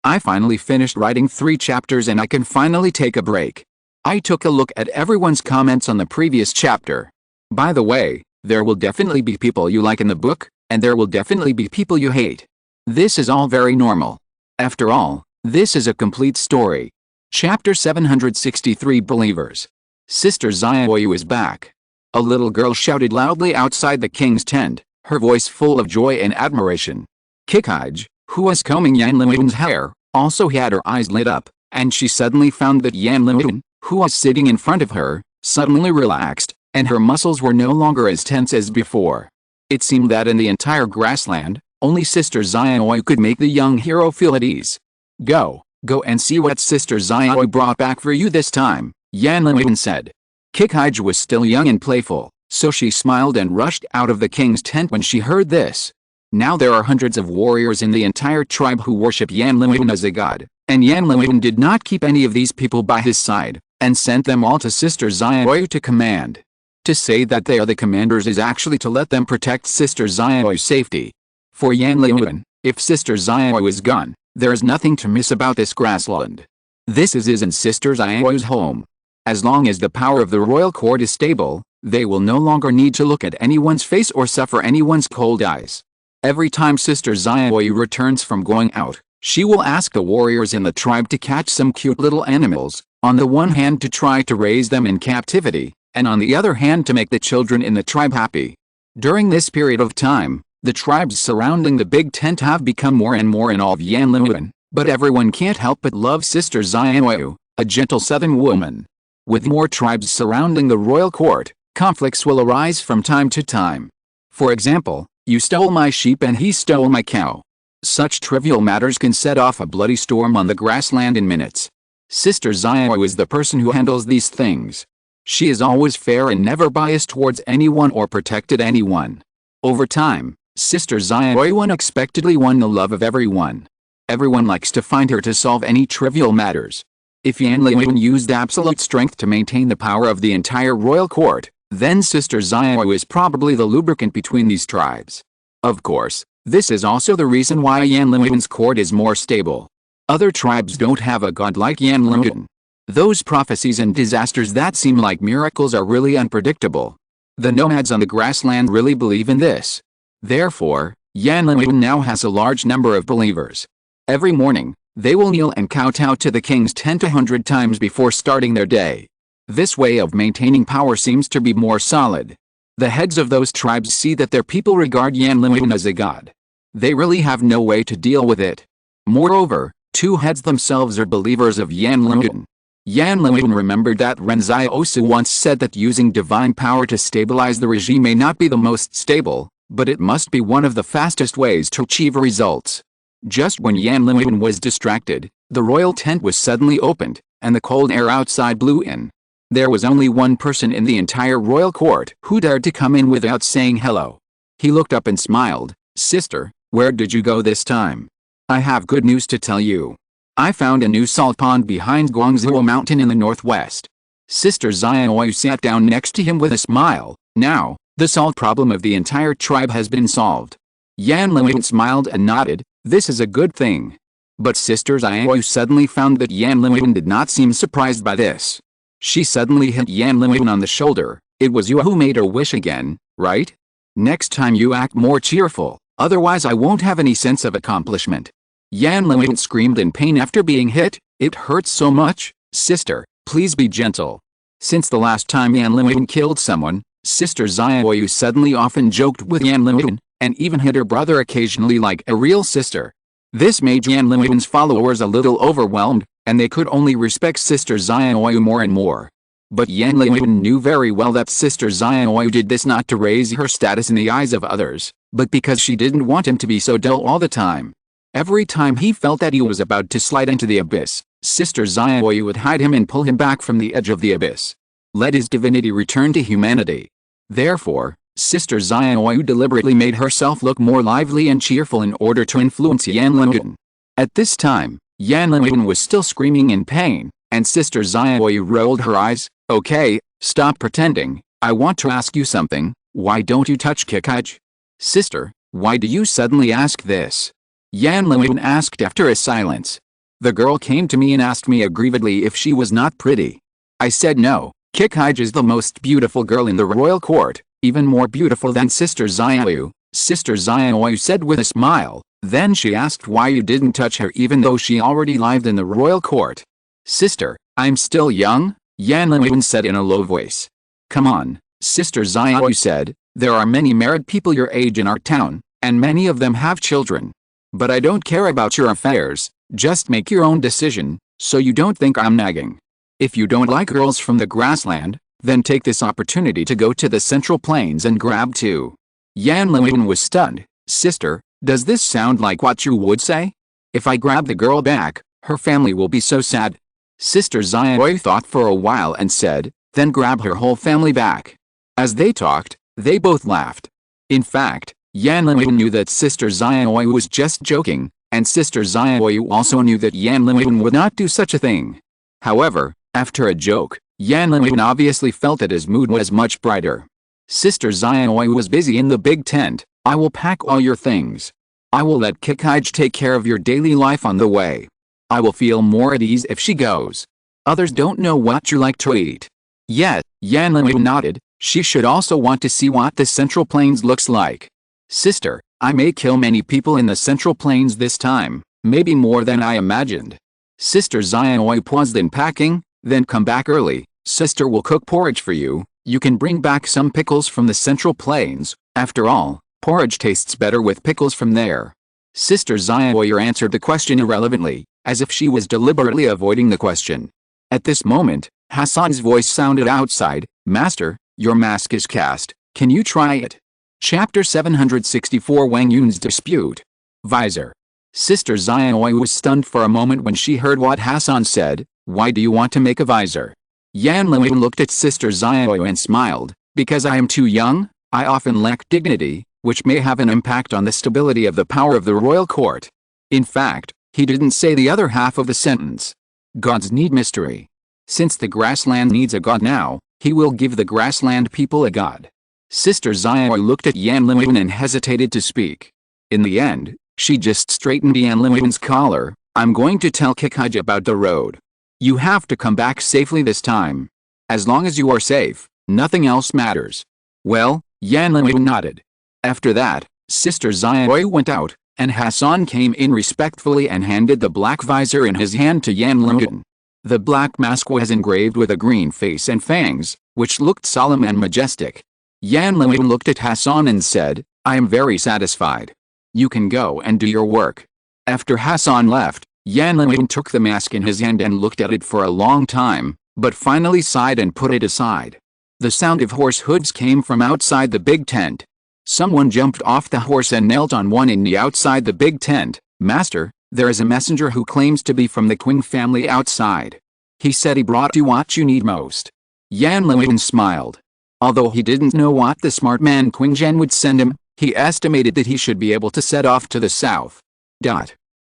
I finally finished writing 3 chapters and I can finally take a break. I took a look at everyone's comments on the previous chapter. By the way, there will definitely be people you like in the book, and there will definitely be people you hate. This is all very normal. After all, this is a complete story. Chapter 763 Believers. Sister Xiaoyu is back. A little girl shouted loudly outside the king's tent, her voice full of joy and admiration. Kikij, who was combing Yan Liwen's hair, also had her eyes lit up, and she suddenly found that Yan Liwen, who was sitting in front of her, suddenly relaxed, and her muscles were no longer as tense as before. It seemed that in the entire grassland, only Sister Xiaoyu could make the young hero feel at ease. Go and see what Sister Xiaoyu brought back for you this time, Yan Liwen said. Kikij was still young and playful, so she smiled and rushed out of the king's tent when she heard this. Now there are hundreds of warriors in the entire tribe who worship Yan Liwen as a god, and Yan Liwen did not keep any of these people by his side, and sent them all to Sister Xiaoyu to command. To say that they are the commanders is actually to let them protect Sister Xiaoyu's safety. For Yan Liwen, if Sister Xiaoyu is gone, there is nothing to miss about this grassland. This is his and Sister Xiaoyu's home. As long as the power of the royal court is stable, they will no longer need to look at anyone's face or suffer anyone's cold eyes. Every time Sister Xiaoyu returns from going out, she will ask the warriors in the tribe to catch some cute little animals, on the one hand to try to raise them in captivity, and on the other hand to make the children in the tribe happy. During this period of time, the tribes surrounding the big tent have become more and more in awe of Yan Liwen, but everyone can't help but love Sister Xiaoyu, a gentle southern woman. With more tribes surrounding the royal court, conflicts will arise from time to time. For example, you stole my sheep and he stole my cow. Such trivial matters can set off a bloody storm on the grassland in minutes. Sister Xiaoyu is the person who handles these things. She is always fair and never biased towards anyone or protected anyone. Over time, Sister Xiaoyu unexpectedly won the love of everyone. Everyone likes to find her to solve any trivial matters. If Yan Liwen used absolute strength to maintain the power of the entire royal court, then Sister Xiaoyu is probably the lubricant between these tribes. Of course, this is also the reason why Yan Liwen's court is more stable. Other tribes don't have a god like Yan Liwen. Those prophecies and disasters that seem like miracles are really unpredictable. The nomads on the grassland really believe in this. Therefore, Yan Liwen now has a large number of believers. Every morning, they will kneel and kowtow to the king's tent 100 times before starting their day. This way of maintaining power seems to be more solid. The heads of those tribes see that their people regard Yan Liwen as a god. They really have no way to deal with it. Moreover, 2 heads themselves are believers of Yan Liwen. Yan Liwen remembered that Ren Xiaosu once said that using divine power to stabilize the regime may not be the most stable, but it must be one of the fastest ways to achieve results. Just when Yan Liwen was distracted, the royal tent was suddenly opened, and the cold air outside blew in. There was only one person in the entire royal court who dared to come in without saying hello. He looked up and smiled. Sister, where did you go this time? I have good news to tell you. I found a new salt pond behind Guangzhou Mountain in the northwest. Sister Xiaoyu sat down next to him with a smile. Now, the salt problem of the entire tribe has been solved. Yan Liwen smiled and nodded. This is a good thing. But Sister Xiaoyu suddenly found that Yan Liwen did not seem surprised by this. She suddenly hit Yan Liwen on the shoulder. It was you who made her wish again, right? Next time you act more cheerful, otherwise I won't have any sense of accomplishment. Yan Liwen screamed in pain after being hit. It hurts so much. Sister, please be gentle. Since the last time Yan Liwen killed someone, Sister Xiaoyu suddenly often joked with Yan Liwen, and even hit her brother occasionally like a real sister. This made Yan Liwen's followers a little overwhelmed, and they could only respect Sister Xiaoyu more and more. But Yan Leiyun knew very well that Sister Xiaoyu did this not to raise her status in the eyes of others, but because she didn't want him to be so dull all the time. Every time he felt that he was about to slide into the abyss, Sister Xiaoyu would hide him and pull him back from the edge of the abyss. Let his divinity return to humanity. Therefore, Sister Xiaoyu deliberately made herself look more lively and cheerful in order to influence Yan Leiyun. At this time, Yan Leiyun was still screaming in pain, and Sister Xiaoyu rolled her eyes. Okay, stop pretending. I want to ask you something. Why don't you touch Kikaj? Sister, why do you suddenly ask this? Yan Leiyun asked after a silence. The girl came to me and asked me aggrievedly if she was not pretty. I said no. Kikaj is the most beautiful girl in the royal court, even more beautiful than Sister Xiaoyu. Sister Xiaoyu said with a smile. Then she asked why you didn't touch her even though she already lived in the royal court. Sister, I'm still young, Yan Leiyun said in a low voice. Come on, Sister Xiaoyu said, there are many married people your age in our town, and many of them have children. But I don't care about your affairs, just make your own decision, so you don't think I'm nagging. If you don't like girls from the grassland, then take this opportunity to go to the Central Plains and grab two. Yan Leiyun was stunned. Sister, does this sound like what you would say? If I grab the girl back, her family will be so sad. Sister Xiaoyu thought for a while and said, then grab her whole family back. As they talked, they both laughed. In fact, Yan Leiyun knew that Sister Xiaoyu was just joking, and Sister Xiaoyu also knew that Yan Leiyun would not do such a thing. However, after a joke, Yan Leiyun obviously felt that his mood was much brighter. Sister Xiaoyu was busy in the big tent. I will pack all your things. I will let Kikaj take care of your daily life on the way. I will feel more at ease if she goes. Others don't know what you like to eat. Yet, Yan Leiyun nodded. She should also want to see what the Central Plains looks like. Sister, I may kill many people in the Central Plains this time, maybe more than I imagined. Sister Xiaoyu paused in packing, then come back early. Sister will cook porridge for you. You can bring back some pickles from the Central Plains. After all, porridge tastes better with pickles from there. Sister Xiaoyu answered the question irrelevantly, as if she was deliberately avoiding the question. At this moment, Hassan's voice sounded outside. Master, your mask is cast. Can you try it? Chapter 764 Wang Yun's Dispute. Visor. Sister Xiaoyu was stunned for a moment when she heard what Hassan said. Why do you want to make a visor? Yan Leiyun looked at Sister Xiaoyu and smiled. Because I am too young, I often lack dignity, which may have an impact on the stability of the power of the royal court. In fact, he didn't say the other half of the sentence. Gods need mystery. Since the grassland needs a god now, he will give the grassland people a god. Sister Xiaoyu looked at Yan Leiyun and hesitated to speak. In the end, she just straightened Yan Leiyun's collar. I'm going to tell Kikaj about the road. You have to come back safely this time. As long as you are safe, nothing else matters. Well, Yan Leiyun nodded. After that, Sister Xiaoyu went out, and Hassan came in respectfully and handed the black visor in his hand to Yan Leiyun. The black mask was engraved with a green face and fangs, which looked solemn and majestic. Yan Leiyun looked at Hassan and said, I am very satisfied. You can go and do your work. After Hassan left, Yan Leiyun took the mask in his hand and looked at it for a long time, but finally sighed and put it aside. The sound of horse hooves came from outside the big tent. Someone jumped off the horse and knelt on one knee outside the big tent. Master, there is a messenger who claims to be from the Qing family outside. He said he brought you what you need most. Yan Leiyun smiled. Although he didn't know what the smart man Qing Zhen would send him, he estimated that he should be able to set off to the south.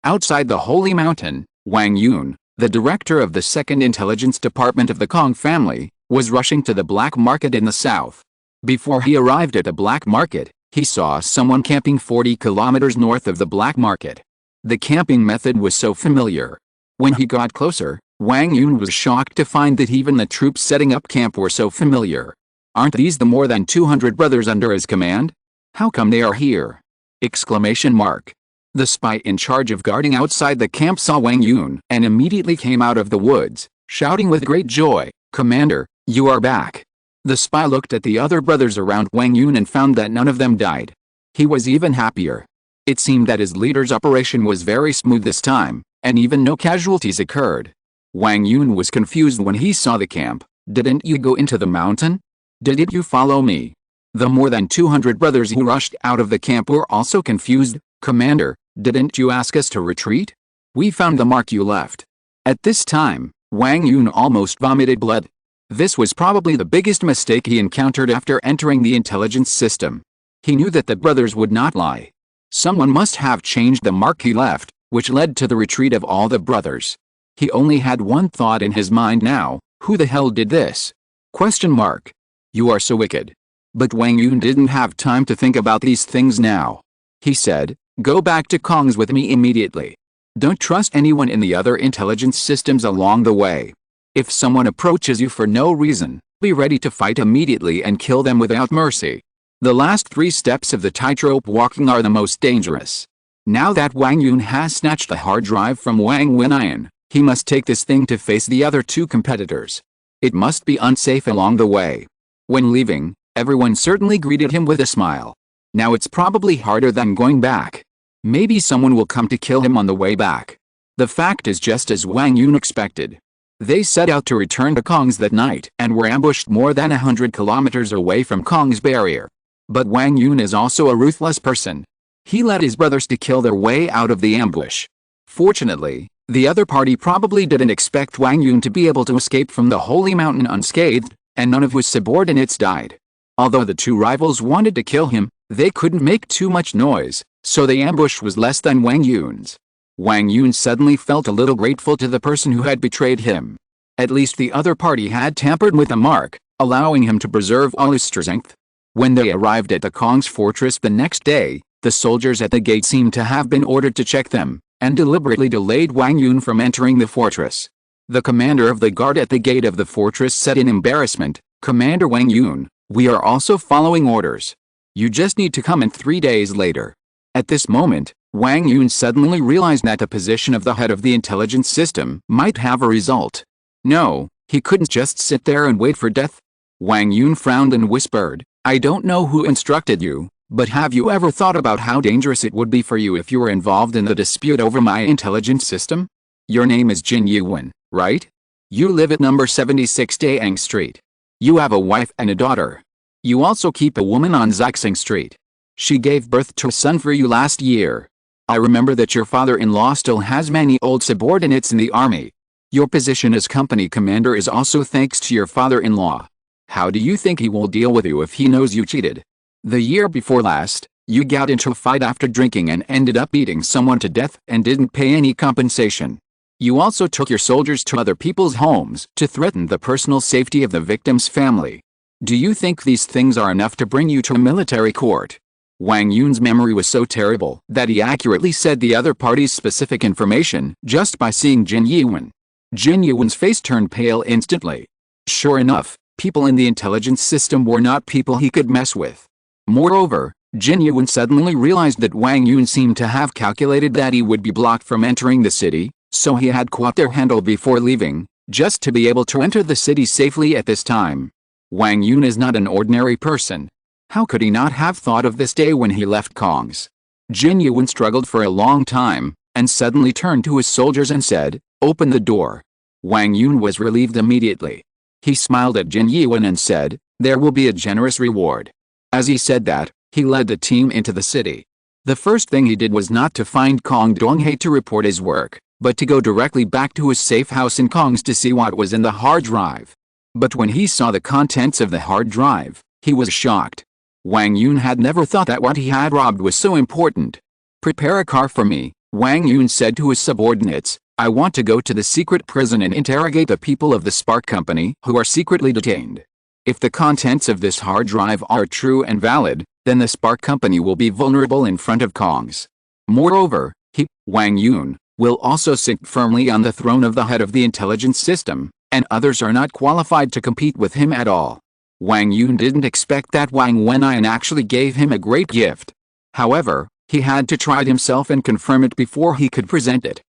Outside the Holy Mountain, Wang Yun, the director of the Second Intelligence Department of the Kong family, was rushing to the black market in the south. Before he arrived at the black market, he saw someone camping 40 kilometers north of the black market. The camping method was so familiar. When he got closer, Wang Yun was shocked to find that even the troops setting up camp were so familiar. Aren't these the more than 200 brothers under his command? How come they are here? Exclamation mark. The spy in charge of guarding outside the camp saw Wang Yun and immediately came out of the woods, shouting with great joy, Commander, you are back. The spy looked at the other brothers around Wang Yun and found that none of them died. He was even happier. It seemed that his leader's operation was very smooth this time, and even no casualties occurred. Wang Yun was confused when he saw the camp, Didn't you go into the mountain? Didn't you follow me? The more than 200 brothers who rushed out of the camp were also confused. Commander, didn't you ask us to retreat? We found the mark you left. At this time, Wang Yun almost vomited blood. This was probably the biggest mistake he encountered after entering the intelligence system. He knew that the brothers would not lie. Someone must have changed the mark he left, which led to the retreat of all the brothers. He only had one thought in his mind now: who the hell did this? Question mark. You are so wicked. But Wang Yun didn't have time to think about these things now. He said, go back to Kong's with me immediately. Don't trust anyone in the other intelligence systems along the way. If someone approaches you for no reason, be ready to fight immediately and kill them without mercy. The last 3 steps of the tightrope walking are the most dangerous. Now that Wang Yun has snatched the hard drive from Wang Wenyan, he must take this thing to face the other 2 competitors. It must be unsafe along the way. When leaving, everyone certainly greeted him with a smile. Now it's probably harder than going back. Maybe someone will come to kill him on the way back. The fact is just as Wang Yun expected. They set out to return to Kong's that night and were ambushed more than 100 kilometers away from Kong's barrier. But Wang Yun is also a ruthless person. He led his brothers to kill their way out of the ambush. Fortunately, the other party probably didn't expect Wang Yun to be able to escape from the holy mountain unscathed, and none of his subordinates died. Although the 2 rivals wanted to kill him, they couldn't make too much noise, so the ambush was less than Wang Yun's. Wang Yun suddenly felt a little grateful to the person who had betrayed him. At least the other party had tampered with the mark, allowing him to preserve all his strength. When they arrived at the Kong's fortress the next day, the soldiers at the gate seemed to have been ordered to check them, and deliberately delayed Wang Yun from entering the fortress. The commander of the guard at the gate of the fortress said in embarrassment, Commander Wang Yun, we are also following orders. You just need to come in 3 days later. At this moment, Wang Yun suddenly realized that the position of the head of the intelligence system might have a result. No, he couldn't just sit there and wait for death. Wang Yun frowned and whispered, I don't know who instructed you, but have you ever thought about how dangerous it would be for you if you were involved in the dispute over my intelligence system? Your name is Jin Yuan, right? You live at number 76 Dayang Street. You have a wife and a daughter. You also keep a woman on Zixing Street. She gave birth to a son for you last year. I remember that your father-in-law still has many old subordinates in the army. Your position as company commander is also thanks to your father-in-law. How do you think he will deal with you if he knows you cheated? The year before last, you got into a fight after drinking and ended up beating someone to death and didn't pay any compensation. You also took your soldiers to other people's homes to threaten the personal safety of the victim's family. Do you think these things are enough to bring you to a military court? Wang Yun's memory was so terrible that he accurately said the other party's specific information just by seeing Jin Yuan. Jin Yuan's face turned pale instantly. Sure enough, people in the intelligence system were not people he could mess with. Moreover, Jin Yuan suddenly realized that Wang Yun seemed to have calculated that he would be blocked from entering the city, so he had caught their handle before leaving, just to be able to enter the city safely at this time. Wang Yun is not an ordinary person. How could he not have thought of this day when he left Kong's? Jin Yuan struggled for a long time, and suddenly turned to his soldiers and said, open the door. Wang Yun was relieved immediately. He smiled at Jin Yuan and said, there will be a generous reward. As he said that, he led the team into the city. The first thing he did was not to find Kong Donghae to report his work, but to go directly back to his safe house in Kong's to see what was in the hard drive. But when he saw the contents of the hard drive, he was shocked. Wang Yun had never thought that what he had robbed was so important. Prepare a car for me, Wang Yun said to his subordinates. I want to go to the secret prison and interrogate the people of the Spark Company who are secretly detained. If the contents of this hard drive are true and valid, then the Spark Company will be vulnerable in front of Kong's. Moreover, he, Wang Yun, will also sit firmly on the throne of the head of the intelligence system, and others are not qualified to compete with him at all. Wang Yun didn't expect that Wang Wenyan actually gave him a great gift. However, he had to try it himself and confirm it before he could present it.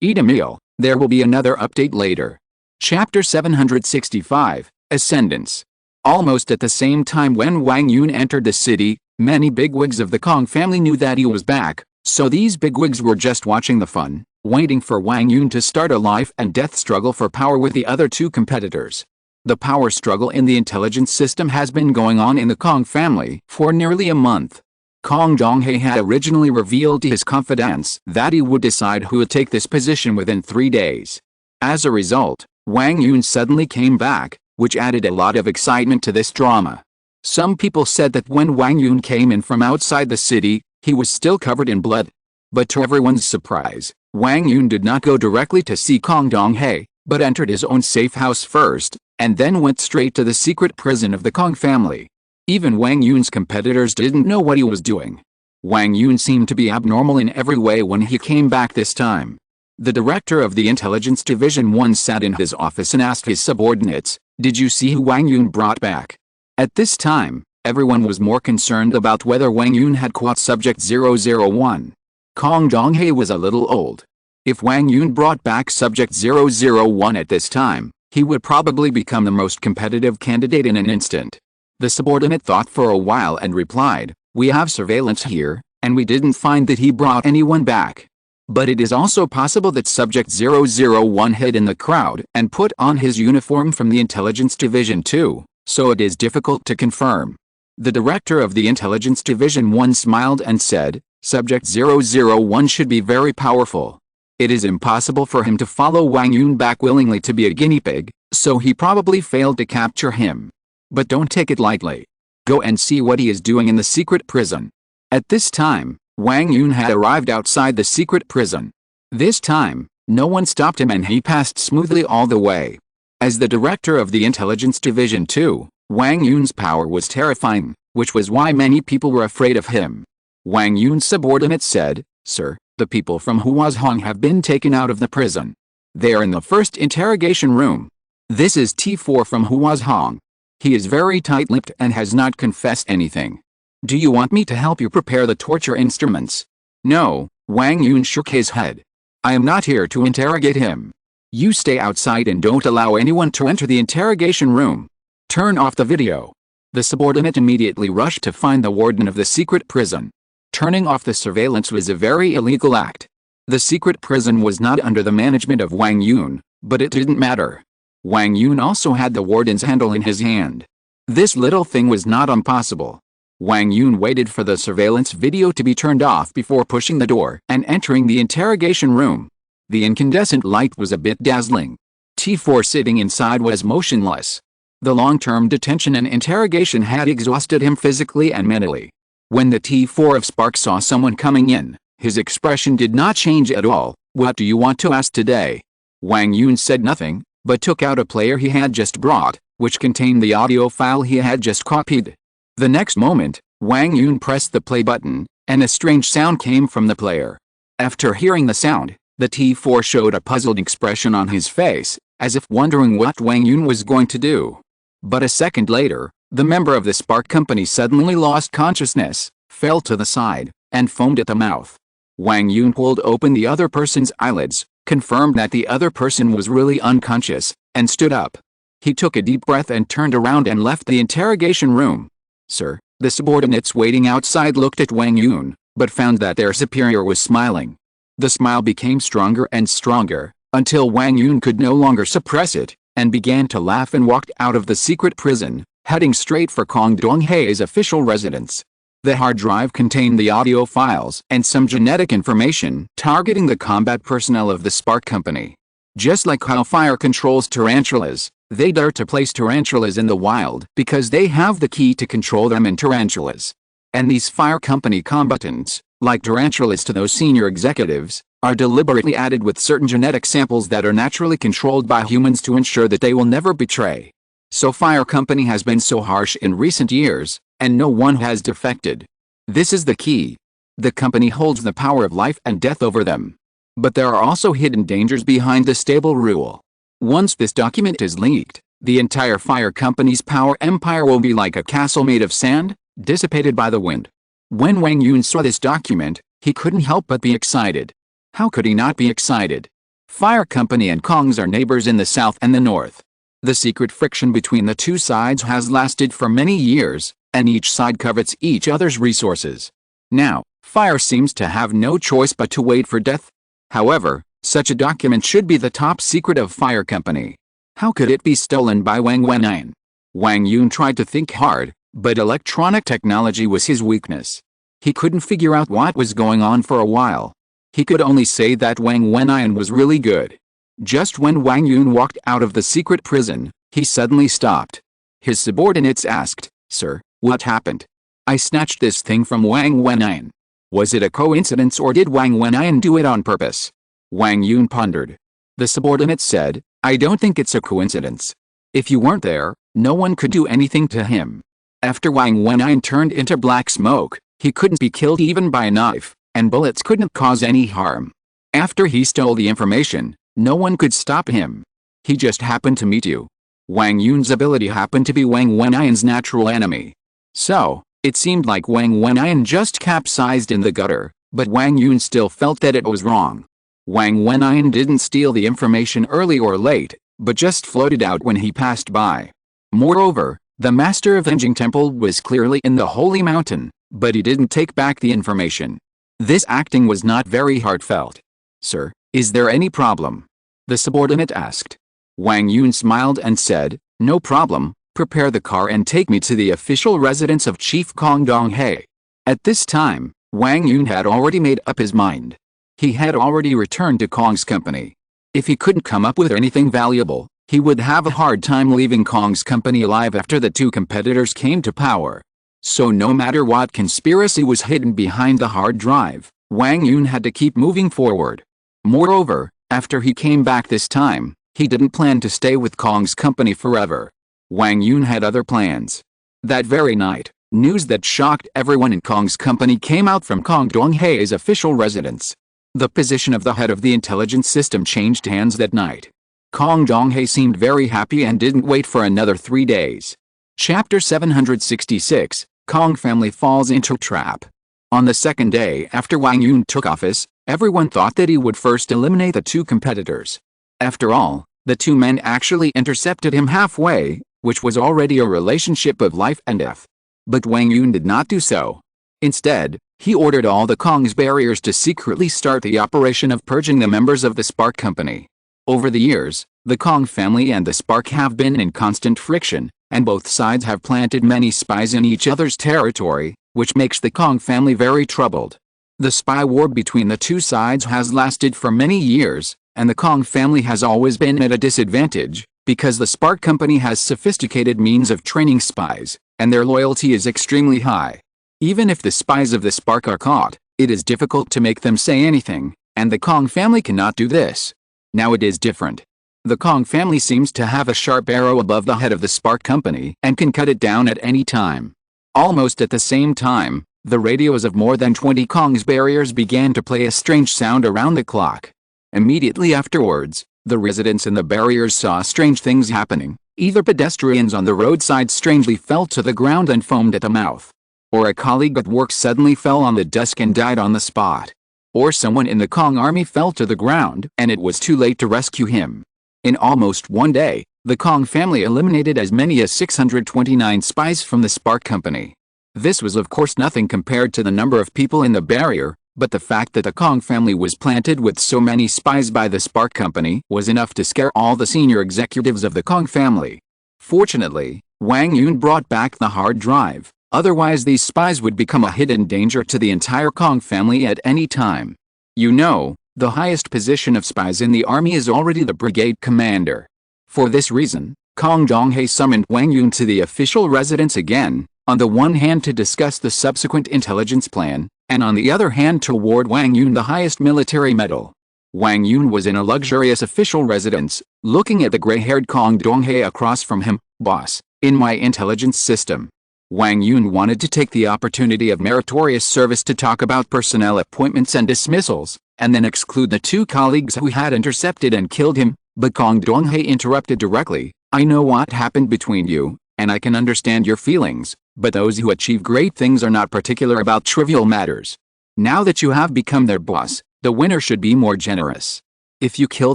Eat a meal, there will be another update later. Chapter 765, Ascendance. Almost at the same time when Wang Yun entered the city, many bigwigs of the Kong family knew that he was back, so these bigwigs were just watching the fun, waiting for Wang Yun to start a life and death struggle for power with the other 2 competitors. The power struggle in the intelligence system has been going on in the Kong family for nearly a month. Kong Donghae had originally revealed to his confidants that he would decide who would take this position within 3 days. As a result, Wang Yun suddenly came back, which added a lot of excitement to this drama. Some people said that when Wang Yun came in from outside the city, he was still covered in blood. But to everyone's surprise, Wang Yun did not go directly to see Kong Donghae, but entered his own safe house first, and then went straight to the secret prison of the Kong family. Even Wang Yun's competitors didn't know what he was doing. Wang Yun seemed to be abnormal in every way when he came back this time. The director of the Intelligence Division once sat in his office and asked his subordinates, "Did you see who Wang Yun brought back?" At this time, everyone was more concerned about whether Wang Yun had caught Subject 001. Kong Donghae was a little old. If Wang Yun brought back Subject 001 at this time, he would probably become the most competitive candidate in an instant. The subordinate thought for a while and replied, "We have surveillance here, and we didn't find that he brought anyone back. But it is also possible that Subject 001 hid in the crowd and put on his uniform from the Intelligence Division too, so it is difficult to confirm." The director of the Intelligence Division once smiled and said, "Subject 001 should be very powerful. It is impossible for him to follow Wang Yun back willingly to be a guinea pig, so he probably failed to capture him. But don't take it lightly. Go and see what he is doing in the secret prison." At this time, Wang Yun had arrived outside the secret prison. This time, no one stopped him and he passed smoothly all the way. As the director of the Intelligence Division too, Wang Yun's power was terrifying, which was why many people were afraid of him. Wang Yun's subordinate said, "Sir, the people from Huazhong have been taken out of the prison. They are in the first interrogation room. This is T4 from Huazhong. He is very tight-lipped and has not confessed anything. Do you want me to help you prepare the torture instruments?" "No," Wang Yun shook his head. "I am not here to interrogate him. You stay outside and don't allow anyone to enter the interrogation room. Turn off the video." The subordinate immediately rushed to find the warden of the secret prison. Turning off the surveillance was a very illegal act. The secret prison was not under the management of Wang Yun, but it didn't matter. Wang Yun also had the warden's handle in his hand. This little thing was not impossible. Wang Yun waited for the surveillance video to be turned off before pushing the door and entering the interrogation room. The incandescent light was a bit dazzling. T4 sitting inside was motionless. The long-term detention and interrogation had exhausted him physically and mentally. When the T4 of Spark saw someone coming in, his expression did not change at all. "What do you want to ask today?" Wang Yun said nothing, but took out a player he had just brought, which contained the audio file he had just copied. The next moment, Wang Yun pressed the play button, and a strange sound came from the player. After hearing the sound, the T4 showed a puzzled expression on his face, as if wondering what Wang Yun was going to do. But a second later, the member of the Spark company suddenly lost consciousness, fell to the side, and foamed at the mouth. Wang Yun pulled open the other person's eyelids, confirmed that the other person was really unconscious, and stood up. He took a deep breath and turned around and left the interrogation room. "Sir," the subordinates waiting outside looked at Wang Yun, but found that their superior was smiling. The smile became stronger and stronger, until Wang Yun could no longer suppress it, and began to laugh and walked out of the secret prison, heading straight for Kong Donghae's official residence. The hard drive contained the audio files and some genetic information targeting the combat personnel of the Spark company. Just like how fire controls tarantulas, they dare to place tarantulas in the wild because they have the key to control them in tarantulas. And these fire company combatants, like tarantulas to those senior executives, are deliberately added with certain genetic samples that are naturally controlled by humans to ensure that they will never betray. So fire company has been so harsh in recent years, and no one has defected. This is the key. The company holds the power of life and death over them. But there are also hidden dangers behind the stable rule. Once this document is leaked, the entire fire company's power empire will be like a castle made of sand, dissipated by the wind. When Wang Yun saw this document, he couldn't help but be excited. How could he not be excited? Fire company and Kongs are neighbors in the south and the north. The secret friction between the two sides has lasted for many years, and each side covets each other's resources. Now, fire seems to have no choice but to wait for death. However, such a document should be the top secret of fire company. How could it be stolen by Wang Wenyan? Wang Yun tried to think hard, but electronic technology was his weakness. He couldn't figure out what was going on for a while. He could only say that Wang Wenyan was really good. Just when Wang Yun walked out of the secret prison, he suddenly stopped. His subordinates asked, "Sir, what happened?" "I snatched this thing from Wang Wenyan." Was it a coincidence or did Wang Wenyan do it on purpose? Wang Yun pondered. The subordinate said, "I don't think it's a coincidence. If you weren't there, no one could do anything to him." After Wang Wenyan turned into black smoke, he couldn't be killed even by a knife, and bullets couldn't cause any harm. After he stole the information, no one could stop him. He just happened to meet you. Wang Yun's ability happened to be Wang Wenyan's natural enemy. So, it seemed like Wang Wenyan just capsized in the gutter, but Wang Yun still felt that it was wrong. Wang Wenyan didn't steal the information early or late, but just floated out when he passed by. Moreover, the master of Enjing Temple was clearly in the holy mountain, but he didn't take back the information. This acting was not very heartfelt. "Sir, is there any problem?" the subordinate asked. Wang Yun smiled and said, "No problem, prepare the car and take me to the official residence of Chief Kong Donghae." At this time, Wang Yun had already made up his mind. He had already returned to Kong's company. If he couldn't come up with anything valuable, he would have a hard time leaving Kong's company alive after the two competitors came to power. So no matter what conspiracy was hidden behind the hard drive, Wang Yun had to keep moving forward. Moreover, after he came back this time, he didn't plan to stay with Kong's company forever. Wang Yun had other plans. That very night, news that shocked everyone in Kong's company came out from Kong Donghae's official residence. The position of the head of the intelligence system changed hands that night. Kong Donghae seemed very happy and didn't wait for another 3 days. Chapter 766, Kong family falls into trap. On the second day after Wang Yun took office, everyone thought that he would first eliminate the two competitors. After all, the two men actually intercepted him halfway, which was already a relationship of life and death. But Wang Yun did not do so. Instead, he ordered all the Kong's barriers to secretly start the operation of purging the members of the Spark Company. Over the years, the Kong family and the Spark have been in constant friction, and both sides have planted many spies in each other's territory, which makes the Kong family very troubled. The spy war between the two sides has lasted for many years, and the Kong family has always been at a disadvantage, because the Spark Company has sophisticated means of training spies, and their loyalty is extremely high. Even if the spies of the Spark are caught, it is difficult to make them say anything, and the Kong family cannot do this. Now it is different. The Kong family seems to have a sharp arrow above the head of the Spark Company and can cut it down at any time. Almost at the same time, the radios of more than 20 Kong's barriers began to play a strange sound around the clock. Immediately afterwards, the residents in the barriers saw strange things happening. Either pedestrians on the roadside strangely fell to the ground and foamed at the mouth, or a colleague at work suddenly fell on the desk and died on the spot, or someone in the Kong army fell to the ground and it was too late to rescue him. In almost one day, the Kong family eliminated as many as 629 spies from the Spark Company. This was of course nothing compared to the number of people in the barrier, but the fact that the Kong family was planted with so many spies by the Spark Company was enough to scare all the senior executives of the Kong family. Fortunately, Wang Yun brought back the hard drive, otherwise these spies would become a hidden danger to the entire Kong family at any time. You know, the highest position of spies in the army is already the brigade commander. For this reason, Kong Donghae summoned Wang Yun to the official residence again, on the one hand to discuss the subsequent intelligence plan, and on the other hand to award Wang Yun the highest military medal. Wang Yun was in a luxurious official residence, looking at the gray-haired Kong Donghae across from him. "Boss, in my intelligence system." Wang Yun wanted to take the opportunity of meritorious service to talk about personnel appointments and dismissals, and then exclude the two colleagues who had intercepted and killed him, but Kong Donghae interrupted directly. "I know what happened between you, and I can understand your feelings, but those who achieve great things are not particular about trivial matters. Now that you have become their boss, the winner should be more generous. If you kill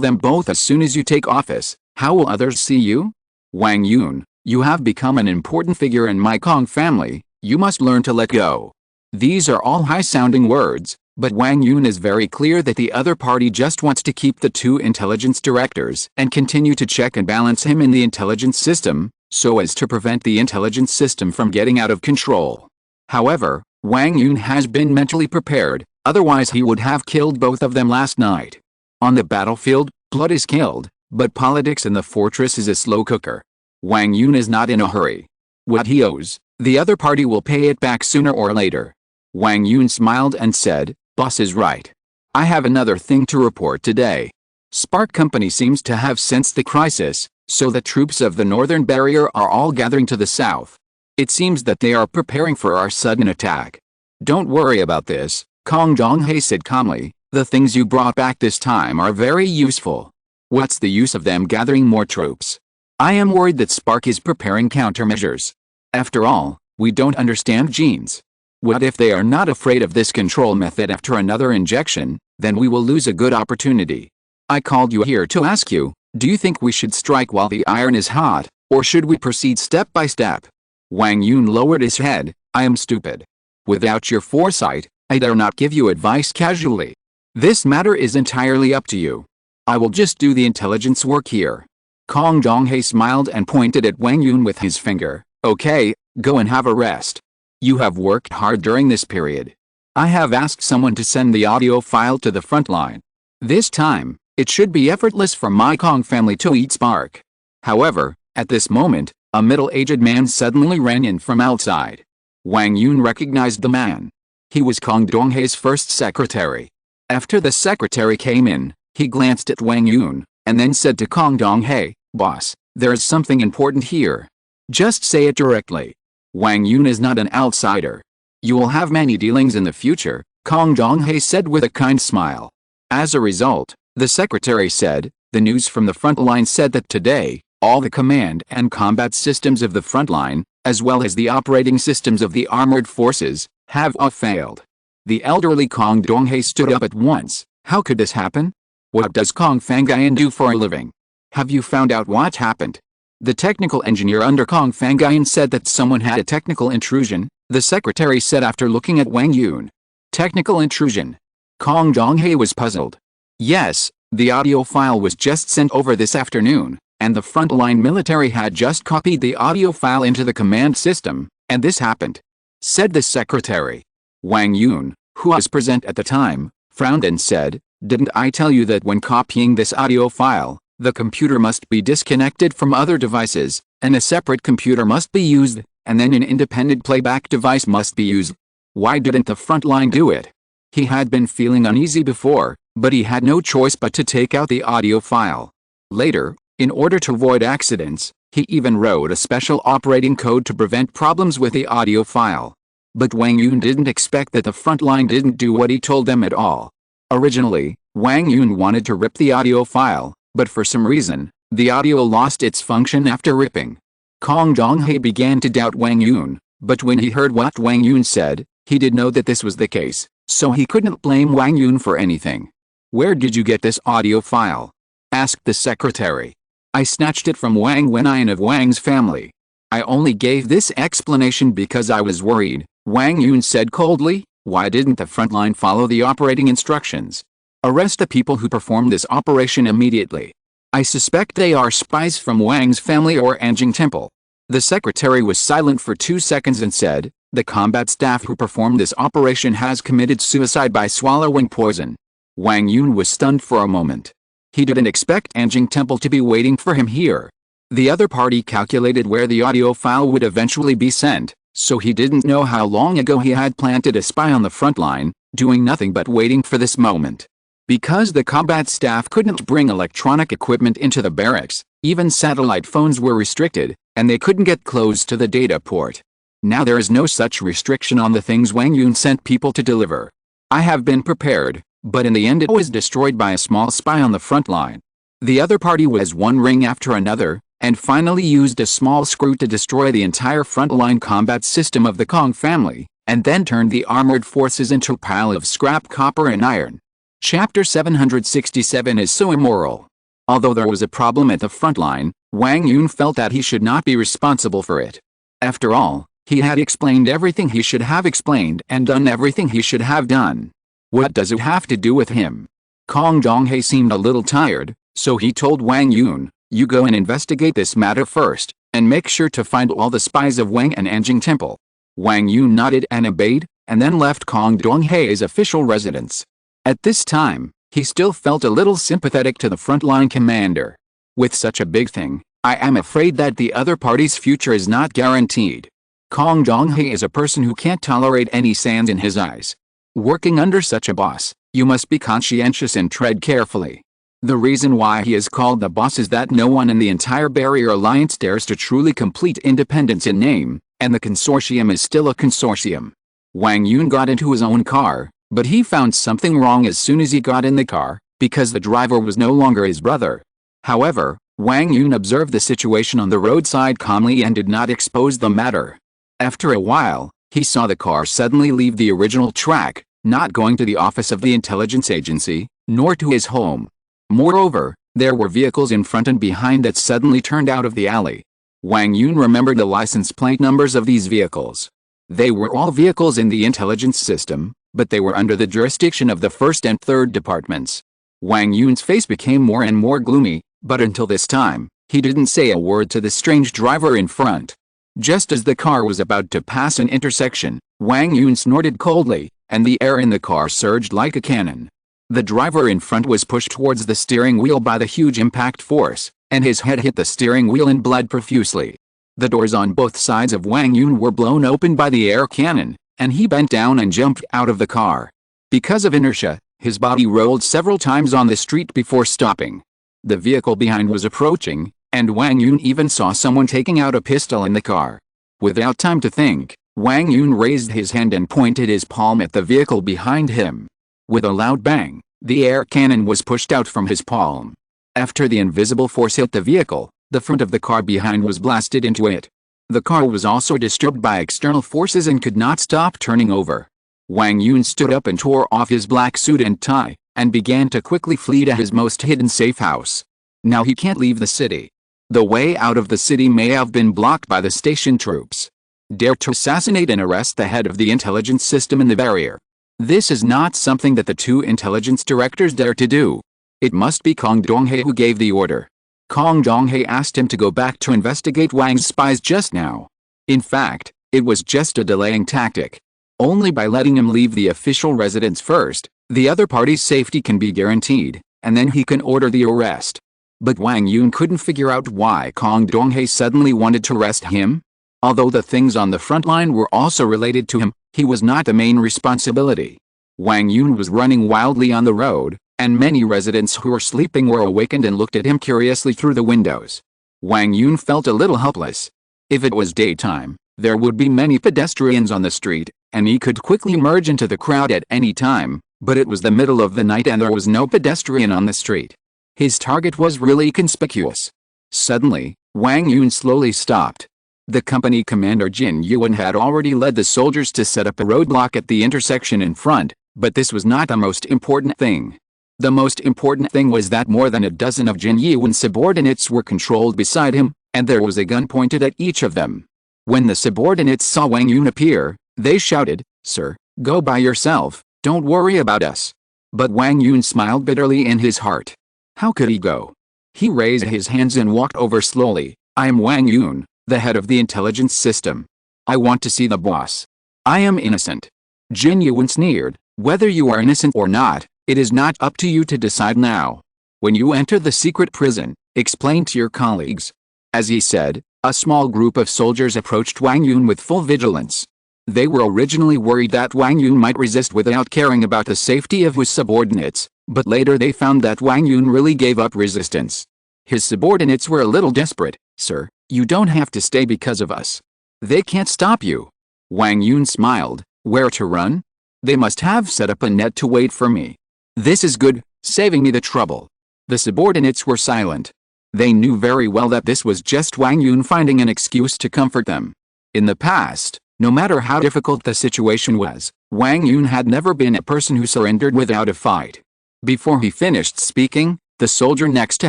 them both as soon as you take office, how will others see you? Wang Yun, you have become an important figure in my Kong family, you must learn to let go." These are all high-sounding words, But Wang Yun is very clear that the other party just wants to keep the two intelligence directors and continue to check and balance him in the intelligence system, so as to prevent the intelligence system from getting out of control. However, Wang Yun has been mentally prepared, otherwise he would have killed both of them last night. On the battlefield, blood is killed, but politics in the fortress is a slow cooker. Wang Yun is not in a hurry. What he owes, the other party will pay it back sooner or later. Wang Yun smiled and said, "Boss is right. I have another thing to report today. Spark Company seems to have sensed the crisis, so the troops of the Northern Barrier are all gathering to the south. It seems that they are preparing for our sudden attack." "Don't worry about this," Kong Donghae said calmly. "The things you brought back this time are very useful. What's the use of them gathering more troops? I am worried that Spark is preparing countermeasures. After all, we don't understand genes. What if they are not afraid of this control method after another injection? Then we will lose a good opportunity. I called you here to ask you, do you think we should strike while the iron is hot, or should we proceed step by step?" Wang Yun lowered his head. "I am stupid. Without your foresight, I dare not give you advice casually. This matter is entirely up to you. I will just do the intelligence work here." Kong Donghae smiled and pointed at Wang Yun with his finger. "Okay, go and have a rest. You have worked hard during this period. I have asked someone to send the audio file to the front line. This time, it should be effortless for my Kong family to eat Spark." However, at this moment, a middle-aged man suddenly ran in from outside. Wang Yun recognized the man. He was Kong Donghae's first secretary. After the secretary came in, he glanced at Wang Yun, and then said to Kong Donghae, "Boss, there is something important here. Just say it directly." Wang Yun is not an outsider. "You will have many dealings in the future," Kong Donghae said with a kind smile. As a result, the secretary said, "The news from the front line said that today, all the command and combat systems of the front line, as well as the operating systems of the armored forces, have all failed." The elderly Kong Donghae stood up at once. "How could this happen? What does Kong Fangayan do for a living? Have you found out what happened?" The technical engineer under Kong Fangayan said that someone had a technical intrusion, the secretary said after looking at Wang Yun. "Technical intrusion?" Kong Donghae was puzzled. "Yes, the audio file was just sent over this afternoon, and the frontline military had just copied the audio file into the command system, and this happened," said the secretary. Wang Yun, who was present at the time, frowned and said, "Didn't I tell you that when copying this audio file, the computer must be disconnected from other devices, and a separate computer must be used, and then an independent playback device must be used? Why didn't the front line do it?" He had been feeling uneasy before, but he had no choice but to take out the audio file. Later, in order to avoid accidents, he even wrote a special operating code to prevent problems with the audio file. But Wang Yun didn't expect that the front line didn't do what he told them at all. Originally, Wang Yun wanted to rip the audio file, but for some reason, the audio lost its function after ripping. Kong Donghae began to doubt Wang Yun, but when he heard what Wang Yun said, he did know that this was the case, so he couldn't blame Wang Yun for anything. "Where did you get this audio file?" asked the secretary. "I snatched it from Wang Wenyan of Wang's family. I only gave this explanation because I was worried," Wang Yun said coldly. "Why didn't the front line follow the operating instructions? Arrest the people who performed this operation immediately. I suspect they are spies from Wang's family or Anjing Temple." The secretary was silent for 2 seconds and said, "The combat staff who performed this operation has committed suicide by swallowing poison." Wang Yun was stunned for a moment. He didn't expect Anjing Temple to be waiting for him here. The other party calculated where the audio file would eventually be sent, so he didn't know how long ago he had planted a spy on the front line, doing nothing but waiting for this moment. Because the combat staff couldn't bring electronic equipment into the barracks, even satellite phones were restricted, and they couldn't get close to the data port. Now there is no such restriction on the things Wang Yun sent people to deliver. I have been prepared, but in the end it was destroyed by a small spy on the front line. The other party was one ring after another, and finally used a small screw to destroy the entire frontline combat system of the Kong family, and then turned the armored forces into a pile of scrap copper and iron. Chapter 767 is so immoral. Although there was a problem at the front line, Wang Yun felt that he should not be responsible for it. After all, he had explained everything he should have explained and done everything he should have done. What does it have to do with him? Kong Donghae seemed a little tired, so he told Wang Yun, "You go and investigate this matter first, and make sure to find all the spies of Wang and Anjing Temple." Wang Yun nodded and obeyed, and then left Kong Donghae's official residence. At this time, he still felt a little sympathetic to the frontline commander. With such a big thing, I am afraid that the other party's future is not guaranteed. Kong Donghae is a person who can't tolerate any sand in his eyes. Working under such a boss, you must be conscientious and tread carefully. The reason why he is called the boss is that no one in the entire Barrier Alliance dares to truly complete independence in name, and the consortium is still a consortium. Wang Yun got into his own car, but he found something wrong as soon as he got in the car, because the driver was no longer his brother. However, Wang Yun observed the situation on the roadside calmly and did not expose the matter. After a while, he saw the car suddenly leave the original track, not going to the office of the intelligence agency, nor to his home. Moreover, there were vehicles in front and behind that suddenly turned out of the alley. Wang Yun remembered the license plate numbers of these vehicles. They were all vehicles in the intelligence system, but they were under the jurisdiction of the first and third departments. Wang Yun's face became more and more gloomy, but until this time, he didn't say a word to the strange driver in front. Just as the car was about to pass an intersection, Wang Yun snorted coldly, and the air in the car surged like a cannon. The driver in front was pushed towards the steering wheel by the huge impact force, and his head hit the steering wheel and bled profusely. The doors on both sides of Wang Yun were blown open by the air cannon, and he bent down and jumped out of the car. Because of inertia, his body rolled several times on the street before stopping. The vehicle behind was approaching, and Wang Yun even saw someone taking out a pistol in the car. Without time to think, Wang Yun raised his hand and pointed his palm at the vehicle behind him. With a loud bang, the air cannon was pushed out from his palm. After the invisible force hit the vehicle, the front of the car behind was blasted into it. The car was also disturbed by external forces and could not stop turning over. Wang Yun stood up and tore off his black suit and tie, and began to quickly flee to his most hidden safe house. Now he can't leave the city. The way out of the city may have been blocked by the station troops. Dare to assassinate and arrest the head of the intelligence system in the barrier. This is not something that the two intelligence directors dare to do. It must be Kong Donghae who gave the order. Kong Donghae asked him to go back to investigate Wang's spies just now. In fact, it was just a delaying tactic. Only by letting him leave the official residence first, the other party's safety can be guaranteed, and then he can order the arrest. But Wang Yun couldn't figure out why Kong Donghae suddenly wanted to arrest him. Although the things on the front line were also related to him, he was not the main responsibility. Wang Yun was running wildly on the road, and many residents who were sleeping were awakened and looked at him curiously through the windows. Wang Yun felt a little helpless. If it was daytime, there would be many pedestrians on the street, and he could quickly merge into the crowd at any time, but it was the middle of the night and there was no pedestrian on the street. His target was really conspicuous. Suddenly, Wang Yun slowly stopped. The company commander Jin Yuan had already led the soldiers to set up a roadblock at the intersection in front, but this was not the most important thing. The most important thing was that more than a dozen of Jin Yuan's subordinates were controlled beside him, and there was a gun pointed at each of them. When the subordinates saw Wang Yun appear, they shouted, "Sir, go by yourself, don't worry about us." But Wang Yun smiled bitterly in his heart. How could he go? He raised his hands and walked over slowly. "I am Wang Yun, the head of the intelligence system. I want to see the boss. I am innocent." Jin Yuan sneered, "Whether you are innocent or not, it is not up to you to decide now. When you enter the secret prison, explain to your colleagues." As he said, a small group of soldiers approached Wang Yun with full vigilance. They were originally worried that Wang Yun might resist without caring about the safety of his subordinates, but later they found that Wang Yun really gave up resistance. His subordinates were a little desperate. "Sir, you don't have to stay because of us. They can't stop you." Wang Yun smiled. "Where to run? They must have set up a net to wait for me. This is good, saving me the trouble." The subordinates were silent. They knew very well that this was just Wang Yun finding an excuse to comfort them. In the past, no matter how difficult the situation was, Wang Yun had never been a person who surrendered without a fight. Before he finished speaking, the soldier next to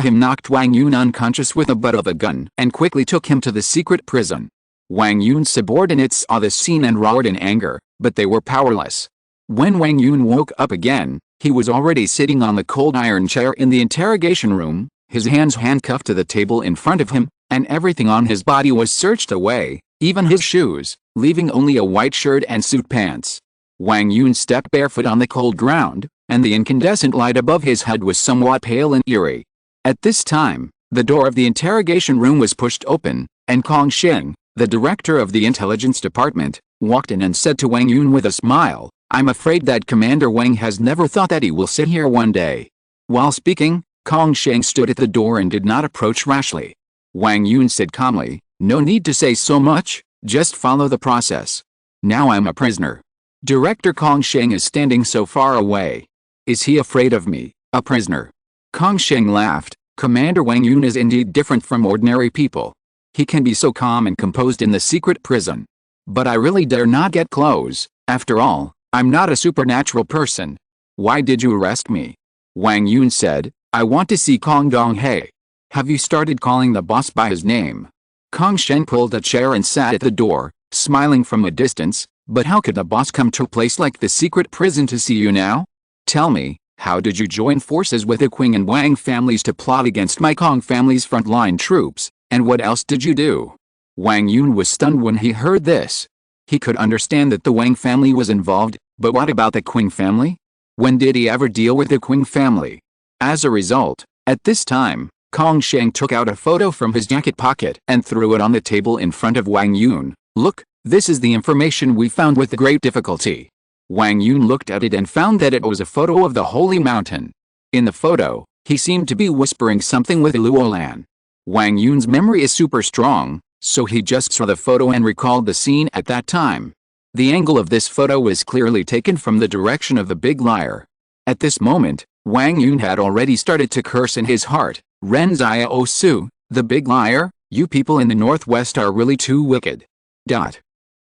him knocked Wang Yun unconscious with the butt of a gun and quickly took him to the secret prison. Wang Yun's subordinates saw the scene and roared in anger, but they were powerless. When Wang Yun woke up again, he was already sitting on the cold iron chair in the interrogation room, his hands handcuffed to the table in front of him, and everything on his body was searched away, even his shoes, leaving only a white shirt and suit pants. Wang Yun stepped barefoot on the cold ground, and the incandescent light above his head was somewhat pale and eerie. At this time, the door of the interrogation room was pushed open, and Kong Sheng, the director of the intelligence department, walked in and said to Wang Yun with a smile, "I'm afraid that Commander Wang has never thought that he will sit here one day." While speaking, Kong Sheng stood at the door and did not approach rashly. Wang Yun said calmly, "No need to say so much, just follow the process. Now I'm a prisoner. Director Kong Sheng is standing so far away. Is he afraid of me, a prisoner?" Kong Sheng laughed. Commander Wang Yun is indeed different from ordinary people. He can be so calm and composed in the secret prison. But I really dare not get close. After all, I'm not a supernatural person. Why did you arrest me? Wang Yun said, "I want to see Kong Donghae. Have you started calling the boss by his name?" Kong Sheng pulled a chair and sat at the door, smiling from a distance. "But how could the boss come to a place like the secret prison to see you now? Tell me, how did you join forces with the Qing and Wang families to plot against my Kong family's frontline troops, and what else did you do?" Wang Yun was stunned when he heard this. He could understand that the Wang family was involved, but what about the Qing family? When did he ever deal with the Qing family? As a result, at this time, Kong Sheng took out a photo from his jacket pocket and threw it on the table in front of Wang Yun. "Look, this is the information we found with great difficulty." Wang Yun looked at it and found that it was a photo of the Holy Mountain. In the photo, he seemed to be whispering something with Luolan. Wang Yun's memory is super strong, so he just saw the photo and recalled the scene at that time. The angle of this photo was clearly taken from the direction of the big liar. At this moment, Wang Yun had already started to curse in his heart. "Ren Xiaosu, the big liar, you people in the Northwest are really too wicked."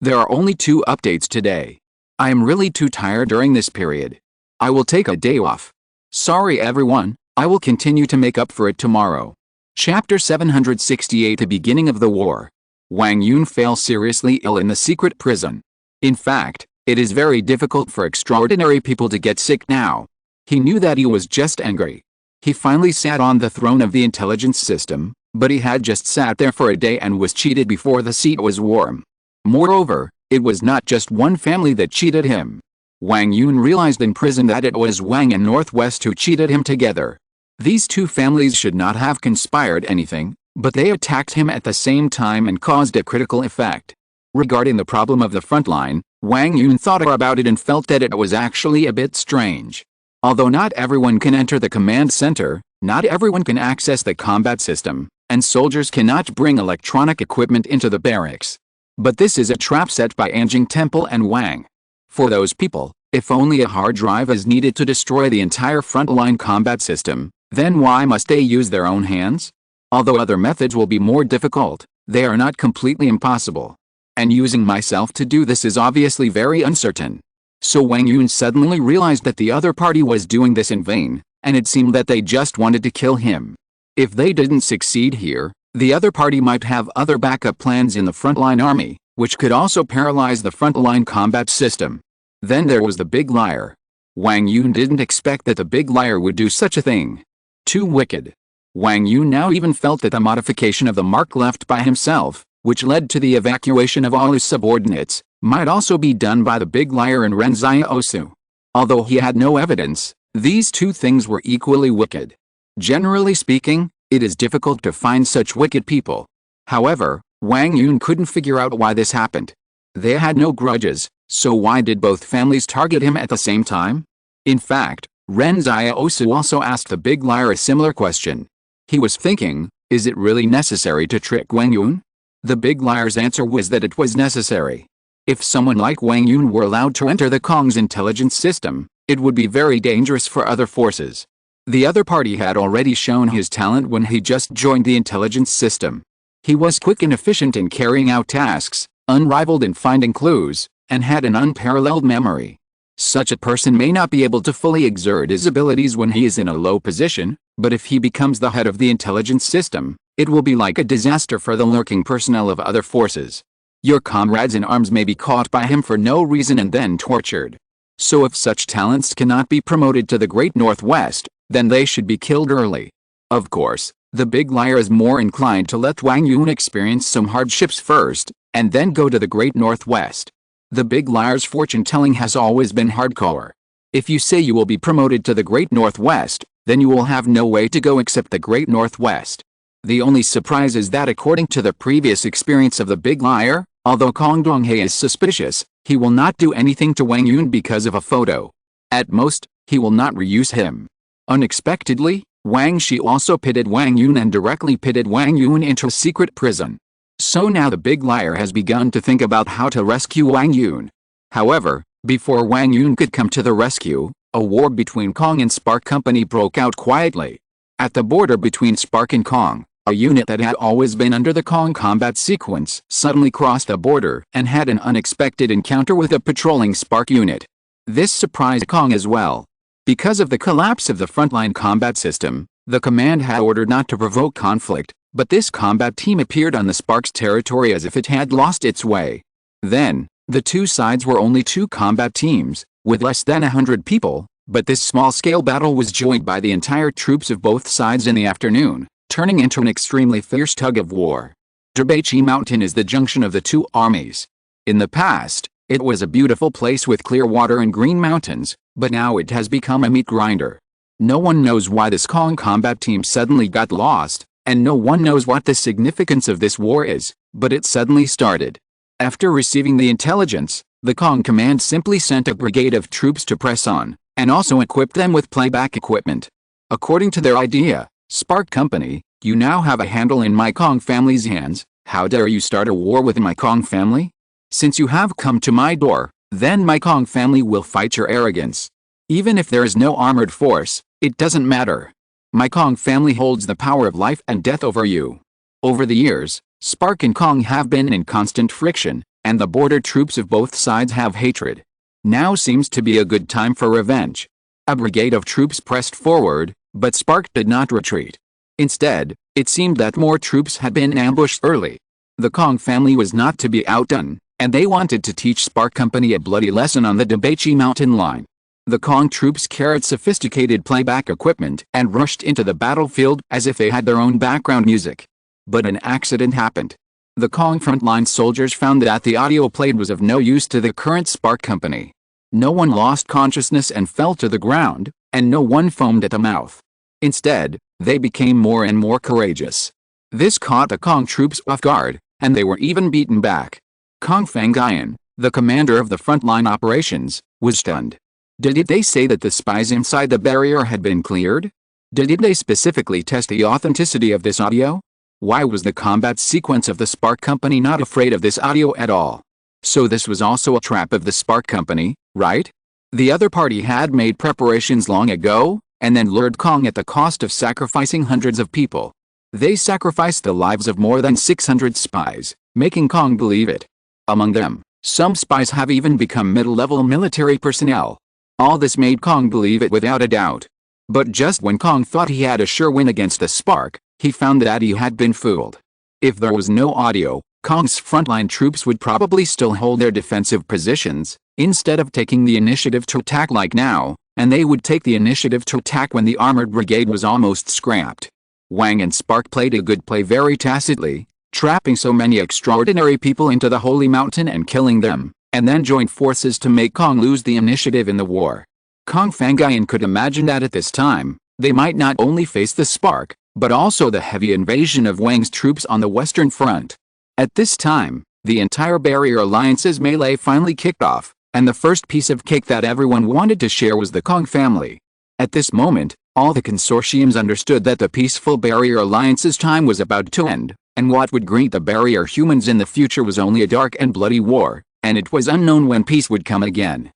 There are only 2 updates today. I am really too tired during this period. I will take a day off. Sorry everyone, I will continue to make up for it tomorrow. Chapter 768 The beginning of the war. Wang Yun fell seriously ill in the secret prison. In fact, it is very difficult for extraordinary people to get sick now. He knew that he was just angry. He finally sat on the throne of the intelligence system, but he had just sat there for a day and was cheated before the seat was warm. Moreover, it was not just one family that cheated him. Wang Yun realized in prison that it was Wang and Northwest who cheated him together. These 2 families should not have conspired anything, but they attacked him at the same time and caused a critical effect. Regarding the problem of the front line, Wang Yun thought about it and felt that it was actually a bit strange. Although not everyone can enter the command center, not everyone can access the combat system, and soldiers cannot bring electronic equipment into the barracks. But this is a trap set by Anjing Temple and Wang. For those people, if only a hard drive is needed to destroy the entire frontline combat system, then why must they use their own hands? Although other methods will be more difficult, they are not completely impossible. And using myself to do this is obviously very uncertain. So Wang Yun suddenly realized that the other party was doing this in vain, and it seemed that they just wanted to kill him. If they didn't succeed here, the other party might have other backup plans in the frontline army, which could also paralyze the frontline combat system. Then there was the big liar. Wang Yun didn't expect that the big liar would do such a thing. Too wicked. Wang Yun now even felt that the modification of the mark left by himself, which led to the evacuation of all his subordinates, might also be done by the big liar and Ren Xiaosu. Although he had no evidence, these 2 things were equally wicked. Generally speaking, it is difficult to find such wicked people. However, Wang Yun couldn't figure out why this happened. They had no grudges, so why did both families target him at the same time? In fact, Ren Xiaosu also asked the big liar a similar question. He was thinking, is it really necessary to trick Wang Yun? The big liar's answer was that it was necessary. If someone like Wang Yun were allowed to enter the Kong's intelligence system, it would be very dangerous for other forces. The other party had already shown his talent when he just joined the intelligence system. He was quick and efficient in carrying out tasks, unrivaled in finding clues, and had an unparalleled memory. Such a person may not be able to fully exert his abilities when he is in a low position, but if he becomes the head of the intelligence system, it will be like a disaster for the lurking personnel of other forces. Your comrades in arms may be caught by him for no reason and then tortured. So if such talents cannot be promoted to the Great Northwest, then they should be killed early. Of course, the big liar is more inclined to let Wang Yun experience some hardships first, and then go to the Great Northwest. The big liar's fortune-telling has always been hardcore. If you say you will be promoted to the Great Northwest, then you will have no way to go except the Great Northwest. The only surprise is that according to the previous experience of the big liar, although Kong Donghae is suspicious, he will not do anything to Wang Yun because of a photo. At most, he will not reuse him. Unexpectedly, Wang Shi also pitted Wang Yun and directly pitted Wang Yun into a secret prison. So now the big liar has begun to think about how to rescue Wang Yun. However, before Wang Yun could come to the rescue, a war between Kong and Spark Company broke out quietly. At the border between Spark and Kong, a unit that had always been under the Kong combat sequence suddenly crossed the border and had an unexpected encounter with a patrolling Spark unit. This surprised Kong as well. Because of the collapse of the frontline combat system, the command had ordered not to provoke conflict, but this combat team appeared on the Spark's territory as if it had lost its way. Then, the two sides were only two combat teams, with less than 100 people, but this small-scale battle was joined by the entire troops of both sides in the afternoon, turning into an extremely fierce tug-of-war. Debachi Mountain is the junction of the two armies. In the past, it was a beautiful place with clear water and green mountains, but now it has become a meat grinder. No one knows why this Kong combat team suddenly got lost, and no one knows what the significance of this war is, but it suddenly started. After receiving the intelligence, the Kong command simply sent a brigade of troops to press on, and also equipped them with playback equipment. According to their idea, Spark Company, you now have a handle in my Kong family's hands. How dare you start a war with my Kong family? Since you have come to my door, then my Kong family will fight your arrogance. Even if there is no armored force, it doesn't matter. My Kong family holds the power of life and death over you. Over the years, Spark and Kong have been in constant friction, and the border troops of both sides have hatred. Now seems to be a good time for revenge. A brigade of troops pressed forward, but Spark did not retreat. Instead, it seemed that more troops had been ambushed early. The Kong family was not to be outdone, and they wanted to teach Spark Company a bloody lesson on the Debachi Mountain line. The Kong troops carried sophisticated playback equipment and rushed into the battlefield as if they had their own background music. But an accident happened. The Kong frontline soldiers found that the audio played was of no use to the current Spark Company. No one lost consciousness and fell to the ground, and no one foamed at the mouth. Instead, they became more and more courageous. This caught the Kong troops off guard, and they were even beaten back. Kong Fangayan, the commander of the frontline operations, was stunned. Did they say that the spies inside the barrier had been cleared? Did they specifically test the authenticity of this audio? Why was the combat sequence of the Spark Company not afraid of this audio at all? So this was also a trap of the Spark Company, right? The other party had made preparations long ago, and then lured Kong at the cost of sacrificing hundreds of people. They sacrificed the lives of more than 600 spies, making Kong believe it. Among them, some spies have even become middle-level military personnel. All this made Kong believe it without a doubt. But just when Kong thought he had a sure win against the Spark, he found that he had been fooled. If there was no audio, Kong's frontline troops would probably still hold their defensive positions, instead of taking the initiative to attack like now, and they would take the initiative to attack when the armored brigade was almost scrapped. Wang and Spark played a good play very tacitly, trapping so many extraordinary people into the Holy Mountain and killing them, and then joined forces to make Kong lose the initiative in the war. Kong Fangayan could imagine that at this time, they might not only face the Spark, but also the heavy invasion of Wang's troops on the Western Front. At this time, the entire Barrier Alliance's melee finally kicked off, and the first piece of cake that everyone wanted to share was the Kong family. At this moment, all the consortiums understood that the peaceful Barrier Alliance's time was about to end, and what would greet the Barrier humans in the future was only a dark and bloody war, and it was unknown when peace would come again.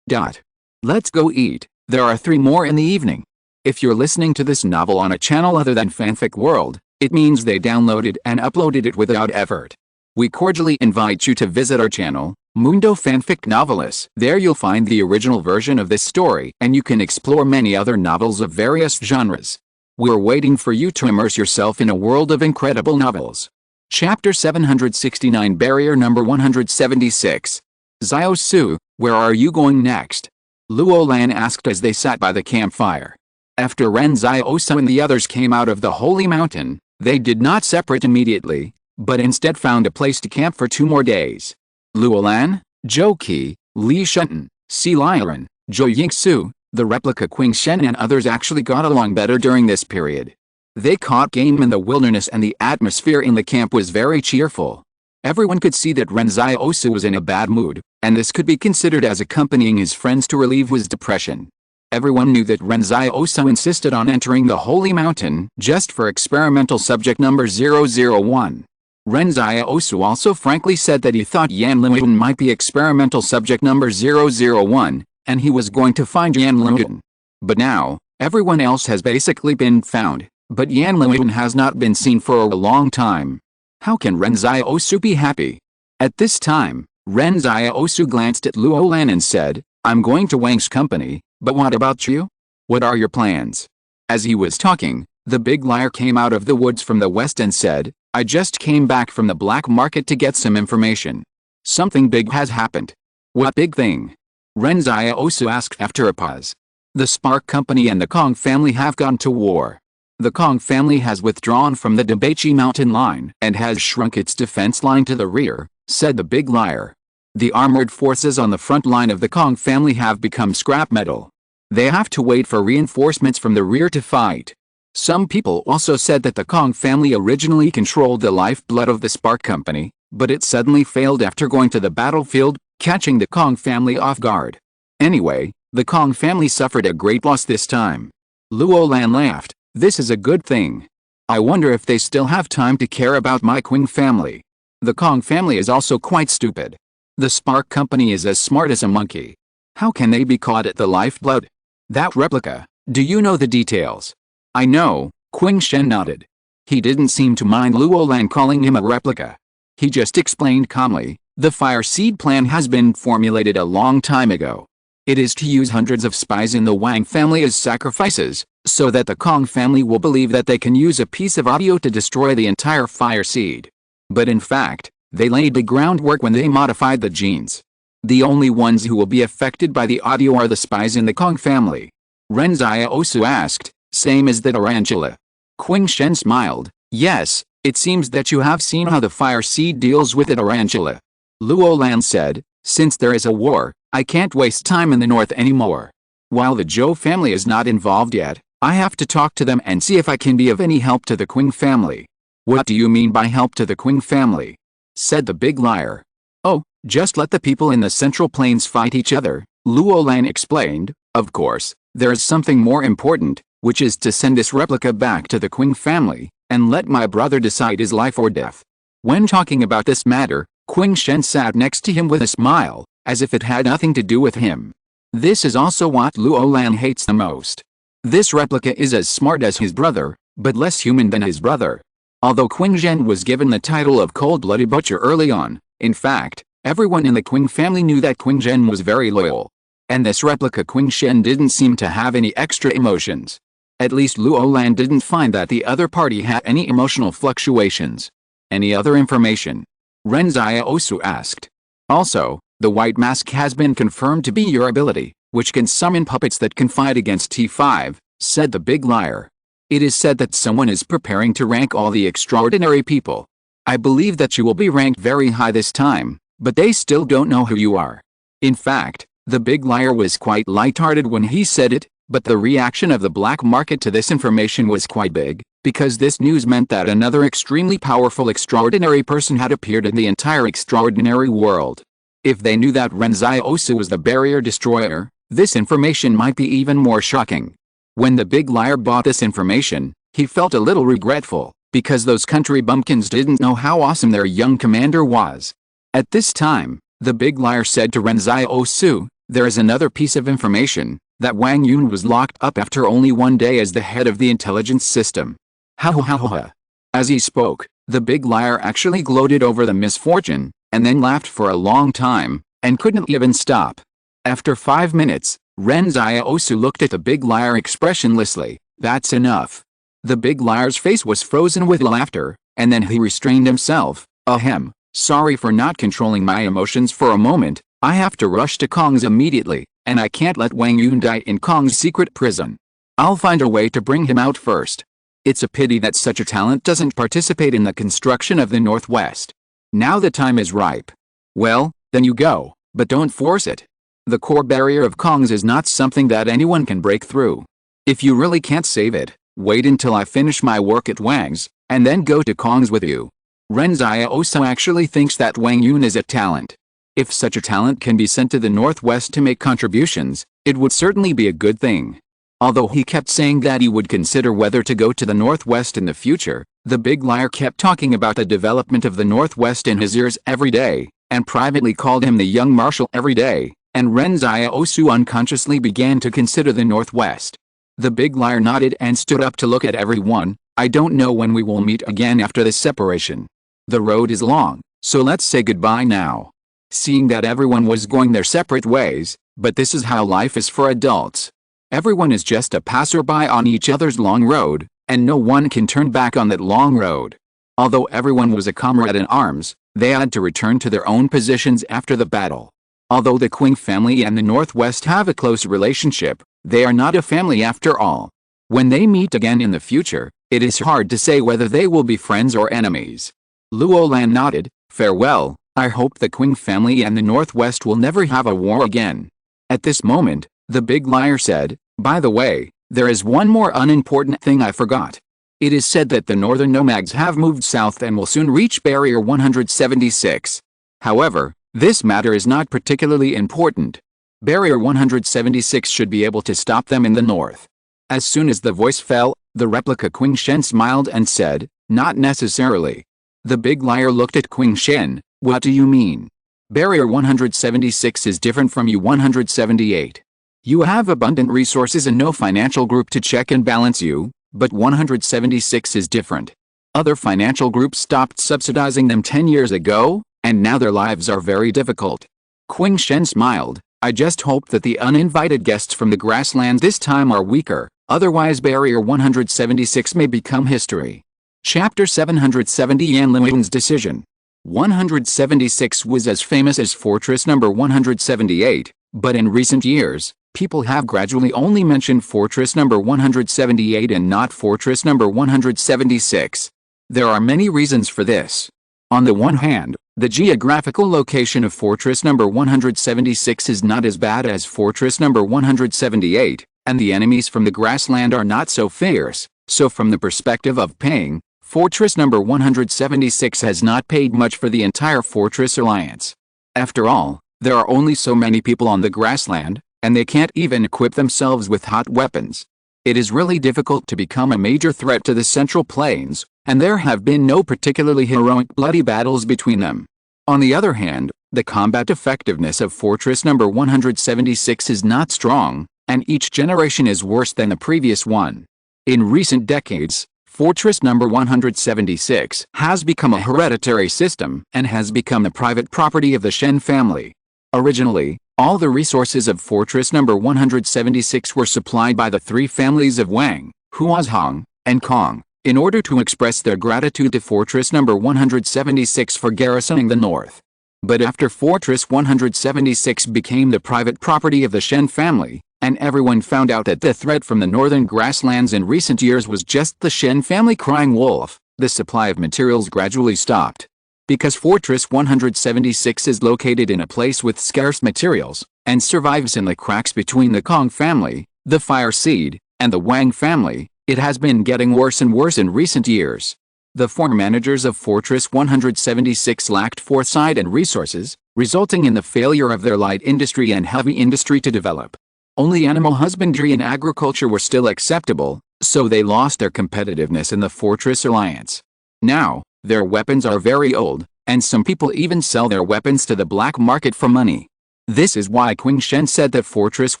Let's go eat. There are 3 more in the evening. If you're listening to this novel on a channel other than Fanfic World, it means they downloaded and uploaded it without effort. We cordially invite you to visit our channel, Mundo Fanfic Novelis. There you'll find the original version of this story, and you can explore many other novels of various genres. We're waiting for you to immerse yourself in a world of incredible novels. Chapter 769, Barrier number 176. Xiaosu, where are you going next? Luo Lan asked as they sat by the campfire. After Ren Xiaosu and the others came out of the holy mountain, they did not separate immediately, but instead found a place to camp for 2 more days. Luo Lan, Zhou Qi, Li Shenten, Si Liren, Zhou Yingsu, the replica Qing Shen and others actually got along better during this period. They caught game in the wilderness and the atmosphere in the camp was very cheerful. Everyone could see that Ren Xiaosu was in a bad mood, and this could be considered as accompanying his friends to relieve his depression. Everyone knew that Ren Xiaosu insisted on entering the holy mountain just for experimental subject number 001. Ren Xiaosu also frankly said that he thought Yan Liuyan might be experimental subject number 001, and he was going to find Yan Liuyan. But now, everyone else has basically been found, but Yan Liuyan has not been seen for a long time. How can Ren Xiaosu be happy? At this time, Ren Xiaosu glanced at Luo Lan and said, I'm going to Wang's company, but what about you? What are your plans? As he was talking, the big liar came out of the woods from the west and said, I just came back from the black market to get some information. Something big has happened. What big thing? Ren Xiaosu asked after a pause. The Spark Company and the Kong family have gone to war. The Kong family has withdrawn from the Debaichi mountain line and has shrunk its defense line to the rear, said the big liar. The armored forces on the front line of the Kong family have become scrap metal. They have to wait for reinforcements from the rear to fight. Some people also said that the Kong family originally controlled the lifeblood of the Spark Company, but it suddenly failed after going to the battlefield, catching the Kong family off guard. Anyway, the Kong family suffered a great loss this time. Luo Lan laughed. This is a good thing. I wonder if they still have time to care about my Qing family. The Kong family is also quite stupid. The Spark Company is as smart as a monkey. How can they be caught at the lifeblood? That replica, do you know the details? I know, Qing Shen nodded. He didn't seem to mind Luo Lan calling him a replica. He just explained calmly, the fire seed plan has been formulated a long time ago. It is to use hundreds of spies in the Wang family as sacrifices, so that the Kong family will believe that they can use a piece of audio to destroy the entire fire seed. But in fact, they laid the groundwork when they modified the genes. The only ones who will be affected by the audio are the spies in the Kong family. Ren Xiaosu asked, same as the tarantula. Qing Shen smiled, yes, it seems that you have seen how the fire seed deals with the tarantula. Luo Lan said, since there is a war, I can't waste time in the north anymore. While the Zhou family is not involved yet, I have to talk to them and see if I can be of any help to the Qing family. What do you mean by help to the Qing family? Said the big liar. Oh, just let the people in the Central Plains fight each other, Luo Lan explained. Of course, there is something more important, which is to send this replica back to the Qing family, and let my brother decide his life or death. When talking about this matter, Qing Shen sat next to him with a smile, as if it had nothing to do with him. This is also what Luo Lan hates the most. This replica is as smart as his brother, but less human than his brother. Although Qing Zhen was given the title of cold-blooded butcher early on, in fact, everyone in the Qing family knew that Qing Zhen was very loyal. And this replica Qing Shen didn't seem to have any extra emotions. At least Luo Lan didn't find that the other party had any emotional fluctuations. Any other information? Ren Xiaosu asked. Also, the white mask has been confirmed to be your ability, which can summon puppets that can fight against T5, said the big liar. It is said that someone is preparing to rank all the extraordinary people. I believe that you will be ranked very high this time, but they still don't know who you are. In fact, the big liar was quite lighthearted when he said it, but the reaction of the black market to this information was quite big, because this news meant that another extremely powerful extraordinary person had appeared in the entire extraordinary world. If they knew that Ren Xiaosu was the barrier destroyer, this information might be even more shocking. When the big liar bought this information, he felt a little regretful, because those country bumpkins didn't know how awesome their young commander was. At this time, the big liar said to Ren Xiaosu, there is another piece of information, that Wang Yun was locked up after only 1 day as the head of the intelligence system. Ha. As he spoke, the big liar actually gloated over the misfortune, and then laughed for a long time, and couldn't even stop. After 5 minutes, Ren Xiaosu looked at the big liar expressionlessly. That's enough. The big liar's face was frozen with laughter, and then he restrained himself. Ahem, sorry for not controlling my emotions for a moment, I have to rush to Kong's immediately, and I can't let Wang Yun die in Kong's secret prison. I'll find a way to bring him out first. It's a pity that such a talent doesn't participate in the construction of the Northwest. Now the time is ripe. Well, then you go, but don't force it. The core barrier of Kong's is not something that anyone can break through. If you really can't save it, wait until I finish my work at Wang's, and then go to Kong's with you. Ren Xiaosu actually thinks that Wang Yun is a talent. If such a talent can be sent to the Northwest to make contributions, it would certainly be a good thing. Although he kept saying that he would consider whether to go to the Northwest in the future, the big liar kept talking about the development of the Northwest in his ears every day, and privately called him the young marshal every day, and Ren Xiaosu unconsciously began to consider the Northwest. The big liar nodded and stood up to look at everyone. I don't know when we will meet again after this separation. The road is long, so let's say goodbye now. Seeing that everyone was going their separate ways, but this is how life is for adults. Everyone is just a passerby on each other's long road, and no one can turn back on that long road. Although everyone was a comrade in arms, they had to return to their own positions after the battle. Although the Qing family and the Northwest have a close relationship, they are not a family after all. When they meet again in the future, it is hard to say whether they will be friends or enemies. Luo Lan nodded. Farewell, I hope the Qing family and the Northwest will never have a war again. At this moment, the big liar said, by the way, there is one more unimportant thing I forgot. It is said that the northern nomads have moved south and will soon reach Barrier 176. However, this matter is not particularly important. Barrier 176 should be able to stop them in the north. As soon as the voice fell, the replica Qing Shen smiled and said, not necessarily. The big liar looked at Qing Shen. What do you mean? Barrier 176 is different from U-178. You have abundant resources and no financial group to check and balance you, but 176 is different. Other financial groups stopped subsidizing them 10 years ago, and now their lives are very difficult. Qing Shen smiled. I just hope that the uninvited guests from the grasslands this time are weaker, otherwise Barrier 176 may become history. Chapter 770 Yan Liu's decision. 176 was as famous as Fortress Number 178, but in recent years, people have gradually only mentioned Fortress Number 178 and not Fortress Number 176. There are many reasons for this. On the one hand, the geographical location of Fortress Number 176 is not as bad as Fortress Number 178, and the enemies from the grassland are not so fierce, so from the perspective of paying, Fortress Number 176 has not paid much for the entire Fortress Alliance. After all, there are only so many people on the grassland, and they can't even equip themselves with hot weapons. It is really difficult to become a major threat to the Central Plains, and there have been no particularly heroic bloody battles between them. On the other hand, the combat effectiveness of Fortress Number 176 is not strong, and each generation is worse than the previous one. In recent decades, Fortress Number 176 has become a hereditary system and has become the private property of the Shen family. Originally, all the resources of Fortress Number 176 were supplied by the three families of Wang, Huazhong, and Kong, in order to express their gratitude to Fortress Number 176 for garrisoning the north. But after Fortress 176 became the private property of the Shen family, and everyone found out that the threat from the northern grasslands in recent years was just the Shen family crying wolf, the supply of materials gradually stopped. Because Fortress 176 is located in a place with scarce materials, and survives in the cracks between the Kong family, the Fire Seed, and the Wang family, it has been getting worse and worse in recent years. The former managers of Fortress 176 lacked foresight and resources, resulting in the failure of their light industry and heavy industry to develop. Only animal husbandry and agriculture were still acceptable, so they lost their competitiveness in the Fortress Alliance. Now, their weapons are very old, and some people even sell their weapons to the black market for money. This is why Qing Shen said that Fortress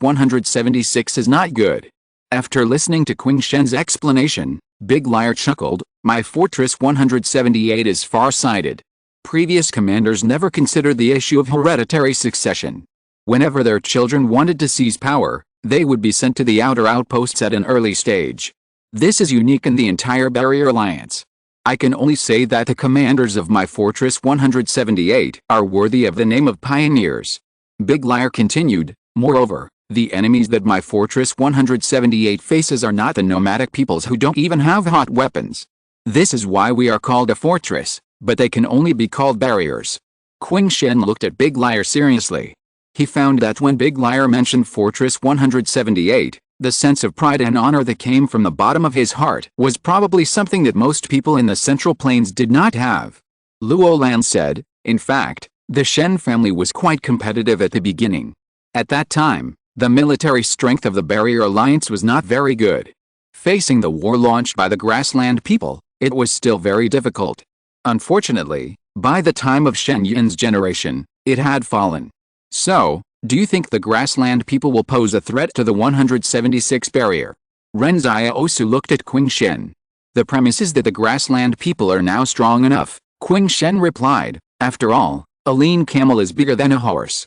176 is not good. After listening to Qing Shen's explanation, Big Liar chuckled, my Fortress 178 is far-sighted. Previous commanders never considered the issue of hereditary succession. Whenever their children wanted to seize power, they would be sent to the outer outposts at an early stage. This is unique in the entire Barrier Alliance. I can only say that the commanders of my Fortress 178 are worthy of the name of pioneers. Big Liar continued, "Moreover, the enemies that my Fortress 178 faces are not the nomadic peoples who don't even have hot weapons. This is why we are called a fortress, but they can only be called barriers." Qing Shen looked at Big Liar seriously. He found that when Big Liar mentioned Fortress 178, the sense of pride and honor that came from the bottom of his heart was probably something that most people in the Central Plains did not have. Luo Lan said, "In fact, the Shen family was quite competitive at the beginning. At that time, the military strength of the Barrier Alliance was not very good. Facing the war launched by the Grassland people, it was still very difficult. Unfortunately, by the time of Shen Yun's generation, it had fallen. So, do you think the Grassland people will pose a threat to the 176 barrier?" Ren Xiaosu looked at Qing Shen. "The premise is that the Grassland people are now strong enough," Qing Shen replied. "After all, a lean camel is bigger than a horse."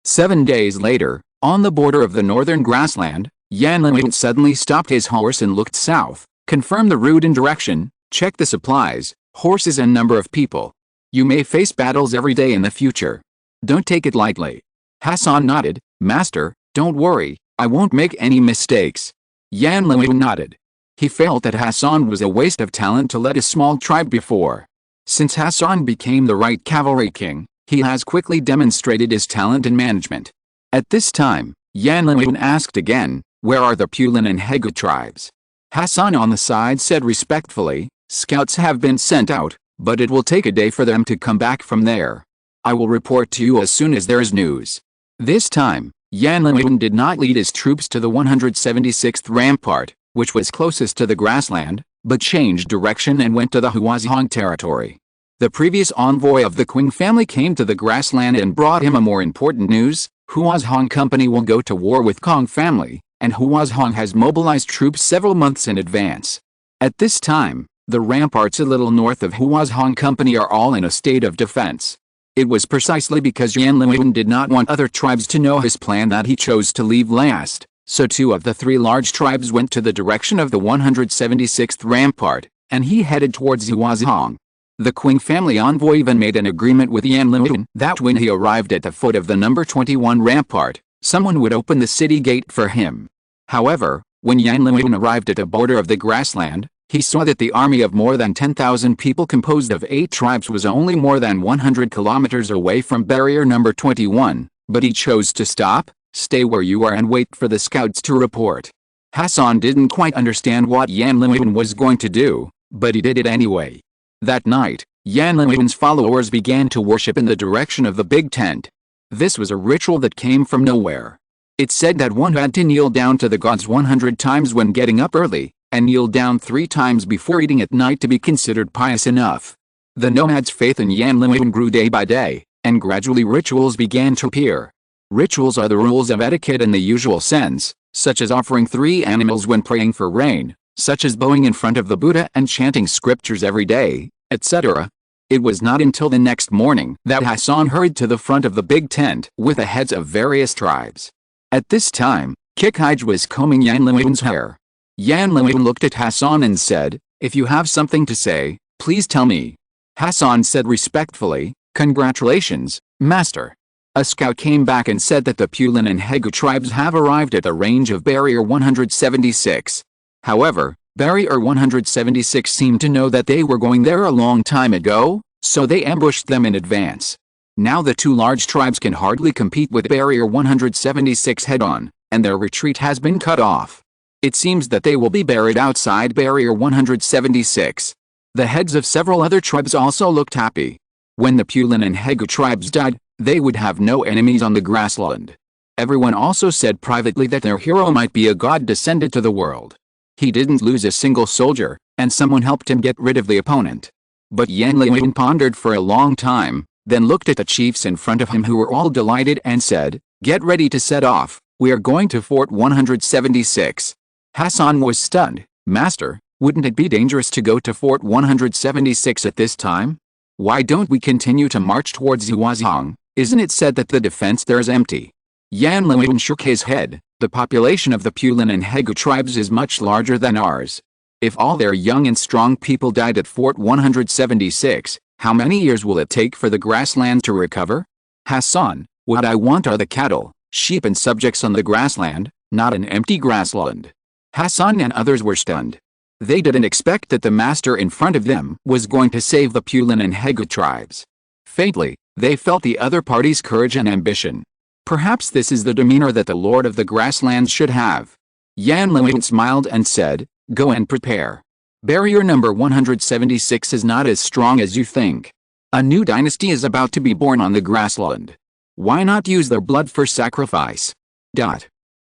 7 days later, on the border of the northern grassland, Yan Liwen suddenly stopped his horse and looked south, confirmed the route and direction, checked the supplies, horses and number of people. "You may face battles every day in the future. Don't take it lightly." Hassan nodded. "Master, don't worry, I won't make any mistakes." Yan Liwen nodded. He felt that Hassan was a waste of talent to let a small tribe before. Since Hassan became the right cavalry king, he has quickly demonstrated his talent in management. At this time, Yan Liwen asked again, "Where are the Pulin and Hegu tribes?" Hassan on the side said respectfully, "Scouts have been sent out, but it will take a day for them to come back from there. I will report to you as soon as there is news." This time, Yan Liwen did not lead his troops to the 176th rampart, which was closest to the grassland, but changed direction and went to the Huazhong territory. The previous envoy of the Qing family came to the grassland and brought him a more important news: Huazhong Company will go to war with Kong family, and Huazhong has mobilized troops several months in advance. At this time, the ramparts a little north of Huazhong Company are all in a state of defense. It was precisely because Yan Liwen did not want other tribes to know his plan that he chose to leave last, so 2 of the 3 large tribes went to the direction of the 176th rampart, and he headed towards Huazhong. The Qing family envoy even made an agreement with Yan Liwen that when he arrived at the foot of the number 21 rampart, someone would open the city gate for him. However, when Yan Liwen arrived at the border of the grassland, he saw that the army of more than 10,000 people composed of 8 tribes was only more than 100 kilometers away from barrier number 21, but he chose to stop, "Stay where you are and wait for the scouts to report." Hassan didn't quite understand what Yan Liwen was going to do, but he did it anyway. That night, Yan Liwen's followers began to worship in the direction of the big tent. This was a ritual that came from nowhere. It said that one had to kneel down to the gods 100 times when getting up early, and kneel down 3 times before eating at night to be considered pious enough. The nomads' faith in Yan Liwen grew day by day, and gradually rituals began to appear. Rituals are the rules of etiquette in the usual sense, such as offering 3 animals when praying for rain, such as bowing in front of the Buddha and chanting scriptures every day, etc. It was not until the next morning that Hassan hurried to the front of the big tent with the heads of various tribes. At this time, Kikij was combing Yan Liwen's hair. Yan Liwen looked at Hassan and said, "If you have something to say, please tell me." Hassan said respectfully, "Congratulations, Master." A scout came back and said that the Pulin and Hegu tribes have arrived at the range of Barrier 176. However, Barrier 176 seemed to know that they were going there a long time ago, so they ambushed them in advance. Now the 2 large tribes can hardly compete with Barrier 176 head-on, and their retreat has been cut off. It seems that they will be buried outside Barrier 176. The heads of several other tribes also looked happy. When the Pulin and Hegu tribes died, they would have no enemies on the grassland. Everyone also said privately that their hero might be a god descended to the world. He didn't lose a single soldier, and someone helped him get rid of the opponent. But Yan Liwen pondered for a long time, then looked at the chiefs in front of him who were all delighted and said, "Get ready to set off, we are going to Fort 176. Hassan was stunned. "Master, wouldn't it be dangerous to go to Fort 176 at this time? Why don't we continue to march towards Huazhong? Isn't it said that the defense there is empty?" Yan Liwen shook his head. "The population of the Pulin and Hegu tribes is much larger than ours. If all their young and strong people died at Fort 176, how many years will it take for the grassland to recover?" "Hassan, What I want are the cattle, sheep and subjects on the grassland, not an empty grassland. Hassan and others were stunned. They didn't expect that the master in front of them was going to save the Pulan and Hegu tribes. Faintly, they felt the other party's courage and ambition. Perhaps this is the demeanor that the Lord of the Grasslands should have. Yan Liwen smiled and said, "Go and prepare. Barrier number 176 is not as strong as you think. A new dynasty is about to be born on the grassland. Why not use their blood for sacrifice?"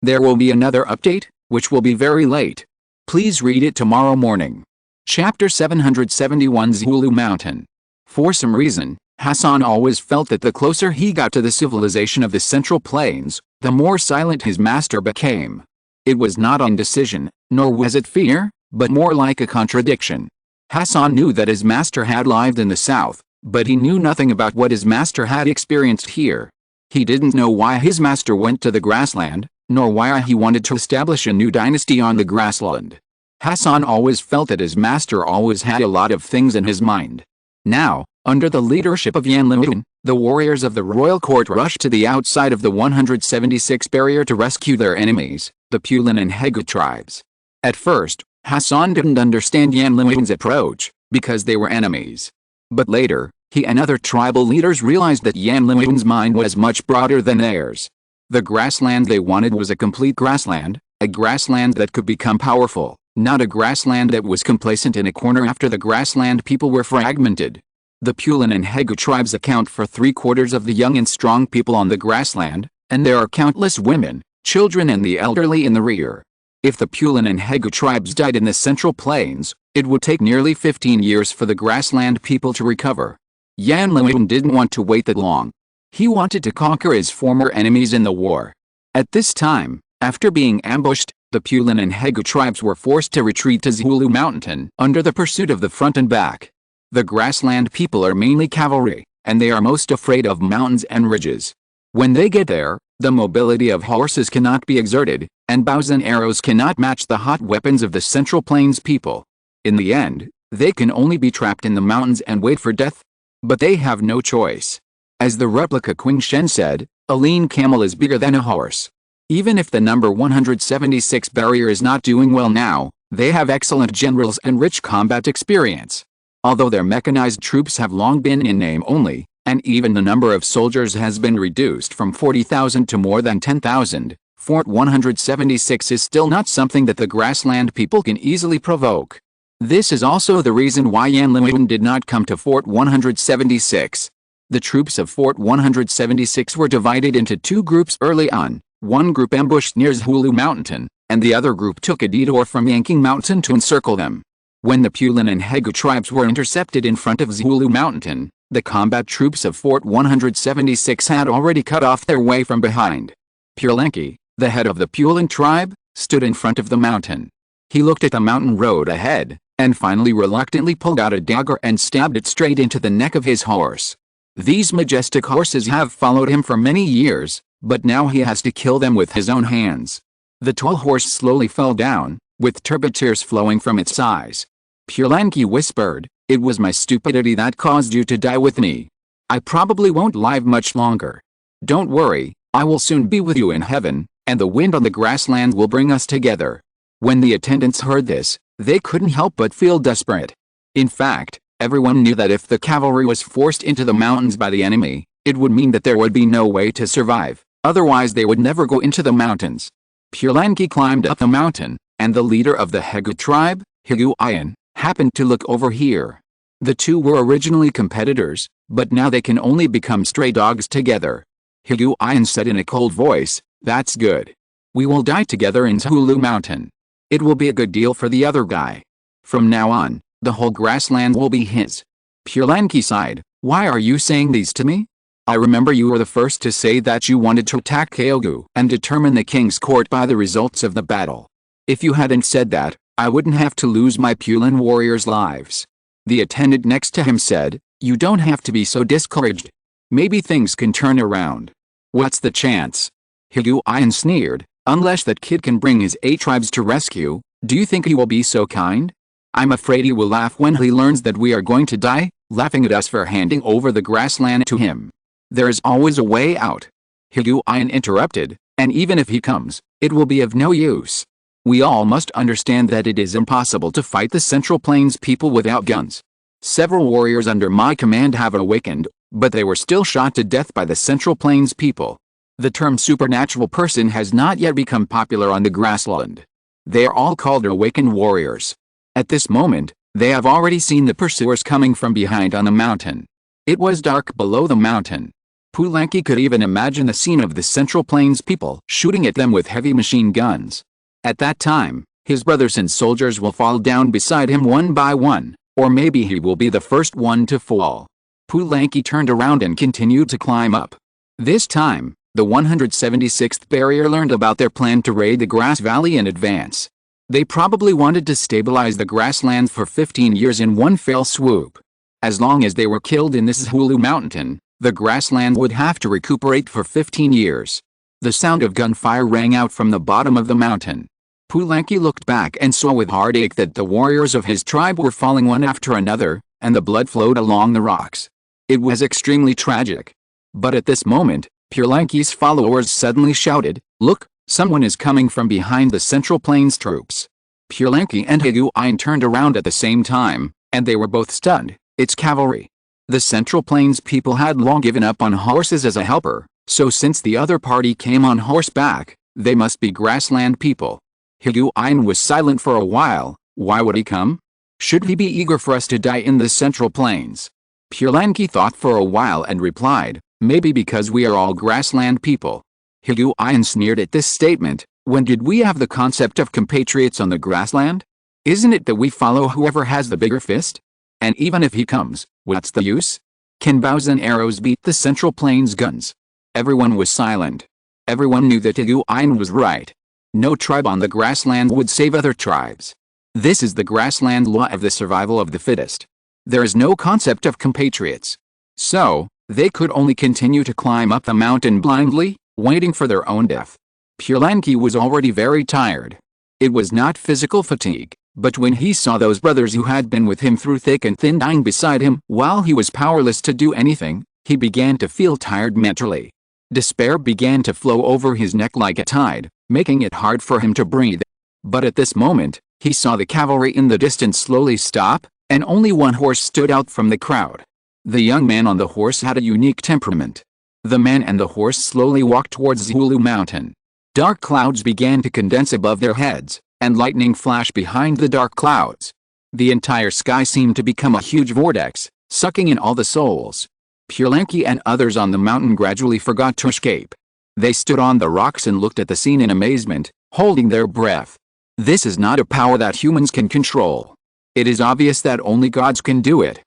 There will be another update, which will be very late. Please read it tomorrow morning. Chapter 771 Zulu Mountain. For some reason, Hassan always felt that the closer he got to the civilization of the Central Plains, the more silent his master became. It was not indecision, nor was it fear, but more like a contradiction. Hassan knew that his master had lived in the south, but he knew nothing about what his master had experienced here. He didn't know why his master went to the grassland, nor why he wanted to establish a new dynasty on the grassland. Hassan always felt that his master always had a lot of things in his mind. Now, under the leadership of Yan Liwen, the warriors of the royal court rushed to the outside of the 176 barrier to rescue their enemies, the Pulan and Hegu tribes. At first, Hassan didn't understand Yan Liwen's approach, because they were enemies. But later, he and other tribal leaders realized that Yan Liwen's mind was much broader than theirs. The grassland they wanted was a complete grassland, a grassland that could become powerful, not a grassland that was complacent in a corner after the grassland people were fragmented. The Pulan and Hegu tribes account for 3/4 of the young and strong people on the grassland, and there are countless women, children and the elderly in the rear. If the Pulan and Hegu tribes died in the Central Plains, it would take nearly 15 years for the grassland people to recover. Yan Liwen didn't want to wait that long. He wanted to conquer his former enemies in the war. At this time, after being ambushed, the Pulan and Hegu tribes were forced to retreat to Zulu Mountain under the pursuit of the front and back. The grassland people are mainly cavalry, and they are most afraid of mountains and ridges. When they get there, the mobility of horses cannot be exerted, and bows and arrows cannot match the hot weapons of the Central Plains people. In the end, they can only be trapped in the mountains and wait for death. But they have no choice. As the replica Qing Shen said, a lean camel is bigger than a horse. Even if the number 176 barrier is not doing well now, they have excellent generals and rich combat experience. Although their mechanized troops have long been in name only, and even the number of soldiers has been reduced from 40,000 to more than 10,000, Fort 176 is still not something that the grassland people can easily provoke. This is also the reason why Yan Liwen did not come to Fort 176. The troops of Fort 176 were divided into two groups early on. One group ambushed near Zulu Mountain, and the other group took a detour from Yanking Mountain to encircle them. When the Pulan and Hegu tribes were intercepted in front of Zulu Mountain, the combat troops of Fort 176 had already cut off their way from behind. Pulanki, the head of the Pulan tribe, stood in front of the mountain. He looked at the mountain road ahead, and finally reluctantly pulled out a dagger and stabbed it straight into the neck of his horse. These majestic horses have followed him for many years, but now he has to kill them with his own hands. The tall horse slowly fell down, with turbid tears flowing from its eyes. Pulanki whispered, "It was my stupidity that caused you to die with me. I probably won't live much longer. Don't worry, I will soon be with you in heaven, and the wind on the grassland will bring us together." When the attendants heard this, they couldn't help but feel desperate. In fact, everyone knew that if the cavalry was forced into the mountains by the enemy, it would mean that there would be no way to survive, otherwise they would never go into the mountains. Pulanki climbed up the mountain, and the leader of the Hegu tribe, Hegu Ayan, happened to look over here. The two were originally competitors, but now they can only become stray dogs together. Hegu Ayan said in a cold voice, "That's good. We will die together in Zulu Mountain. It will be a good deal for the other guy. From now on, the whole grassland will be his." Pulanki sighed, "Why are you saying these to me? I remember you were the first to say that you wanted to attack Kaogu and determine the king's court by the results of the battle. If you hadn't said that, I wouldn't have to lose my Pulan warriors' lives." The attendant next to him said, "You don't have to be so discouraged. Maybe things can turn around." "What's the chance?" Hegu Ayan sneered, "Unless that kid can bring his 8 tribes to rescue, do you think he will be so kind? I'm afraid he will laugh when he learns that we are going to die, laughing at us for handing over the grassland to him. There is always a way out." Higuain interrupted, and even if he comes, it will be of no use. We all must understand that it is impossible to fight the Central Plains people without guns. Several warriors under my command have awakened, but they were still shot to death by the Central Plains people. The term supernatural person has not yet become popular on the grassland. They are all called awakened warriors. At this moment, they have already seen the pursuers coming from behind on the mountain. It was dark below the mountain. Pulanki could even imagine the scene of the Central Plains people shooting at them with heavy machine guns. At that time, his brothers and soldiers will fall down beside him one by one, or maybe he will be the first one to fall. Pulanki turned around and continued to climb up. This time, the 176th barrier learned about their plan to raid the Grass Valley in advance. They probably wanted to stabilize the grasslands for 15 years in one fell swoop. As long as they were killed in this Hulu Mountain, the grassland would have to recuperate for 15 years. The sound of gunfire rang out from the bottom of the mountain. Pulanki looked back and saw with heartache that the warriors of his tribe were falling one after another, and the blood flowed along the rocks. It was extremely tragic. But at this moment, Pulanki's followers suddenly shouted, "Look, someone is coming from behind the Central Plains troops." Pulanki and Higuain turned around at the same time, and they were both stunned. It's cavalry. The Central Plains people had long given up on horses as a helper, so since the other party came on horseback, they must be grassland people. Higuain was silent for a while. Why would he come? Should he be eager for us to die in the Central Plains? Pulanki thought for a while and replied, maybe because we are all grassland people. Higuain sneered at this statement. When did we have the concept of compatriots on the grassland? Isn't it that we follow whoever has the bigger fist? And even if he comes, what's the use? Can bows and arrows beat the Central Plains guns? Everyone was silent. Everyone knew that Higuain was right. No tribe on the grassland would save other tribes. This is the grassland law of the survival of the fittest. There is no concept of compatriots. So, they could only continue to climb up the mountain blindly, waiting for their own death. Pulanki was already very tired. It was not physical fatigue, but when he saw those brothers who had been with him through thick and thin dying beside him while he was powerless to do anything, he began to feel tired mentally. Despair began to flow over his neck like a tide, making it hard for him to breathe. But at this moment, he saw the cavalry in the distance slowly stop, and only one horse stood out from the crowd. The young man on the horse had a unique temperament. The man and the horse slowly walked towards Hulu Mountain. Dark clouds began to condense above their heads, and lightning flashed behind the dark clouds. The entire sky seemed to become a huge vortex, sucking in all the souls. Pulanki and others on the mountain gradually forgot to escape. They stood on the rocks and looked at the scene in amazement, holding their breath. This is not a power that humans can control. It is obvious that only gods can do it.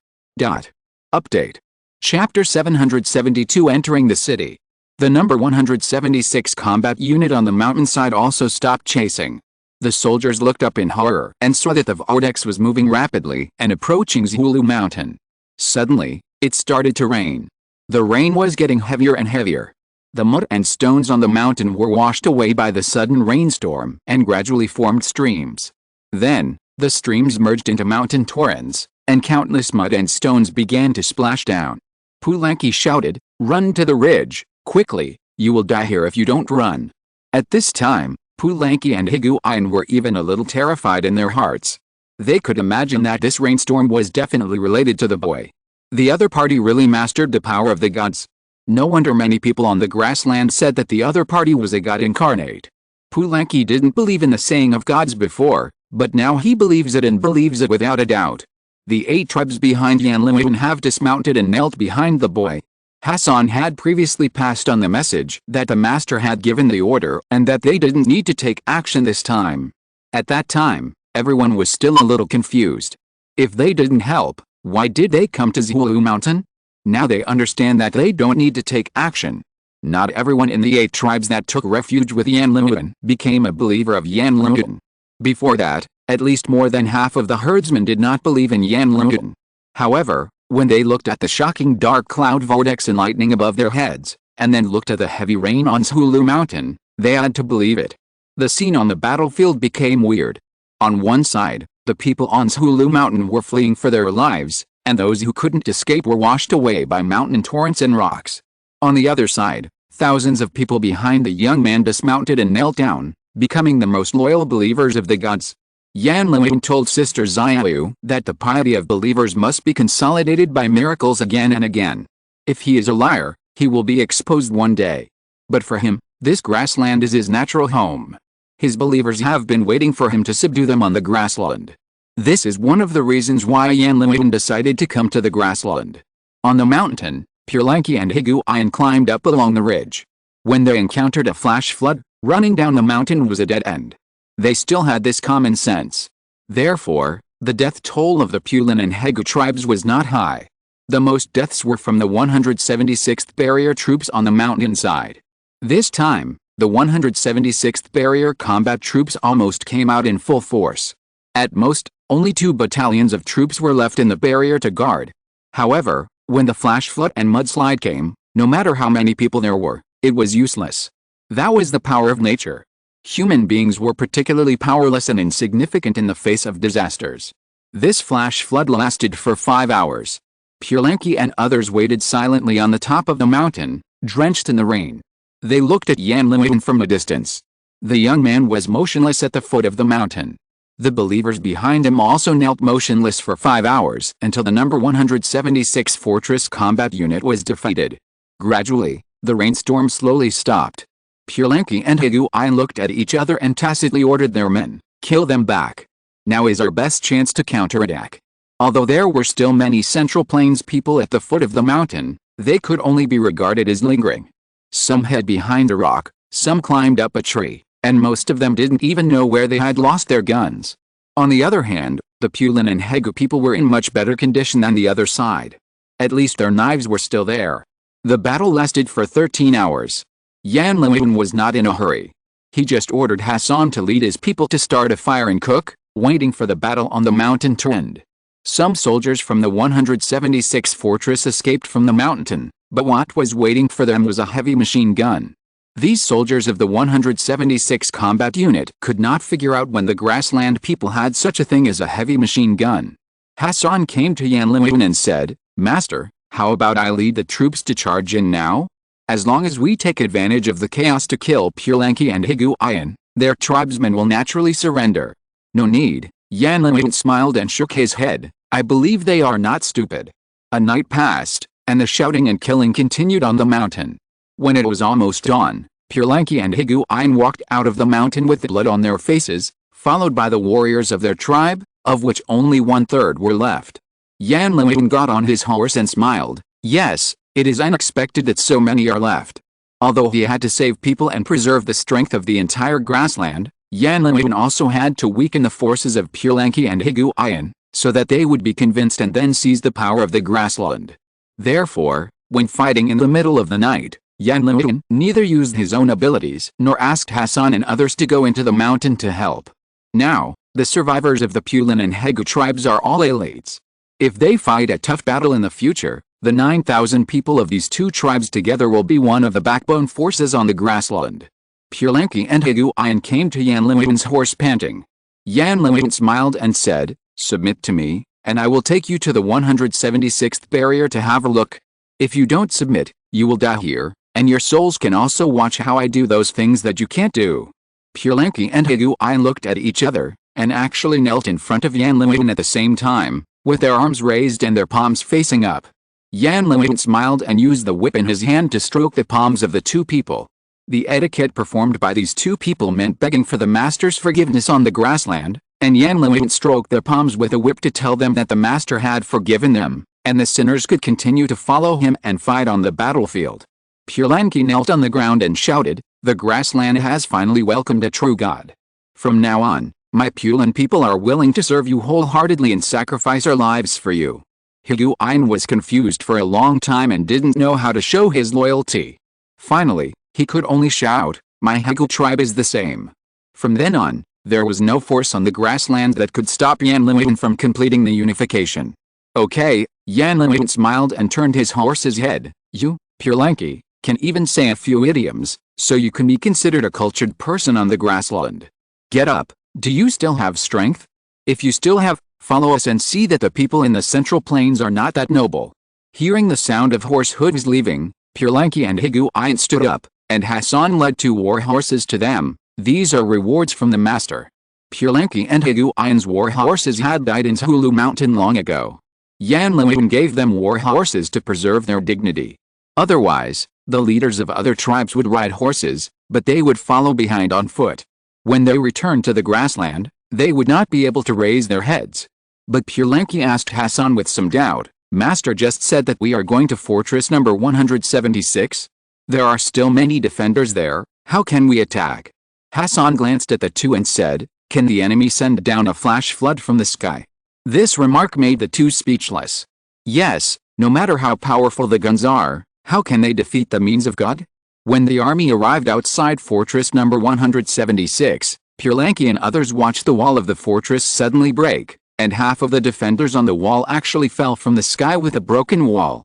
Update. Chapter 772 Entering the City. The number 176 combat unit on the mountainside also stopped chasing. The soldiers looked up in horror and saw that the vortex was moving rapidly and approaching Hulu Mountain. Suddenly, it started to rain. The rain was getting heavier and heavier. The mud and stones on the mountain were washed away by the sudden rainstorm and gradually formed streams. Then, the streams merged into mountain torrents, and countless mud and stones began to splash down. Pulanki shouted, "Run to the ridge, quickly, you will die here if you don't run." At this time, Pulanki and Higuain were even a little terrified in their hearts. They could imagine that this rainstorm was definitely related to the boy. The other party really mastered the power of the gods. No wonder many people on the grassland said that the other party was a god incarnate. Pulanki didn't believe in the saying of gods before, but now he believes it and believes it without a doubt. The 8 tribes behind Yanlimuin have dismounted and knelt behind the boy. Hassan had previously passed on the message that the master had given the order and that they didn't need to take action this time. At that time, everyone was still a little confused. If they didn't help, why did they come to Hulu Mountain? Now they understand that they don't need to take action. Not everyone in the 8 tribes that took refuge with Yanlimuin became a believer of Yanlimuin. Before that, at least more than half of the herdsmen did not believe in Yanlimuin. However, when they looked at the shocking dark cloud vortex and lightning above their heads, and then looked at the heavy rain on Hulu Mountain, they had to believe it. The scene on the battlefield became weird. On one side, the people on Hulu Mountain were fleeing for their lives, and those who couldn't escape were washed away by mountain torrents and rocks. On the other side, Thousands of people behind the young man dismounted and knelt down, becoming the most loyal believers of the gods. Yan Liwen told Sister Xiaoyu that the piety of believers must be consolidated by miracles again and again. If he is a liar, he will be exposed one day. But for him, this grassland is his natural home. His believers have been waiting for him to subdue them on the grassland. This is one of the reasons why Yan Liwen decided to come to the grassland. On the mountain, Purelanky and Higuian climbed up along the ridge. When they encountered a flash flood, running down the mountain was a dead end. They still had this common sense. Therefore, the death toll of the Pulin and Hegu tribes was not high. The most deaths were from the 176th barrier troops on the mountainside. This time, the 176th barrier combat troops almost came out in full force. At most, only 2 battalions of troops were left in the barrier to guard. However, when the flash flood and mudslide came, no matter how many people there were, it was useless. That was the power of nature. Human beings were particularly powerless and insignificant in the face of disasters. This flash flood lasted for 5 hours. Purelanky and others waited silently on the top of the mountain, drenched in the rain. They looked at Yan Liwen from a distance. The young man was motionless at the foot of the mountain. The believers behind him also knelt motionless for 5 hours until the number 176 Fortress Combat Unit was defeated. Gradually, the rainstorm slowly stopped. Purelanky and Higuian looked at each other and tacitly ordered their men, "Kill them back. Now is our best chance to counterattack." Although there were still many Central Plains people at the foot of the mountain, they could only be regarded as lingering. Some hid behind a rock, some climbed up a tree, and most of them didn't even know where they had lost their guns. On the other hand, the Pulin and Hegu people were in much better condition than the other side. At least their knives were still there. The battle lasted for 13 hours. Yan Liwen was not in a hurry. He just ordered Hassan to lead his people to start a fire and cook, waiting for the battle on the mountain to end. Some soldiers from the 176th fortress escaped from the mountain, but what was waiting for them was a heavy machine gun. These soldiers of the 176th Combat Unit could not figure out when the grassland people had such a thing as a heavy machine gun. Hassan came to Yan Liwen and said, "Master, how about I lead the troops to charge in now? As long as we take advantage of the chaos to kill Purelanky and Higuian, their tribesmen will naturally surrender." "No need." Yan Liwen smiled and shook his head. "I believe they are not stupid." A night passed, and the shouting and killing continued on the mountain. When it was almost dawn, Purelanky and Higuian walked out of the mountain with the blood on their faces, followed by the warriors of their tribe, of which only 1/3 were left. Yan Liwen got on his horse and smiled. Yes, it is unexpected that so many are left. Although he had to save people and preserve the strength of the entire grassland, Yan Liwen also had to weaken the forces of Purelanky and Higuian, so that they would be convinced and then seize the power of the grassland. Therefore, when fighting in the middle of the night, Yan Liwen neither used his own abilities nor asked Hassan and others to go into the mountain to help. Now, the survivors of the Pulin and Hegu tribes are all elites. If they fight a tough battle in the future, the 9,000 people of these two tribes together will be one of the backbone forces on the grassland. Purelanky and Higuian came to Yan Liwen's horse panting. Yan Liwen smiled and said, "Submit to me, and I will take you to the 176th barrier to have a look. If you don't submit, you will die here, and your souls can also watch how I do those things that you can't do." Purelanky and Higuian looked at each other, and actually knelt in front of Yan Liwen at the same time, with their arms raised and their palms facing up. Yan Liwen smiled and used the whip in his hand to stroke the palms of the two people. The etiquette performed by these two people meant begging for the master's forgiveness on the grassland, and Yan Liwen stroked their palms with a whip to tell them that the master had forgiven them, and the sinners could continue to follow him and fight on the battlefield. Purelanky knelt on the ground and shouted, "The grassland has finally welcomed a true god. From now on, my Pulin people are willing to serve you wholeheartedly and sacrifice our lives for you." Higuian was confused for a long time and didn't know how to show his loyalty. Finally, he could only shout, "My Hegu tribe is the same." From then on, there was no force on the grassland that could stop Yan Liwen from completing the unification. "Okay," Yan Liwen smiled and turned his horse's head. "You, Purelanky, can even say a few idioms, so you can be considered a cultured person on the grassland. Get up, do you still have strength? If you still have, follow us and see that the people in the Central Plains are not that noble." Hearing the sound of horse hooves leaving, Purlanki and Higuain stood up, and Hassan led 2 war horses to them. These are rewards from the master. Purlanki and Higuain's war horses had died in Hulu Mountain long ago. Yan Luin gave them war horses to preserve their dignity. Otherwise, the leaders of other tribes would ride horses, but they would follow behind on foot. When they returned to the grassland, they would not be able to raise their heads. But Purlanki asked Hassan with some doubt, "Master just said that we are going to fortress number 176? There are still many defenders there, how can we attack?" Hassan glanced at the 2 and said, "Can the enemy send down a flash flood from the sky?" This remark made the 2 speechless. Yes, no matter how powerful the guns are, how can they defeat the means of God? When the army arrived outside fortress number 176, Purlanki and others watched the wall of the fortress suddenly break, and half of the defenders on the wall actually fell from the sky with a broken wall.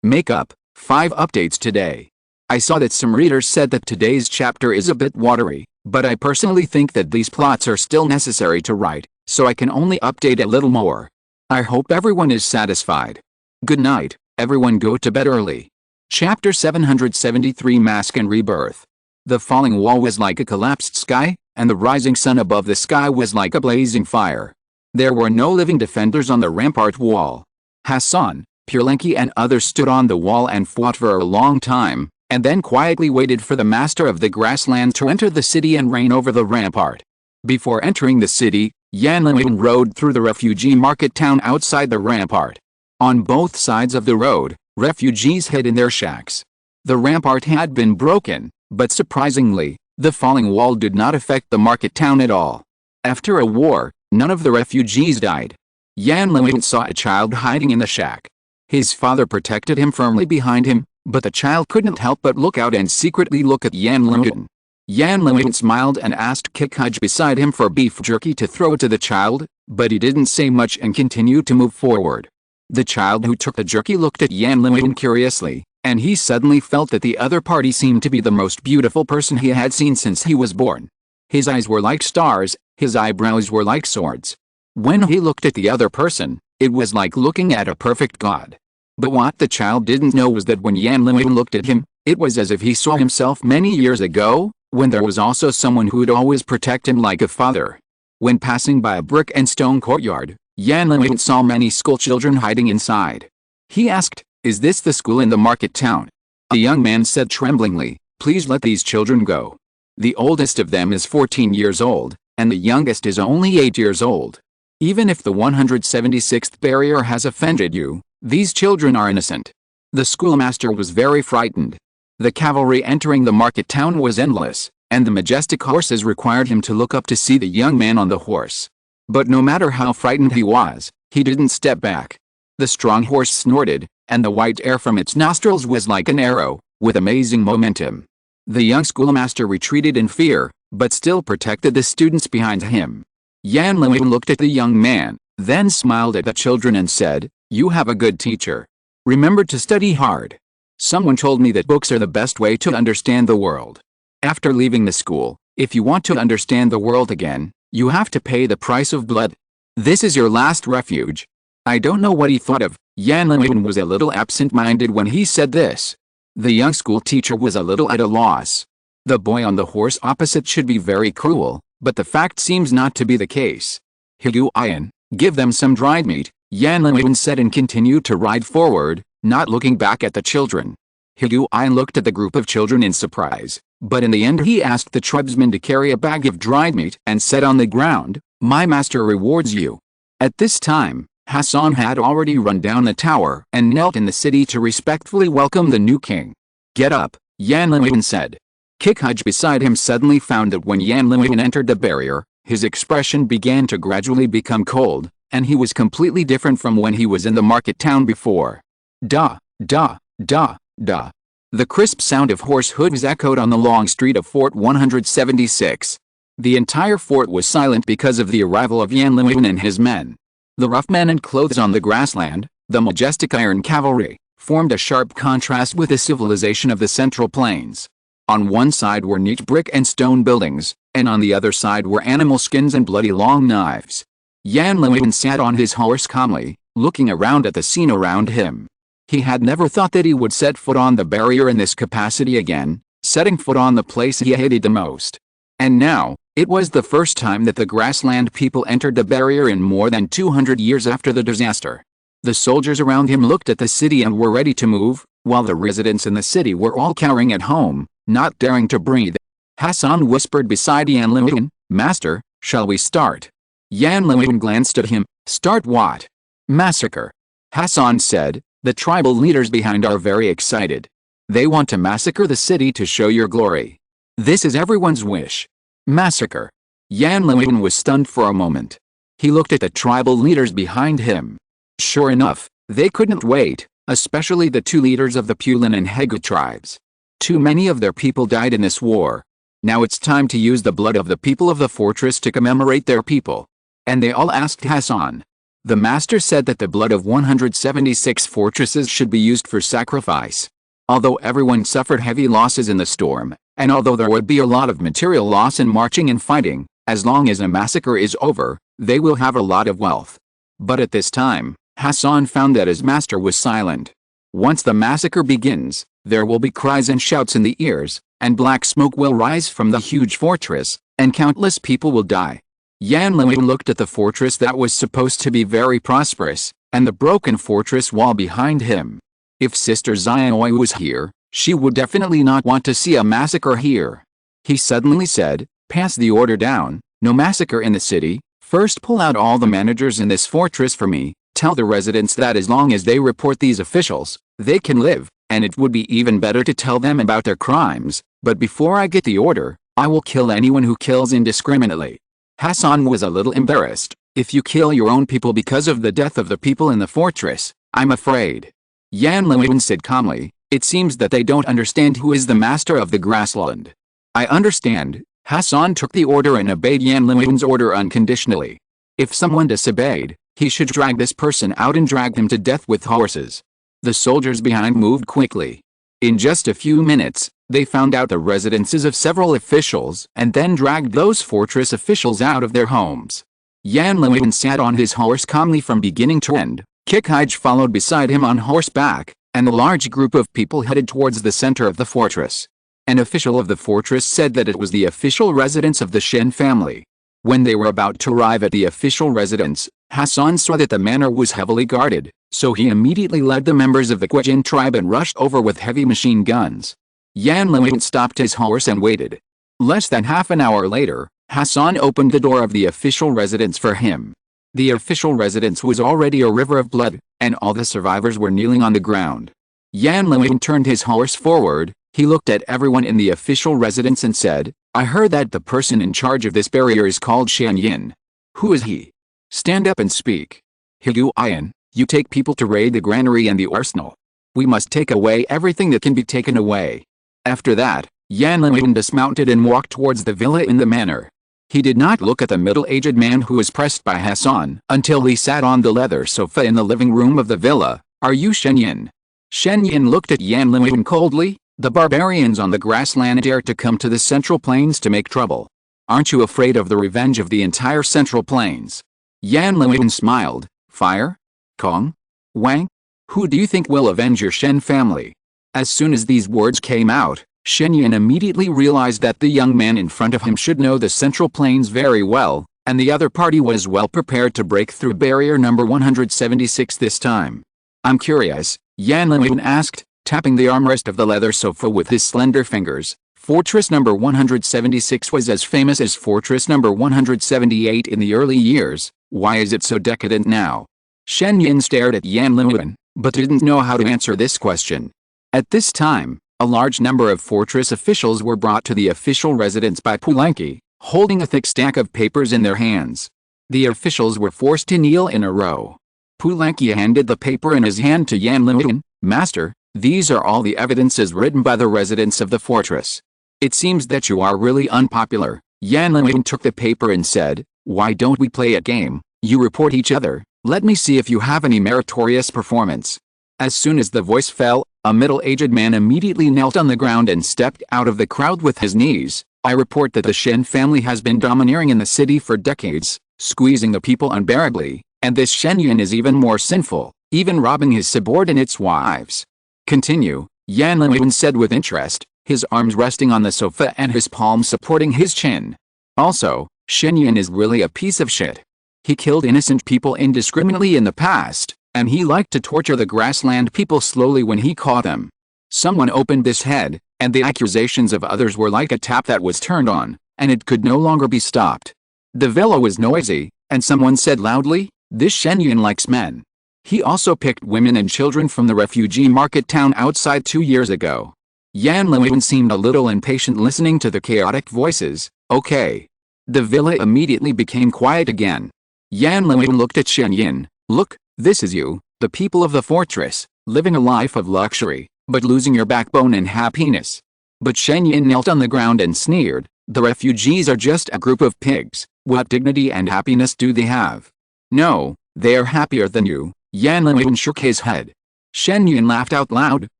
Make up 5 updates today. I saw that some readers said that today's chapter is a bit watery, but I personally think that these plots are still necessary to write, so I can only update a little more. I hope everyone is satisfied. Good night, everyone, go to bed early. Chapter 773, Mask and Rebirth. The falling wall was like a collapsed sky, and the rising sun above the sky was like a blazing fire. There were no living defenders on the rampart wall. Hassan, Purlanki and others stood on the wall and fought for a long time, and then quietly waited for the master of the grassland to enter the city and reign over the rampart. Before entering the city, Yan Luin rode through the refugee market town outside the rampart. On both sides of the road, refugees hid in their shacks. The rampart had been broken, but surprisingly, the falling wall did not affect the market town at all. After a war, none of the refugees died. Yan Luin saw a child hiding in the shack. His father protected him firmly behind him, but the child couldn't help but look out and secretly look at Yan Luin. Yan Luin smiled and asked Kikhuj beside him for beef jerky to throw to the child, but he didn't say much and continued to move forward. The child who took the jerky looked at Yan Luin curiously, and he suddenly felt that the other party seemed to be the most beautiful person he had seen since he was born. His eyes were like stars, his eyebrows were like swords. When he looked at the other person, it was like looking at a perfect god. But what the child didn't know was that when Yan Luin looked at him, it was as if he saw himself many years ago, when there was also someone who would always protect him like a father. When passing by a brick and stone courtyard, Yan Luin saw many schoolchildren hiding inside. He asked, "Is this the school in the market town?" The young man said tremblingly, "Please let these children go. The oldest of them is 14 years old, and the youngest is only 8 years old. Even if the 176th barrier has offended you, these children are innocent." The schoolmaster was very frightened. The cavalry entering the market town was endless, and the majestic horses required him to look up to see the young man on the horse. But no matter how frightened he was, he didn't step back. The strong horse snorted, and the white air from its nostrils was like an arrow, with amazing momentum. The young schoolmaster retreated in fear, but still protected the students behind him. Yan Luin looked at the young man, then smiled at the children and said, "You have a good teacher. Remember to study hard. Someone told me that books are the best way to understand the world. After leaving the school, if you want to understand the world again, you have to pay the price of blood. This is your last refuge." I don't know what he thought of. Yan Luin was a little absent-minded when he said this. The young school teacher was a little at a loss. The boy on the horse opposite should be very cruel, but the fact seems not to be the case. "Higuain, give them some dried meat," Yan Luin said and continued to ride forward, not looking back at the children. Higuain looked at the group of children in surprise, but in the end he asked the tribesman to carry a bag of dried meat and said on the ground, "My master rewards you." At this time, Hassan had already run down the tower and knelt in the city to respectfully welcome the new king. "Get up," Yan Luin said. Kikhuj beside him suddenly found that when Yan Luin entered the barrier, his expression began to gradually become cold, and he was completely different from when he was in the market town before. Da, da, da, da. The crisp sound of horse hooves echoed on the long street of Fort 176. The entire fort was silent because of the arrival of Yan Luin and his men. The rough men in clothes on the grassland, the majestic iron cavalry, formed a sharp contrast with the civilization of the Central Plains. On one side were neat brick and stone buildings, and on the other side were animal skins and bloody long knives. Yan Luin sat on his horse calmly, looking around at the scene around him. He had never thought that he would set foot on the barrier in this capacity again, setting foot on the place he hated the most. And now, it was the first time that the grassland people entered the barrier in more than 200 years after the disaster. The soldiers around him looked at the city and were ready to move, while the residents in the city were all cowering at home, not daring to breathe. Hassan whispered beside Yan Liuan, "Master, shall we start?" Yan Liuan glanced at him. "Start what?" "Massacre." Hassan said, "The tribal leaders behind are very excited. They want to massacre the city to show your glory. This is everyone's wish." Massacre. Yan Liuan was stunned for a moment. He looked at the tribal leaders behind him. Sure enough, they couldn't wait, especially the two leaders of the Pulan and Hega tribes. Too many of their people died in this war. Now it's time to use the blood of the people of the fortress to commemorate their people. And they all asked Hassan. The master said that the blood of 176 fortresses should be used for sacrifice. Although everyone suffered heavy losses in the storm, and although there would be a lot of material loss in marching and fighting, as long as a massacre is over, they will have a lot of wealth. But at this time, Hassan found that his master was silent. Once the massacre begins, there will be cries and shouts in the ears, and black smoke will rise from the huge fortress, and countless people will die. Yan Liuan looked at the fortress that was supposed to be very prosperous, and the broken fortress wall behind him. If Sister Xiaoyu was here, she would definitely not want to see a massacre here. He suddenly said, "Pass the order down, no massacre in the city. First pull out all the managers in this fortress for me. Tell the residents that as long as they report these officials, they can live, and it would be even better to tell them about their crimes, but before I get the order, I will kill anyone who kills indiscriminately." Hassan was a little embarrassed. "If you kill your own people because of the death of the people in the fortress, I'm afraid." Yan Liuan said calmly, "It seems that they don't understand who is the master of the grassland." "I understand." Hassan took the order and obeyed Yan Liuan's order unconditionally. If someone disobeyed, he should drag this person out and drag them to death with horses. The soldiers behind moved quickly. In just a few minutes, they found out the residences of several officials and then dragged those fortress officials out of their homes. Yan Liuan sat on his horse calmly from beginning to end. Kikij followed beside him on horseback, and a large group of people headed towards the center of the fortress. An official of the fortress said that it was the official residence of the Shen family. When they were about to arrive at the official residence, Hassan saw that the manor was heavily guarded, so he immediately led the members of the Guijin tribe and rushed over with heavy machine guns. Yan Liuan stopped his horse and waited. Less than half an hour later, Hassan opened the door of the official residence for him. The official residence was already a river of blood, and all the survivors were kneeling on the ground. Yan Liuan turned his horse forward. He looked at everyone in the official residence and said, "I heard that the person in charge of this barrier is called Shen Yin. Who is he? Stand up and speak. Higu Ian, you take people to raid the granary and the arsenal. We must take away everything that can be taken away." After that, Yan Liuan dismounted and walked towards the villa in the manor. He did not look at the middle-aged man who was pressed by Hassan until he sat on the leather sofa in the living room of the villa. "Are you Shen Yin?" Shen Yin looked at Yan Liuan coldly. "The barbarians on the grassland dare to come to the Central Plains to make trouble. Aren't you afraid of the revenge of the entire Central Plains?" Yan Liuan smiled. "Fire? Kong? Wang? Who do you think will avenge your Shen family?" As soon as these words came out, Shen Yin immediately realized that the young man in front of him should know the Central Plains very well, and the other party was well prepared to break through barrier number 176 this time. "I'm curious," Yan Liuan asked, tapping the armrest of the leather sofa with his slender fingers. "Fortress number 176 was as famous as Fortress number 178 in the early years. Why is it so decadent now?" Shen Yin stared at Yan Liuan, but didn't know how to answer this question. At this time, a large number of fortress officials were brought to the official residence by Pulanki, holding a thick stack of papers in their hands. The officials were forced to kneel in a row. Pulanki handed the paper in his hand to Yan Liuan. "Master, these are all the evidences written by the residents of the fortress. It seems that you are really unpopular." Yan Liuan took the paper and said, "Why don't we play a game? You report each other. Let me see if you have any meritorious performance." As soon as the voice fell, a middle-aged man immediately knelt on the ground and stepped out of the crowd with his knees. "I report that the Shen family has been domineering in the city for decades, squeezing the people unbearably, and this Shen Yin is even more sinful. even robbing his subordinates' wives. Continue, Yan Liwen said with interest, his arms resting on the sofa and his palms supporting his chin. Also, Shen Yin is really a piece of shit. He killed innocent people indiscriminately in the past, and he liked to torture the grassland people slowly when he caught them. Someone opened this head, and the accusations of others were like a tap that was turned on, and it could no longer be stopped. The villa was noisy, and someone said loudly, "This Shen Yun likes men." He also picked women and children from the refugee market town outside 2 years ago. Yan Liwen seemed a little impatient listening to the chaotic voices. Okay. The villa immediately became quiet again. Yan Liwen looked at Shen Yin. Look, this is you, the people of the fortress, living a life of luxury, but losing your backbone and happiness. But Shen Yin knelt on the ground and sneered, the refugees are just a group of pigs. What dignity and happiness do they have? No, they are happier than you. Yan Liwen shook his head. Shen Yin laughed out loud.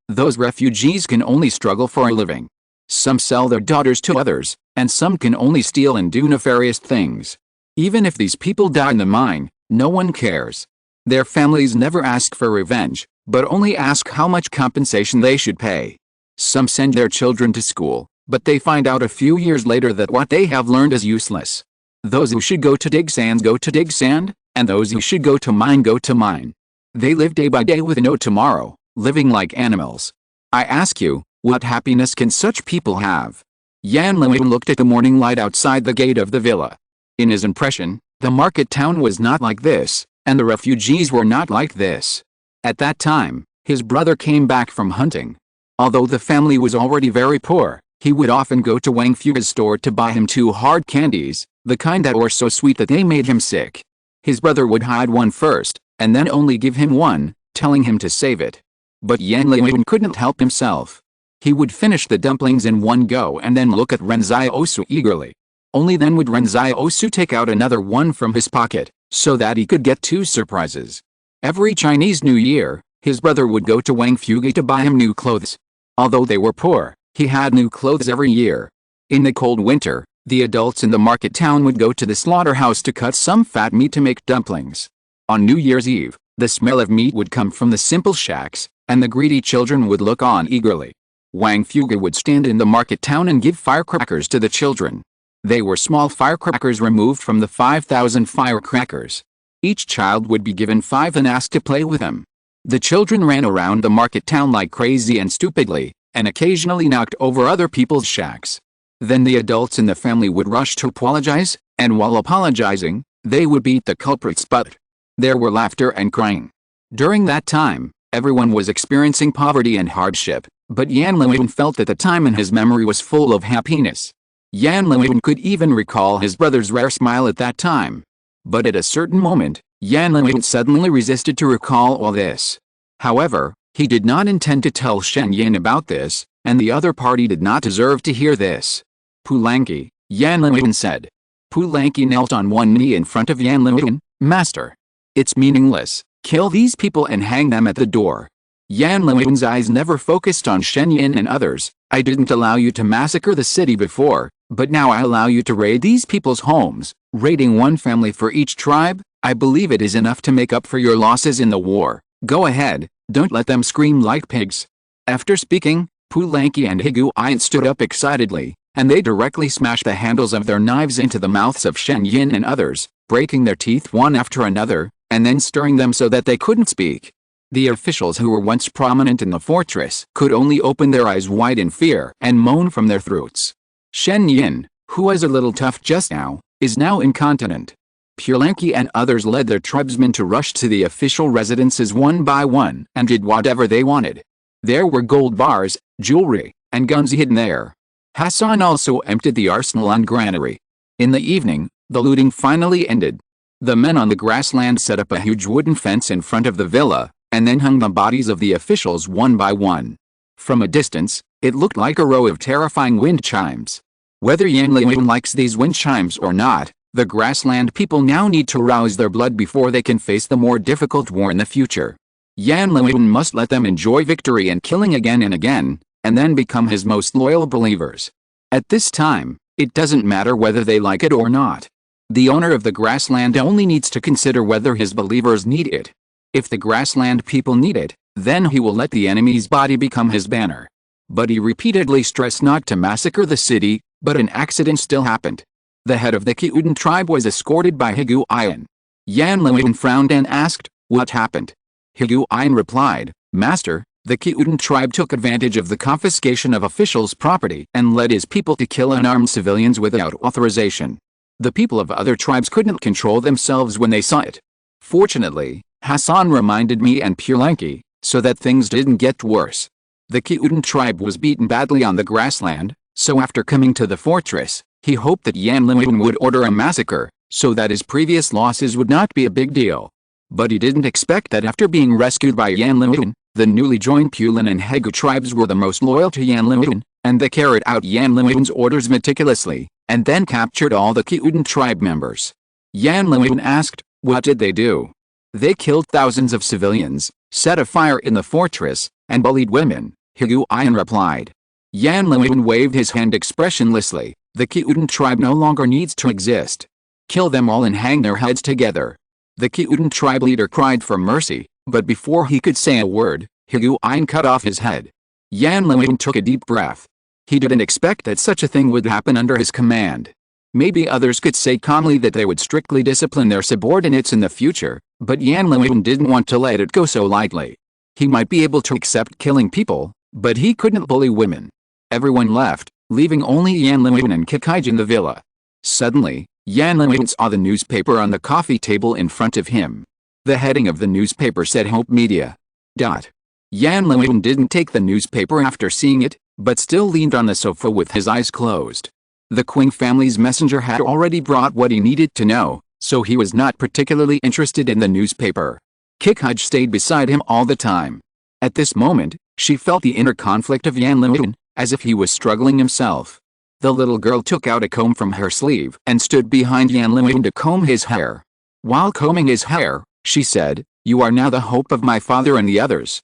Those refugees can only struggle for a living. Some sell their daughters to others, and some can only steal and do nefarious things. Even if these people die in the mine, no one cares. Their families never ask for revenge, but only ask how much compensation they should pay. Some send their children to school, but they find out a few years later that what they have learned is useless. Those who should go to dig sand go to dig sand, and those who should go to mine go to mine. They live day by day with no tomorrow, living like animals. I ask you, what happiness can such people have? Yan Liwen looked at the morning light outside the gate of the villa. In his impression, the market town was not like this, and the refugees were not like this. At that time, his brother came back from hunting. Although the family was already very poor, he would often go to Wang Fuge's store to buy him 2 hard candies, the kind that were so sweet that they made him sick. His brother would hide one first, and then only give him one, telling him to save it. But Yan Liwen couldn't help himself. He would finish the dumplings in one go and then look at Ren Xiaosu eagerly. Only then would Ren Xiaosu take out another one from his pocket, so that he could get 2 surprises. Every Chinese New Year, his brother would go to Wang Fuge to buy him new clothes. Although they were poor, he had new clothes every year. In the cold winter, the adults in the market town would go to the slaughterhouse to cut some fat meat to make dumplings. On New Year's Eve, the smell of meat would come from the simple shacks, and the greedy children would look on eagerly. Wang Fuge would stand in the market town and give firecrackers to the children. They were small firecrackers removed from the 5,000 firecrackers. Each child would be given 5 and asked to play with them. The children ran around the market town like crazy and stupidly, and occasionally knocked over other people's shacks. Then the adults in the family would rush to apologize, and while apologizing, they would beat the culprit's butt. There were laughter and crying. During that time, everyone was experiencing poverty and hardship, but Yan Liwen felt that the time in his memory was full of happiness. Yan Liwen could even recall his brother's rare smile at that time. But at a certain moment, Yan Liwen suddenly resisted to recall all this. However, he did not intend to tell Shen Yin about this, and the other party did not deserve to hear this. Pulanki, Yan Liwen said. Pulanki knelt on one knee in front of Yan Liwen. Master. It's meaningless. Kill these people and hang them at the door. Yan Liwen's eyes never focused on Shen Yin and others. I didn't allow you to massacre the city before, but now I allow you to raid these people's homes, raiding one family for each tribe. I believe it is enough to make up for your losses in the war. Go ahead, don't let them scream like pigs. After speaking, Pulanki and Higuain stood up excitedly, and they directly smashed the handles of their knives into the mouths of Shen Yin and others, breaking their teeth one after another, and then stirring them so that they couldn't speak. The officials who were once prominent in the fortress could only open their eyes wide in fear and moan from their throats. Shen Yin, who was a little tough just now, is now incontinent. Pulanki and others led their tribesmen to rush to the official residences one by one and did whatever they wanted. There were gold bars, jewelry, and guns hidden there. Hassan also emptied the arsenal and granary. In the evening, the looting finally ended. The men on the grassland set up a huge wooden fence in front of the villa, and then hung the bodies of the officials one by one. From a distance, it looked like a row of terrifying wind chimes. Whether Yan Liwen likes these wind chimes or not, the grassland people now need to rouse their blood before they can face the more difficult war in the future. Yan Liwen must let them enjoy victory and killing again and again, and then become his most loyal believers. At this time, it doesn't matter whether they like it or not. The owner of the grassland only needs to consider whether his believers need it. If the grassland people need it, then he will let the enemy's body become his banner. But he repeatedly stressed not to massacre the city, but an accident still happened. The head of the Kiuden tribe was escorted by Higu Ian. Yan Luoyun frowned and asked, "What happened?" Higu Ian replied, "Master, the Kiuden tribe took advantage of the confiscation of officials' property and led his people to kill unarmed civilians without authorization. The people of other tribes couldn't control themselves when they saw it. Fortunately, Hassan reminded me and Purelanki, so that things didn't get worse. The Kiuden tribe was beaten badly on the grassland, so after coming to the fortress, he hoped that Yan Luoyun would order a massacre, so that his previous losses would not be a big deal. But he didn't expect that after being rescued by Yan Luoyun, the newly joined Pulan and Hegu tribes were the most loyal to Yan Luoyun, and they carried out Yan Luoyun's orders meticulously, and then captured all the Kiuden tribe members." Yan Luoyun asked, "What did they do?" "They killed thousands of civilians, set a fire in the fortress, and bullied women," Higu Ian replied. Yan Luoyun waved his hand expressionlessly. "The Kiuden tribe no longer needs to exist. Kill them all and hang their heads together." The Kiuden tribe leader cried for mercy, but before he could say a word, Higu Ian cut off his head. Yan Luoyun took a deep breath. He didn't expect that such a thing would happen under his command. Maybe others could say calmly that they would strictly discipline their subordinates in the future, but Yan Luoyun didn't want to let it go so lightly. He might be able to accept killing people, but he couldn't bully women. Everyone left, leaving only Yan Luoyun and Kikaij in the villa. Suddenly, Yan Luoyun saw the newspaper on the coffee table in front of him. The heading of the newspaper said Hope Media. Yan Luoyun didn't take the newspaper after seeing it, but still leaned on the sofa with his eyes closed. The Qing family's messenger had already brought what he needed to know, so he was not particularly interested in the newspaper. Kikaij stayed beside him all the time. At this moment, she felt the inner conflict of Yan Luoyun, as if he was struggling himself. The little girl took out a comb from her sleeve and stood behind Yan Luoyun to comb his hair. While combing his hair, she said, "You are now the hope of my father and the others."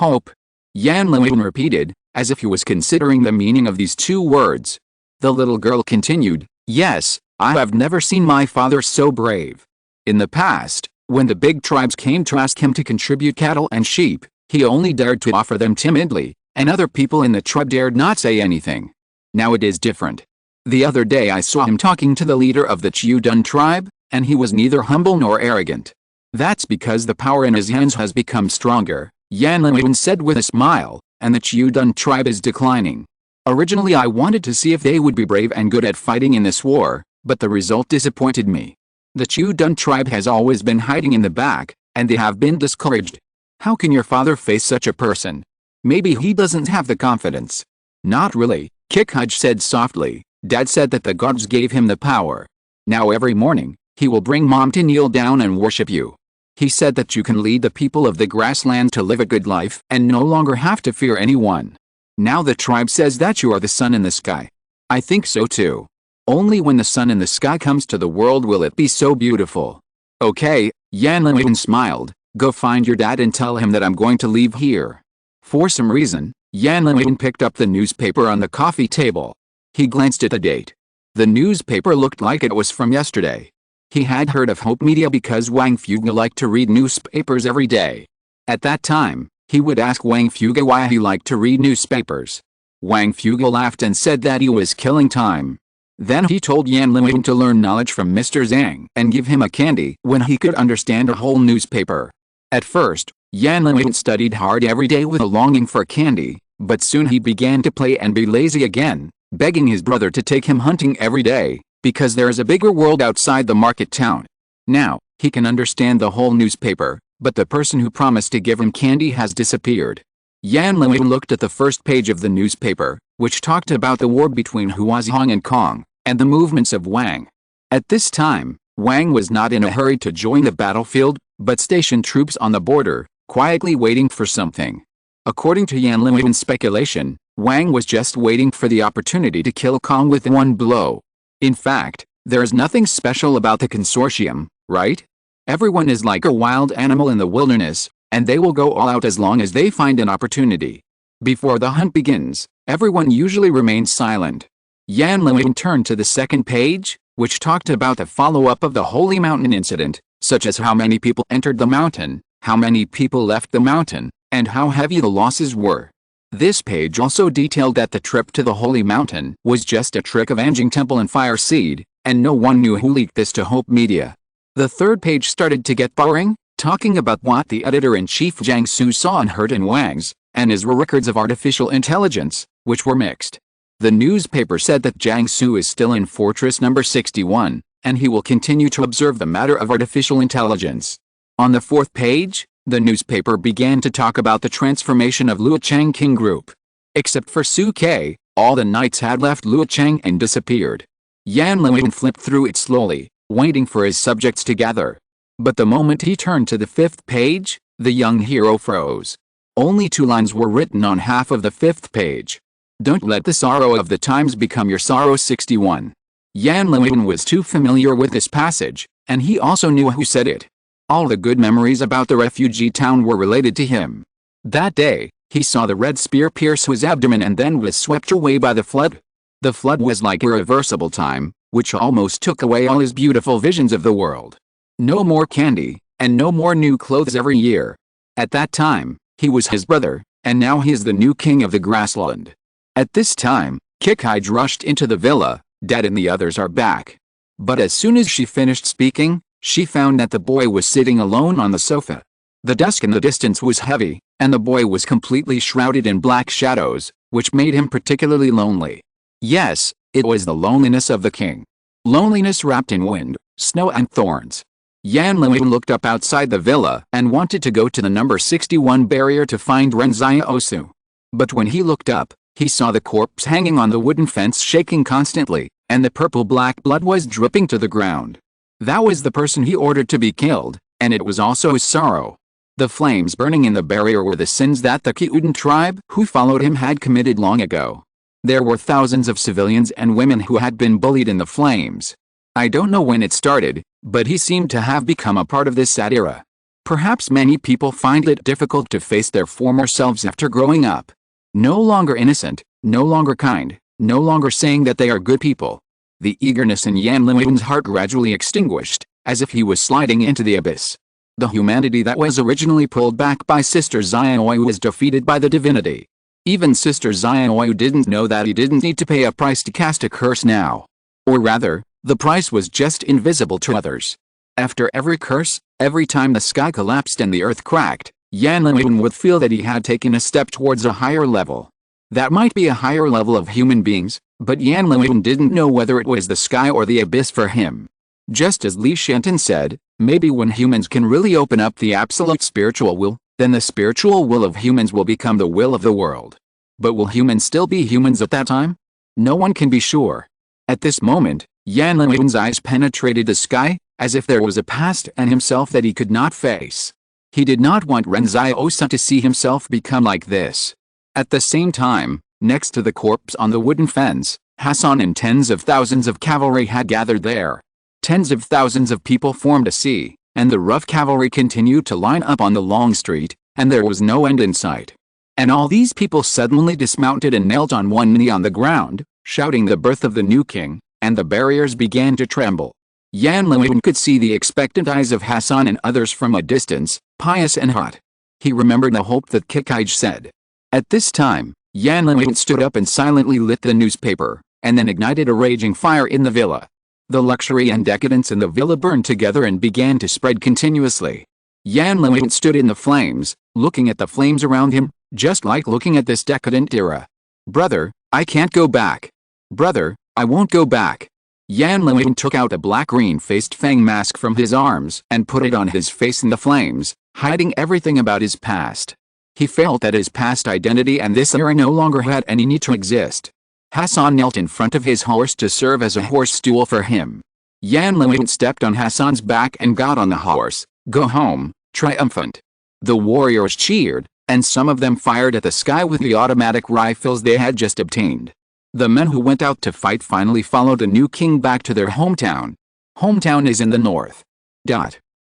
"Hope?" Yan Luoyun repeated, as if he was considering the meaning of these two words. The little girl continued, "Yes, I have never seen my father so brave. In the past, when the big tribes came to ask him to contribute cattle and sheep, he only dared to offer them timidly, and other people in the tribe dared not say anything. Now it is different. The other day I saw him talking to the leader of the Chiudun tribe, and he was neither humble nor arrogant. That's because the power in his hands has become stronger," Yan Luoyun said with a smile, "and the Chiudun tribe is declining. Originally I wanted to see if they would be brave and good at fighting in this war, but the result disappointed me. The Chiudun tribe has always been hiding in the back, and they have been discouraged. How can your father face such a person? Maybe he doesn't have the confidence." "Not really," Kikaij said softly. "Dad said that the gods gave him the power. Now every morning, he will bring Mom to kneel down and worship you. He said that you can lead the people of the grassland to live a good life and no longer have to fear anyone. Now the tribe says that you are the sun in the sky. I think so too. Only when the sun in the sky comes to the world will it be so beautiful." "Okay," Yan Luoyun smiled, "go find your dad and tell him that I'm going to leave here." For some reason, Yan Luoyun picked up the newspaper on the coffee table. He glanced at the date. The newspaper looked like it was from yesterday. He had heard of Hope Media because Wang Fuge liked to read newspapers every day. At that time, he would ask Wang Fuge why he liked to read newspapers. Wang Fuge laughed and said that he was killing time. Then he told Yan Luoyun to learn knowledge from Mr. Zhang and give him a candy when he could understand a whole newspaper. At first, Yan Luoyun studied hard every day with a longing for candy, but soon he began to play and be lazy again, begging his brother to take him hunting every day, because there is a bigger world outside the market town. Now, he can understand the whole newspaper, but the person who promised to give him candy has disappeared. Yan Luoyun looked at the first page of the newspaper, which talked about the war between Huazhong and Kong, and the movements of Wang. At this time, Wang was not in a hurry to join the battlefield, but stationed troops on the border, quietly waiting for something. According to Yan Luoyun's speculation, Wang was just waiting for the opportunity to kill Kong with one blow. In fact, there is nothing special about the consortium, right? Everyone is like a wild animal in the wilderness, and they will go all out as long as they find an opportunity. Before the hunt begins, everyone usually remains silent. Yan Luoyun turned to the second page, which talked about the follow-up of the Holy Mountain incident, such as how many people entered the mountain, how many people left the mountain, and how heavy the losses were. This page also detailed that the trip to the Holy Mountain was just a trick of Anjing Temple and Fire Seed, and no one knew who leaked this to Hope Media. The third page started to get boring, talking about what the editor-in-chief Jiang Su saw and heard in Wang's, and his records of artificial intelligence, which were mixed. The newspaper said that Jiang Su is still in Fortress number 61, and he will continue to observe the matter of artificial intelligence. On the fourth page, the newspaper began to talk about the transformation of Luochang King Group. Except for Su Ke, all the knights had left Luochang and disappeared. Yan Luoyun flipped through it slowly, waiting for his subjects to gather. But the moment he turned to the fifth page, the young hero froze. Only 2 lines were written on half of the fifth page. Don't let the sorrow of the times become your sorrow. 61. Yan Luoyun was too familiar with this passage, and he also knew who said it. All the good memories about the refugee town were related to him. That day, he saw the red spear pierce his abdomen and then was swept away by the flood. The flood was like irreversible time, which almost took away all his beautiful visions of the world. No more candy, and no more new clothes every year. At that time, he was his brother, and now he is the new king of the grassland. At this time, Kikij rushed into the villa. Dad and the others are back. But as soon as she finished speaking, she found that the boy was sitting alone on the sofa. The dusk in the distance was heavy, and the boy was completely shrouded in black shadows, which made him particularly lonely. Yes, it was the loneliness of the king. Loneliness wrapped in wind, snow and thorns. Yan Luoyun looked up outside the villa and wanted to go to the number 61 barrier to find Ren Xiaosu. But when he looked up, he saw the corpse hanging on the wooden fence shaking constantly, and the purple-black blood was dripping to the ground. That was the person he ordered to be killed, and it was also his sorrow. The flames burning in the barrier were the sins that the Kiuden tribe who followed him had committed long ago. There were thousands of civilians and women who had been bullied in the flames. I don't know when it started, but he seemed to have become a part of this sad era. Perhaps many people find it difficult to face their former selves after growing up. No longer innocent, no longer kind, no longer saying that they are good people. The eagerness in Yan Luoyun's heart gradually extinguished, as if he was sliding into the abyss. The humanity that was originally pulled back by Sister Xiaoyu was defeated by the divinity. Even Sister Xiaoyu didn't know that he didn't need to pay a price to cast a curse now. Or rather, the price was just invisible to others. After every curse, every time the sky collapsed and the earth cracked, Yan Luoyun would feel that he had taken a step towards a higher level. That might be a higher level of human beings, but Yan Luoyun didn't know whether it was the sky or the abyss for him. Just as Li Shantan said, maybe when humans can really open up the absolute spiritual will, then the spiritual will of humans will become the will of the world. But will humans still be humans at that time? No one can be sure. At this moment, Yan Luoyun's eyes penetrated the sky, as if there was a past and himself that he could not face. He did not want Ren Xiaosu to see himself become like this. At the same time, next to the corpse on the wooden fence, Hassan and tens of thousands of cavalry had gathered there. Tens of thousands of people formed a sea, and the rough cavalry continued to line up on the long street, and there was no end in sight. And all these people suddenly dismounted and knelt on one knee on the ground, shouting the birth of the new king, and the barriers began to tremble. Yan Luoyun could see the expectant eyes of Hassan and others from a distance, pious and hot. He remembered the hope that Kikij said. At this time, Yan Luoyun stood up and silently lit the newspaper, and then ignited a raging fire in the villa. The luxury and decadence in the villa burned together and began to spread continuously. Yan Luoyun stood in the flames, looking at the flames around him, just like looking at this decadent era. Brother, I can't go back. Brother, I won't go back. Yan Luoyun took out a black green-faced fang mask from his arms and put it on his face in the flames, hiding everything about his past. He felt that his past identity and this era no longer had any need to exist. Hassan knelt in front of his horse to serve as a horse stool for him. Yan Luoyun stepped on Hassan's back and got on the horse. Go home, triumphant. The warriors cheered, and some of them fired at the sky with the automatic rifles they had just obtained. The men who went out to fight finally followed the new king back to their hometown. Hometown is in the north.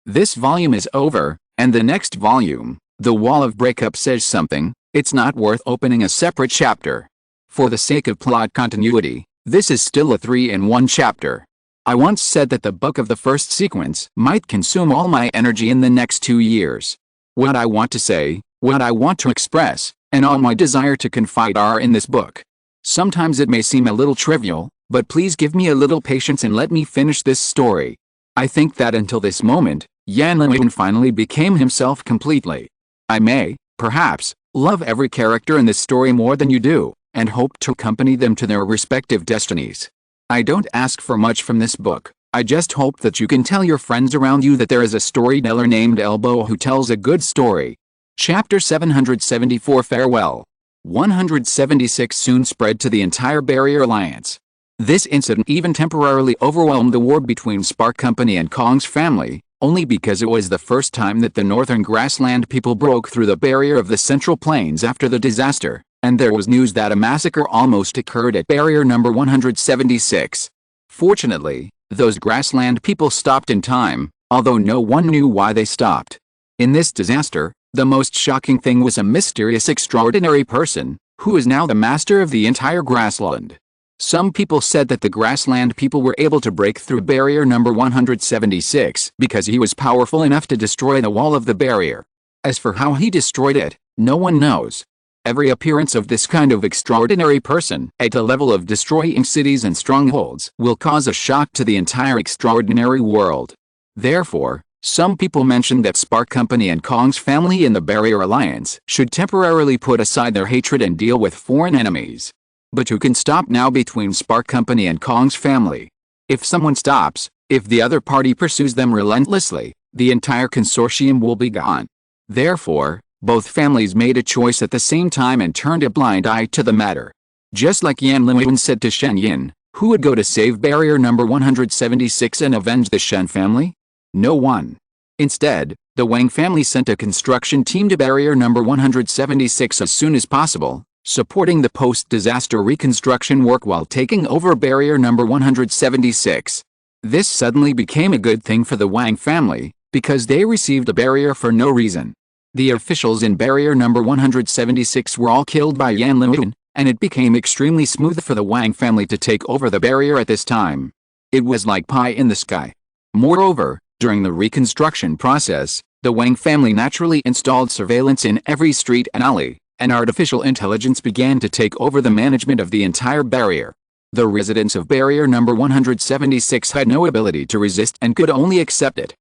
This volume is over, and the next volume, The Wall of Breakup, says something. It's not worth opening a separate chapter. For the sake of plot continuity, this is still a 3-in-1 chapter. I once said that the book of the first sequence might consume all my energy in the next 2 years. What I want to say, what I want to express, and all my desire to confide are in this book. Sometimes it may seem a little trivial, but please give me a little patience and let me finish this story. I think that until this moment, Yan Liwen finally became himself completely. I may, perhaps, love every character in this story more than you do, and hope to accompany them to their respective destinies. I don't ask for much from this book. I just hope that you can tell your friends around you that there is a storyteller named Elbow who tells a good story. Chapter 774 Farewell. 176 soon spread to the entire Barrier Alliance. This incident even temporarily overwhelmed the war between Spark Company and Kong's family, only because it was the first time that the northern grassland people broke through the barrier of the Central Plains after the disaster, and there was news that a massacre almost occurred at barrier number 176. Fortunately, those grassland people stopped in time, although no one knew why they stopped. In this disaster, the most shocking thing was a mysterious extraordinary person, who is now the master of the entire grassland. Some people said that the grassland people were able to break through barrier number 176 because he was powerful enough to destroy the wall of the barrier. As for how he destroyed it, no one knows. Every appearance of this kind of extraordinary person at the level of destroying cities and strongholds will cause a shock to the entire extraordinary world. Therefore, some people mentioned that Spark Company and Kong's family in the Barrier Alliance should temporarily put aside their hatred and deal with foreign enemies. But who can stop now between Spark Company and Kong's family? If someone stops, if the other party pursues them relentlessly, the entire consortium will be gone. Therefore, both families made a choice at the same time and turned a blind eye to the matter. Just like Yan Liwen said to Shen Yin, who would go to save barrier number 176 and avenge the Shen family? No one. Instead, the Wang family sent a construction team to barrier number 176 as soon as possible, supporting the post-disaster reconstruction work while taking over barrier number 176. This suddenly became a good thing for the Wang family, because they received a barrier for no reason. The officials in barrier number 176 were all killed by Yan Liwen, and it became extremely smooth for the Wang family to take over the barrier at this time. It was like pie in the sky. Moreover, during the reconstruction process, the Wang family naturally installed surveillance in every street and alley, and artificial intelligence began to take over the management of the entire barrier. The residents of barrier number 176 had no ability to resist and could only accept it.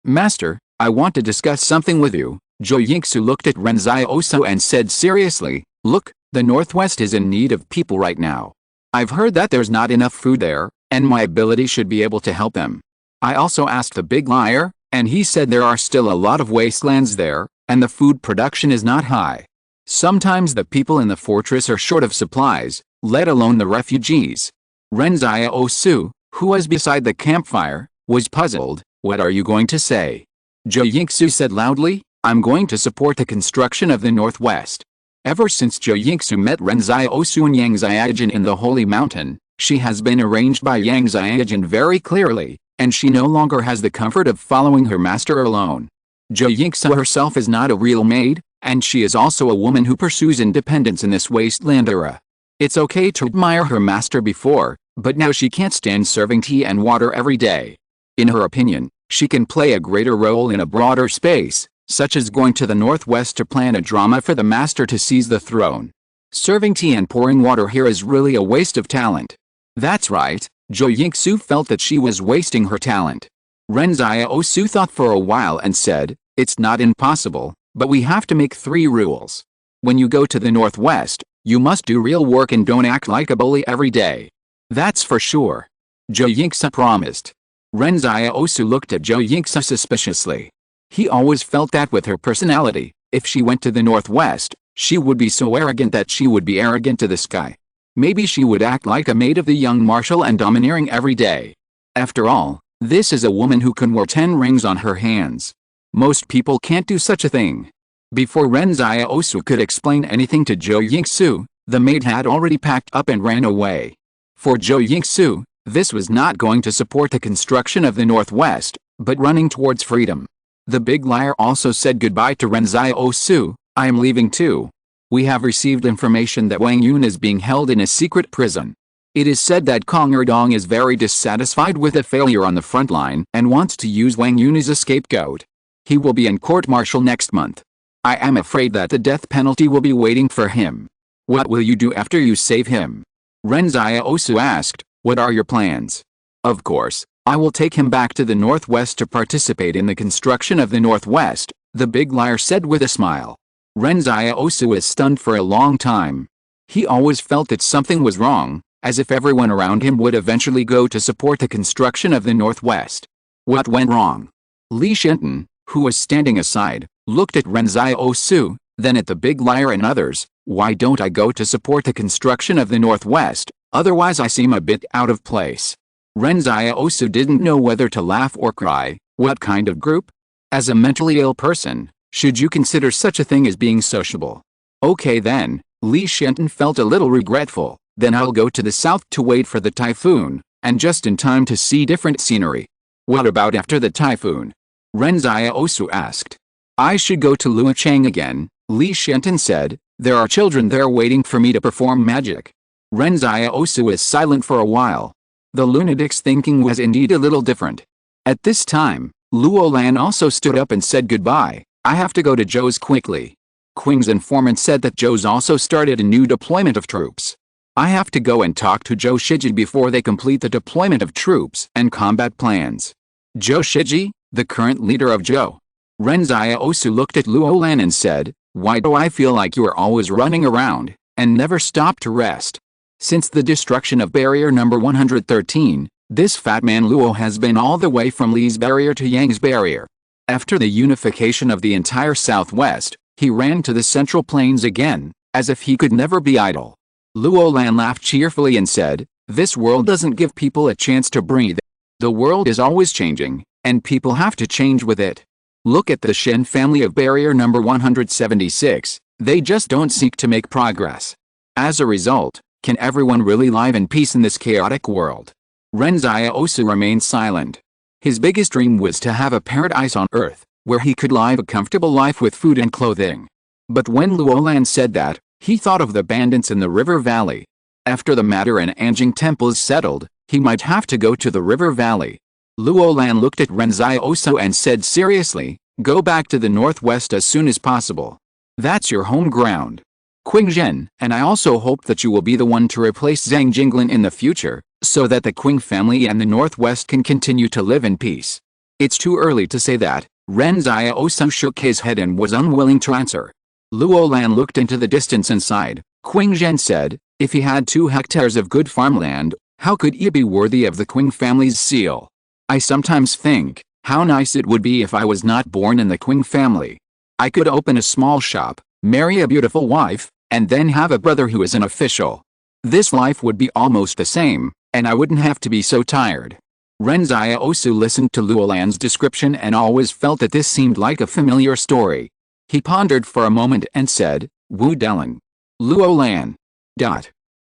Master, I want to discuss something with you. Zhou Yingsu looked at Ren Xiaosu and said seriously, look, the Northwest is in need of people right now. I've heard that there's not enough food there, and my ability should be able to help them. I also asked the big liar, and he said there are still a lot of wastelands there, and the food production is not high. Sometimes the people in the fortress are short of supplies, let alone the refugees. Ren Xiaosu, who was beside the campfire, was puzzled. What are you going to say? Zhou Yingsu said loudly, I'm going to support the construction of the Northwest. Ever since Zhou Yingsu met Ren Xiaosu and Yang Xiaojin in the Holy Mountain, she has been arranged by Yang Xiaojin very clearly, and she no longer has the comfort of following her master alone. Zhou Yingsu herself is not a real maid, and she is also a woman who pursues independence in this wasteland era. It's okay to admire her master before, but now she can't stand serving tea and water every day. In her opinion, she can play a greater role in a broader space, such as going to the Northwest to plan a drama for the master to seize the throne. Serving tea and pouring water here is really a waste of talent. That's right, Zhou Yingsu felt that she was wasting her talent. Ren Xiaosu thought for a while and said, it's not impossible, but we have to make 3 rules. When you go to the Northwest, you must do real work and don't act like a bully every day. That's for sure. Zhou Yingsu promised. Ren Xiaosu looked at Zhou Yingsu suspiciously. He always felt that with her personality, if she went to the Northwest, she would be so arrogant that she would be arrogant to the sky. Maybe she would act like a maid of the young marshal and domineering every day. After all, this is a woman who can wear 10 rings on her hands. Most people can't do such a thing. Before Ren Xiaosu could explain anything to Zhou Yingsu, the maid had already packed up and ran away. For Zhou Yingsu, this was not going to support the construction of the Northwest, but running towards freedom. The big liar also said goodbye to Ren Xiaosu, I am leaving too. We have received information that Wang Yun is being held in a secret prison. It is said that Kong Erdong is very dissatisfied with the failure on the front line and wants to use Wang Yun as a scapegoat. He will be in court-martial next month. I am afraid that the death penalty will be waiting for him. What will you do after you save him? Ren Xiaosu asked, what are your plans? Of course, I will take him back to the Northwest to participate in the construction of the Northwest, the big liar said with a smile. Ren Xiaosu was stunned for a long time. He always felt that something was wrong, as if everyone around him would eventually go to support the construction of the Northwest. What went wrong? Li Shenton, who was standing aside, looked at Ren Xiaosu, then at the big liar and others. Why don't I go to support the construction of the Northwest, otherwise I seem a bit out of place? Ren Xiaosu didn't know whether to laugh or cry. What kind of group? As a mentally ill person, should you consider such a thing as being sociable? Okay then, Li Shenton felt a little regretful. Then I'll go to the south to wait for the typhoon, and just in time to see different scenery. What about after the typhoon? Ren Xiaosu asked. I should go to Luochang again, Li Shenton said. There are children there waiting for me to perform magic. Ren Xiaosu was silent for a while. The lunatic's thinking was indeed a little different. At this time, Luo Lan also stood up and said goodbye. I have to go to Zhou's quickly. Qing's informant said that Zhou's also started a new deployment of troops. I have to go and talk to Zhou Shiji before they complete the deployment of troops and combat plans. Zhou Shiji, the current leader of Zhou. Ren Xiaosu looked at Luo Lan and said, why do I feel like you are always running around, and never stop to rest? Since the destruction of barrier number 113, this fat man Luo has been all the way from Li's barrier to Yang's barrier. After the unification of the entire southwest, he ran to the central plains again, as if he could never be idle. Luo Lan laughed cheerfully and said, this world doesn't give people a chance to breathe. The world is always changing, and people have to change with it. Look at the Shen family of barrier number 176, they just don't seek to make progress. As a result, can everyone really live in peace in this chaotic world? Ren Xiaosu remained silent. His biggest dream was to have a paradise on earth, where he could live a comfortable life with food and clothing. But when Luo Lan said that, he thought of the bandits in the river valley. After the matter in Anjing Temple is settled, he might have to go to the river valley. Luo Lan looked at Ren Xiaosu and said seriously, go back to the northwest as soon as possible. That's your home ground. Qing Zhen, and I also hope that you will be the one to replace Zhang Jinglin in the future, so that the Qing family and the northwest can continue to live in peace. It's too early to say that. Ren Xiaosu shook his head and was unwilling to answer. Luo Lan looked into the distance and sighed. Qing Zhen said, if he had 2 hectares of good farmland, how could he be worthy of the Qing family's seal? I sometimes think, how nice it would be if I was not born in the Qing family. I could open a small shop, marry a beautiful wife, and then have a brother who is an official. This life would be almost the same, and I wouldn't have to be so tired. Ren Xiaosu listened to Luo Lan's description and always felt that this seemed like a familiar story. He pondered for a moment and said, Wu Delan. Luo Lan.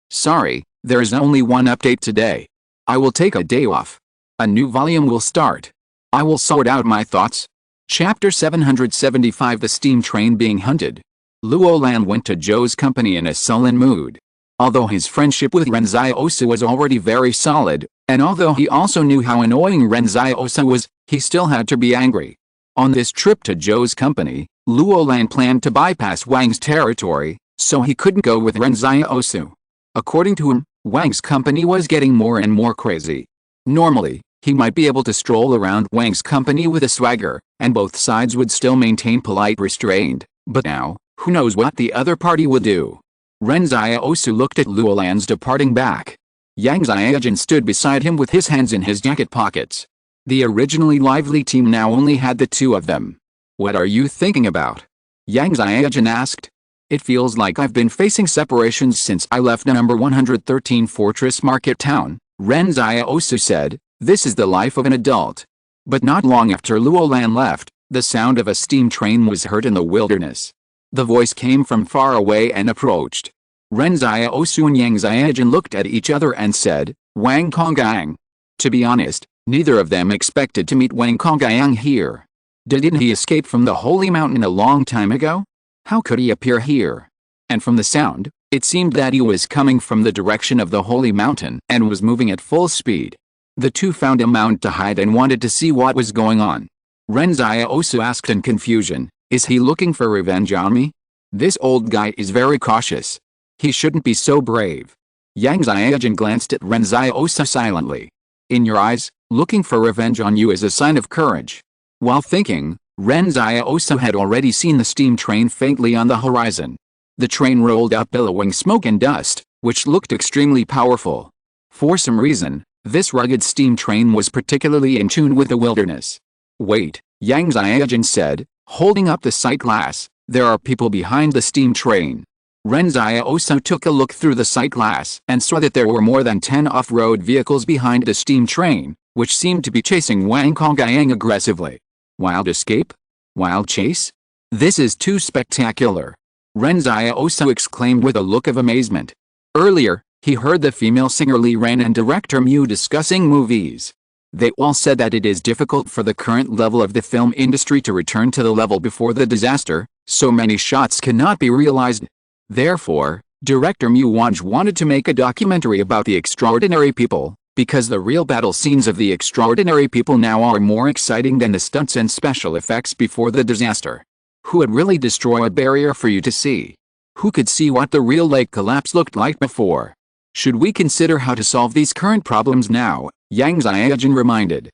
Sorry, there is only one update today. I will take a day off. A new volume will start. I will sort out my thoughts. Chapter 775 The Steam Train Being Hunted. Luo Lan went to Zhou's company in a sullen mood. Although his friendship with Ren Xiaosu was already very solid, and although he also knew how annoying Ren Xiaosu was, he still had to be angry. On this trip to Zhou's company, Luo Lan planned to bypass Wang's territory, so he couldn't go with Ren Xiaosu. According to him, Wang's company was getting more and more crazy. Normally, he might be able to stroll around Wang's company with a swagger, and both sides would still maintain polite restraint, but now, who knows what the other party will do. Ren Xiaosu looked at Luo Lan's departing back. Yang Xiaojun stood beside him with his hands in his jacket pockets. The originally lively team now only had the 2 of them. What are you thinking about? Yang Xiaojun asked. It feels like I've been facing separations since I left number 113 Fortress Market Town, Ren Xiaosu said. This is the life of an adult. But not long after Luo Lan left, the sound of a steam train was heard in the wilderness. The voice came from far away and approached. Ren Xiaosu and Yang Xiaojun looked at each other and said, Wang Konggang. To be honest, neither of them expected to meet Wang Konggang here. Didn't he escape from the Holy Mountain a long time ago? How could he appear here? And from the sound, it seemed that he was coming from the direction of the Holy Mountain and was moving at full speed. The 2 found a mound to hide and wanted to see what was going on. Ren Xiaosu asked in confusion. Is he looking for revenge on me? This old guy is very cautious. He shouldn't be so brave. Yang Xiaojun glanced at Ren Xiaosu silently. In your eyes, looking for revenge on you is a sign of courage. While thinking, Ren Xiaosu had already seen the steam train faintly on the horizon. The train rolled up billowing smoke and dust, which looked extremely powerful. For some reason, this rugged steam train was particularly in tune with the wilderness. Wait, Yang Xiaojun said, holding up the sight glass, there are people behind the steam train. Ren Xiaosu took a look through the sight glass and saw that there were more than 10 off-road vehicles behind the steam train, which seemed to be chasing Wang Konggang aggressively. Wild escape? Wild chase? This is too spectacular. Ren Xiaosu exclaimed with a look of amazement. Earlier, he heard the female singer Li Ren and director Mu discussing movies. They all said that it is difficult for the current level of the film industry to return to the level before the disaster, so many shots cannot be realized. Therefore, director Mu wanted to make a documentary about the extraordinary people, because the real battle scenes of the extraordinary people now are more exciting than the stunts and special effects before the disaster. Who would really destroy a barrier for you to see? Who could see what the real lake collapse looked like before? Should we consider how to solve these current problems now? Yang Xiaojun reminded.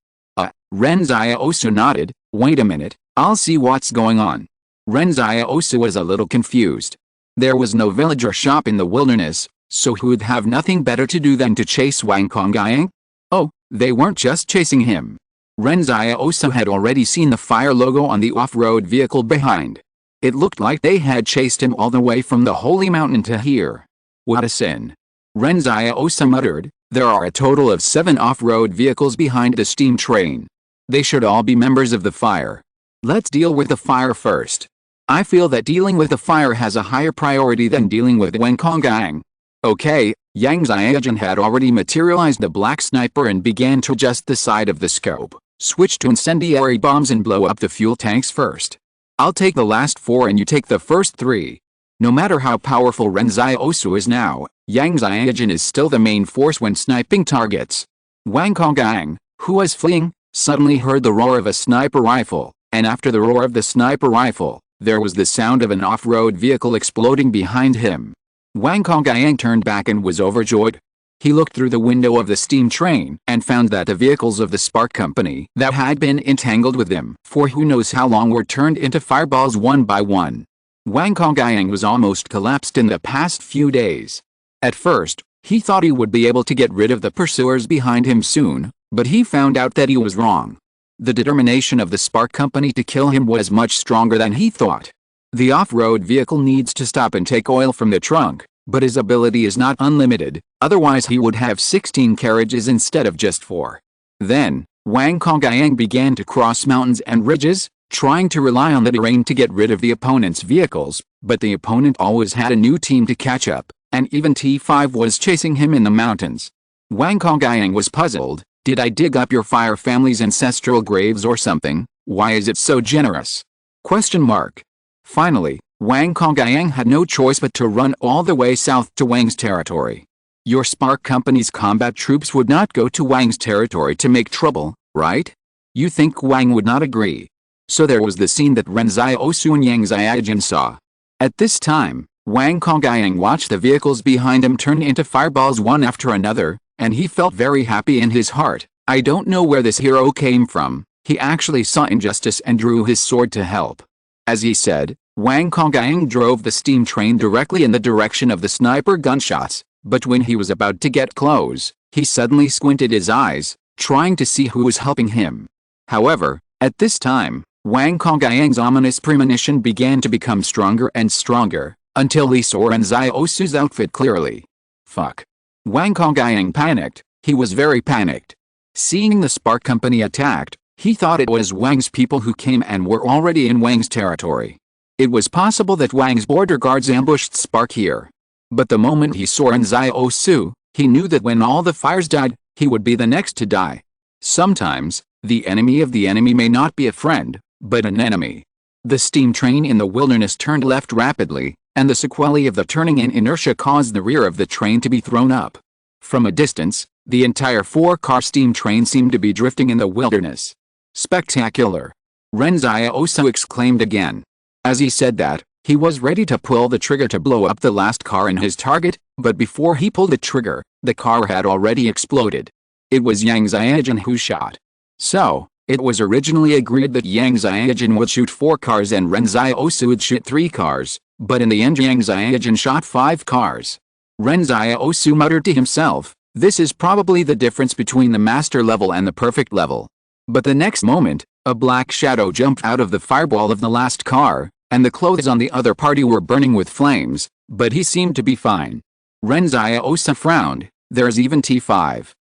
Ren Xiaosu nodded. Wait a minute, I'll see what's going on. Ren Xiaosu was a little confused. There was no village or shop in the wilderness, so who would have nothing better to do than to chase Wang Konggang? Oh, they weren't just chasing him. Ren Xiaosu had already seen the fire logo on the off-road vehicle behind. It looked like they had chased him all the way from the holy mountain to here. What a sin. Ren Xiaosu muttered, there are a total of 7 off-road vehicles behind the steam train. They should all be members of the fire. Let's deal with the fire first. I feel that dealing with the fire has a higher priority than dealing with Wang Konggang. Okay, Yang Xiaojun had already materialized the black sniper and began to adjust the side of the scope. Switch to incendiary bombs and blow up the fuel tanks first. I'll take the last 4 and you take the first 3. No matter how powerful Ren Xiaosu is now, Yang Xiaojun is still the main force when sniping targets. Wang Konggang, who was fleeing, suddenly heard the roar of a sniper rifle, and after the roar of the sniper rifle, there was the sound of an off-road vehicle exploding behind him. Wang Konggang turned back and was overjoyed. He looked through the window of the steam train and found that the vehicles of the Spark Company that had been entangled with him for who knows how long were turned into fireballs one by one. Wang Konggang was almost collapsed in the past few days. At first, he thought he would be able to get rid of the pursuers behind him soon, but he found out that he was wrong. The determination of the Spark Company to kill him was much stronger than he thought. The off-road vehicle needs to stop and take oil from the trunk, but his ability is not unlimited, otherwise he would have 16 carriages instead of just 4. Then, Wang Konggang began to cross mountains and ridges, trying to rely on the terrain to get rid of the opponent's vehicles, but the opponent always had a new team to catch up, and even T5 was chasing him in the mountains. Wang Konggang was puzzled. Did I dig up your fire family's ancestral graves or something? Why is it so generous? Question mark. Finally, Wang Konggang had no choice but to run all the way south to Wang's territory. Your Spark Company's combat troops would not go to Wang's territory to make trouble, right? You think Wang would not agree? So there was the scene that Ren Xiaosu and Yang Xiaojun saw. At this time, Wang Konggang watched the vehicles behind him turn into fireballs one after another, and he felt very happy in his heart. I don't know where this hero came from. He actually saw injustice and drew his sword to help. As he said, Wang Konggang drove the steam train directly in the direction of the sniper gunshots, but when he was about to get close, he suddenly squinted his eyes, trying to see who was helping him. However, at this time, Wang Konggang's ominous premonition began to become stronger and stronger, until he saw Ren Xiaosu's outfit clearly. Fuck. Wang Konggang panicked. He was very panicked. Seeing the Spark Company attacked, he thought it was Wang's people who came and were already in Wang's territory. It was possible that Wang's border guards ambushed Spark here. But the moment he saw Ren Xiaosu, he knew that when all the fires died, he would be the next to die. Sometimes, the enemy of the enemy may not be a friend, but an enemy. The steam train in the wilderness turned left rapidly, and the sequelae of the turning and inertia caused the rear of the train to be thrown up. From a distance, the entire 4-car steam train seemed to be drifting in the wilderness. Spectacular. Ren Xiaosu exclaimed again. As he said that, he was ready to pull the trigger to blow up the last car in his target, but before he pulled the trigger, the car had already exploded. It was Yang Xiaojun who shot. So, it was originally agreed that Yang Xiaojun would shoot 4 cars and Ren Xiaosu would shoot 3 cars, but in the end Yang Xiaojun shot 5 cars. Ren Xiaosu muttered to himself, "This is probably the difference between the master level and the perfect level." But the next moment, a black shadow jumped out of the fireball of the last car, and the clothes on the other party were burning with flames, but he seemed to be fine. Ren Xiaosu frowned. "There's even T5.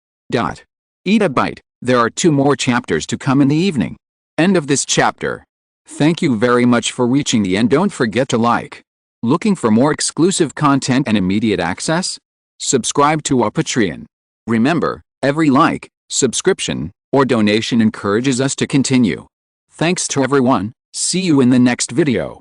Eat a bite. There are 2 more chapters to come in the evening." End of this chapter. Thank you very much for reaching the end. Don't forget to like. Looking for more exclusive content and immediate access? Subscribe to our Patreon. Remember, every like, subscription, or donation encourages us to continue. Thanks to everyone. See you in the next video.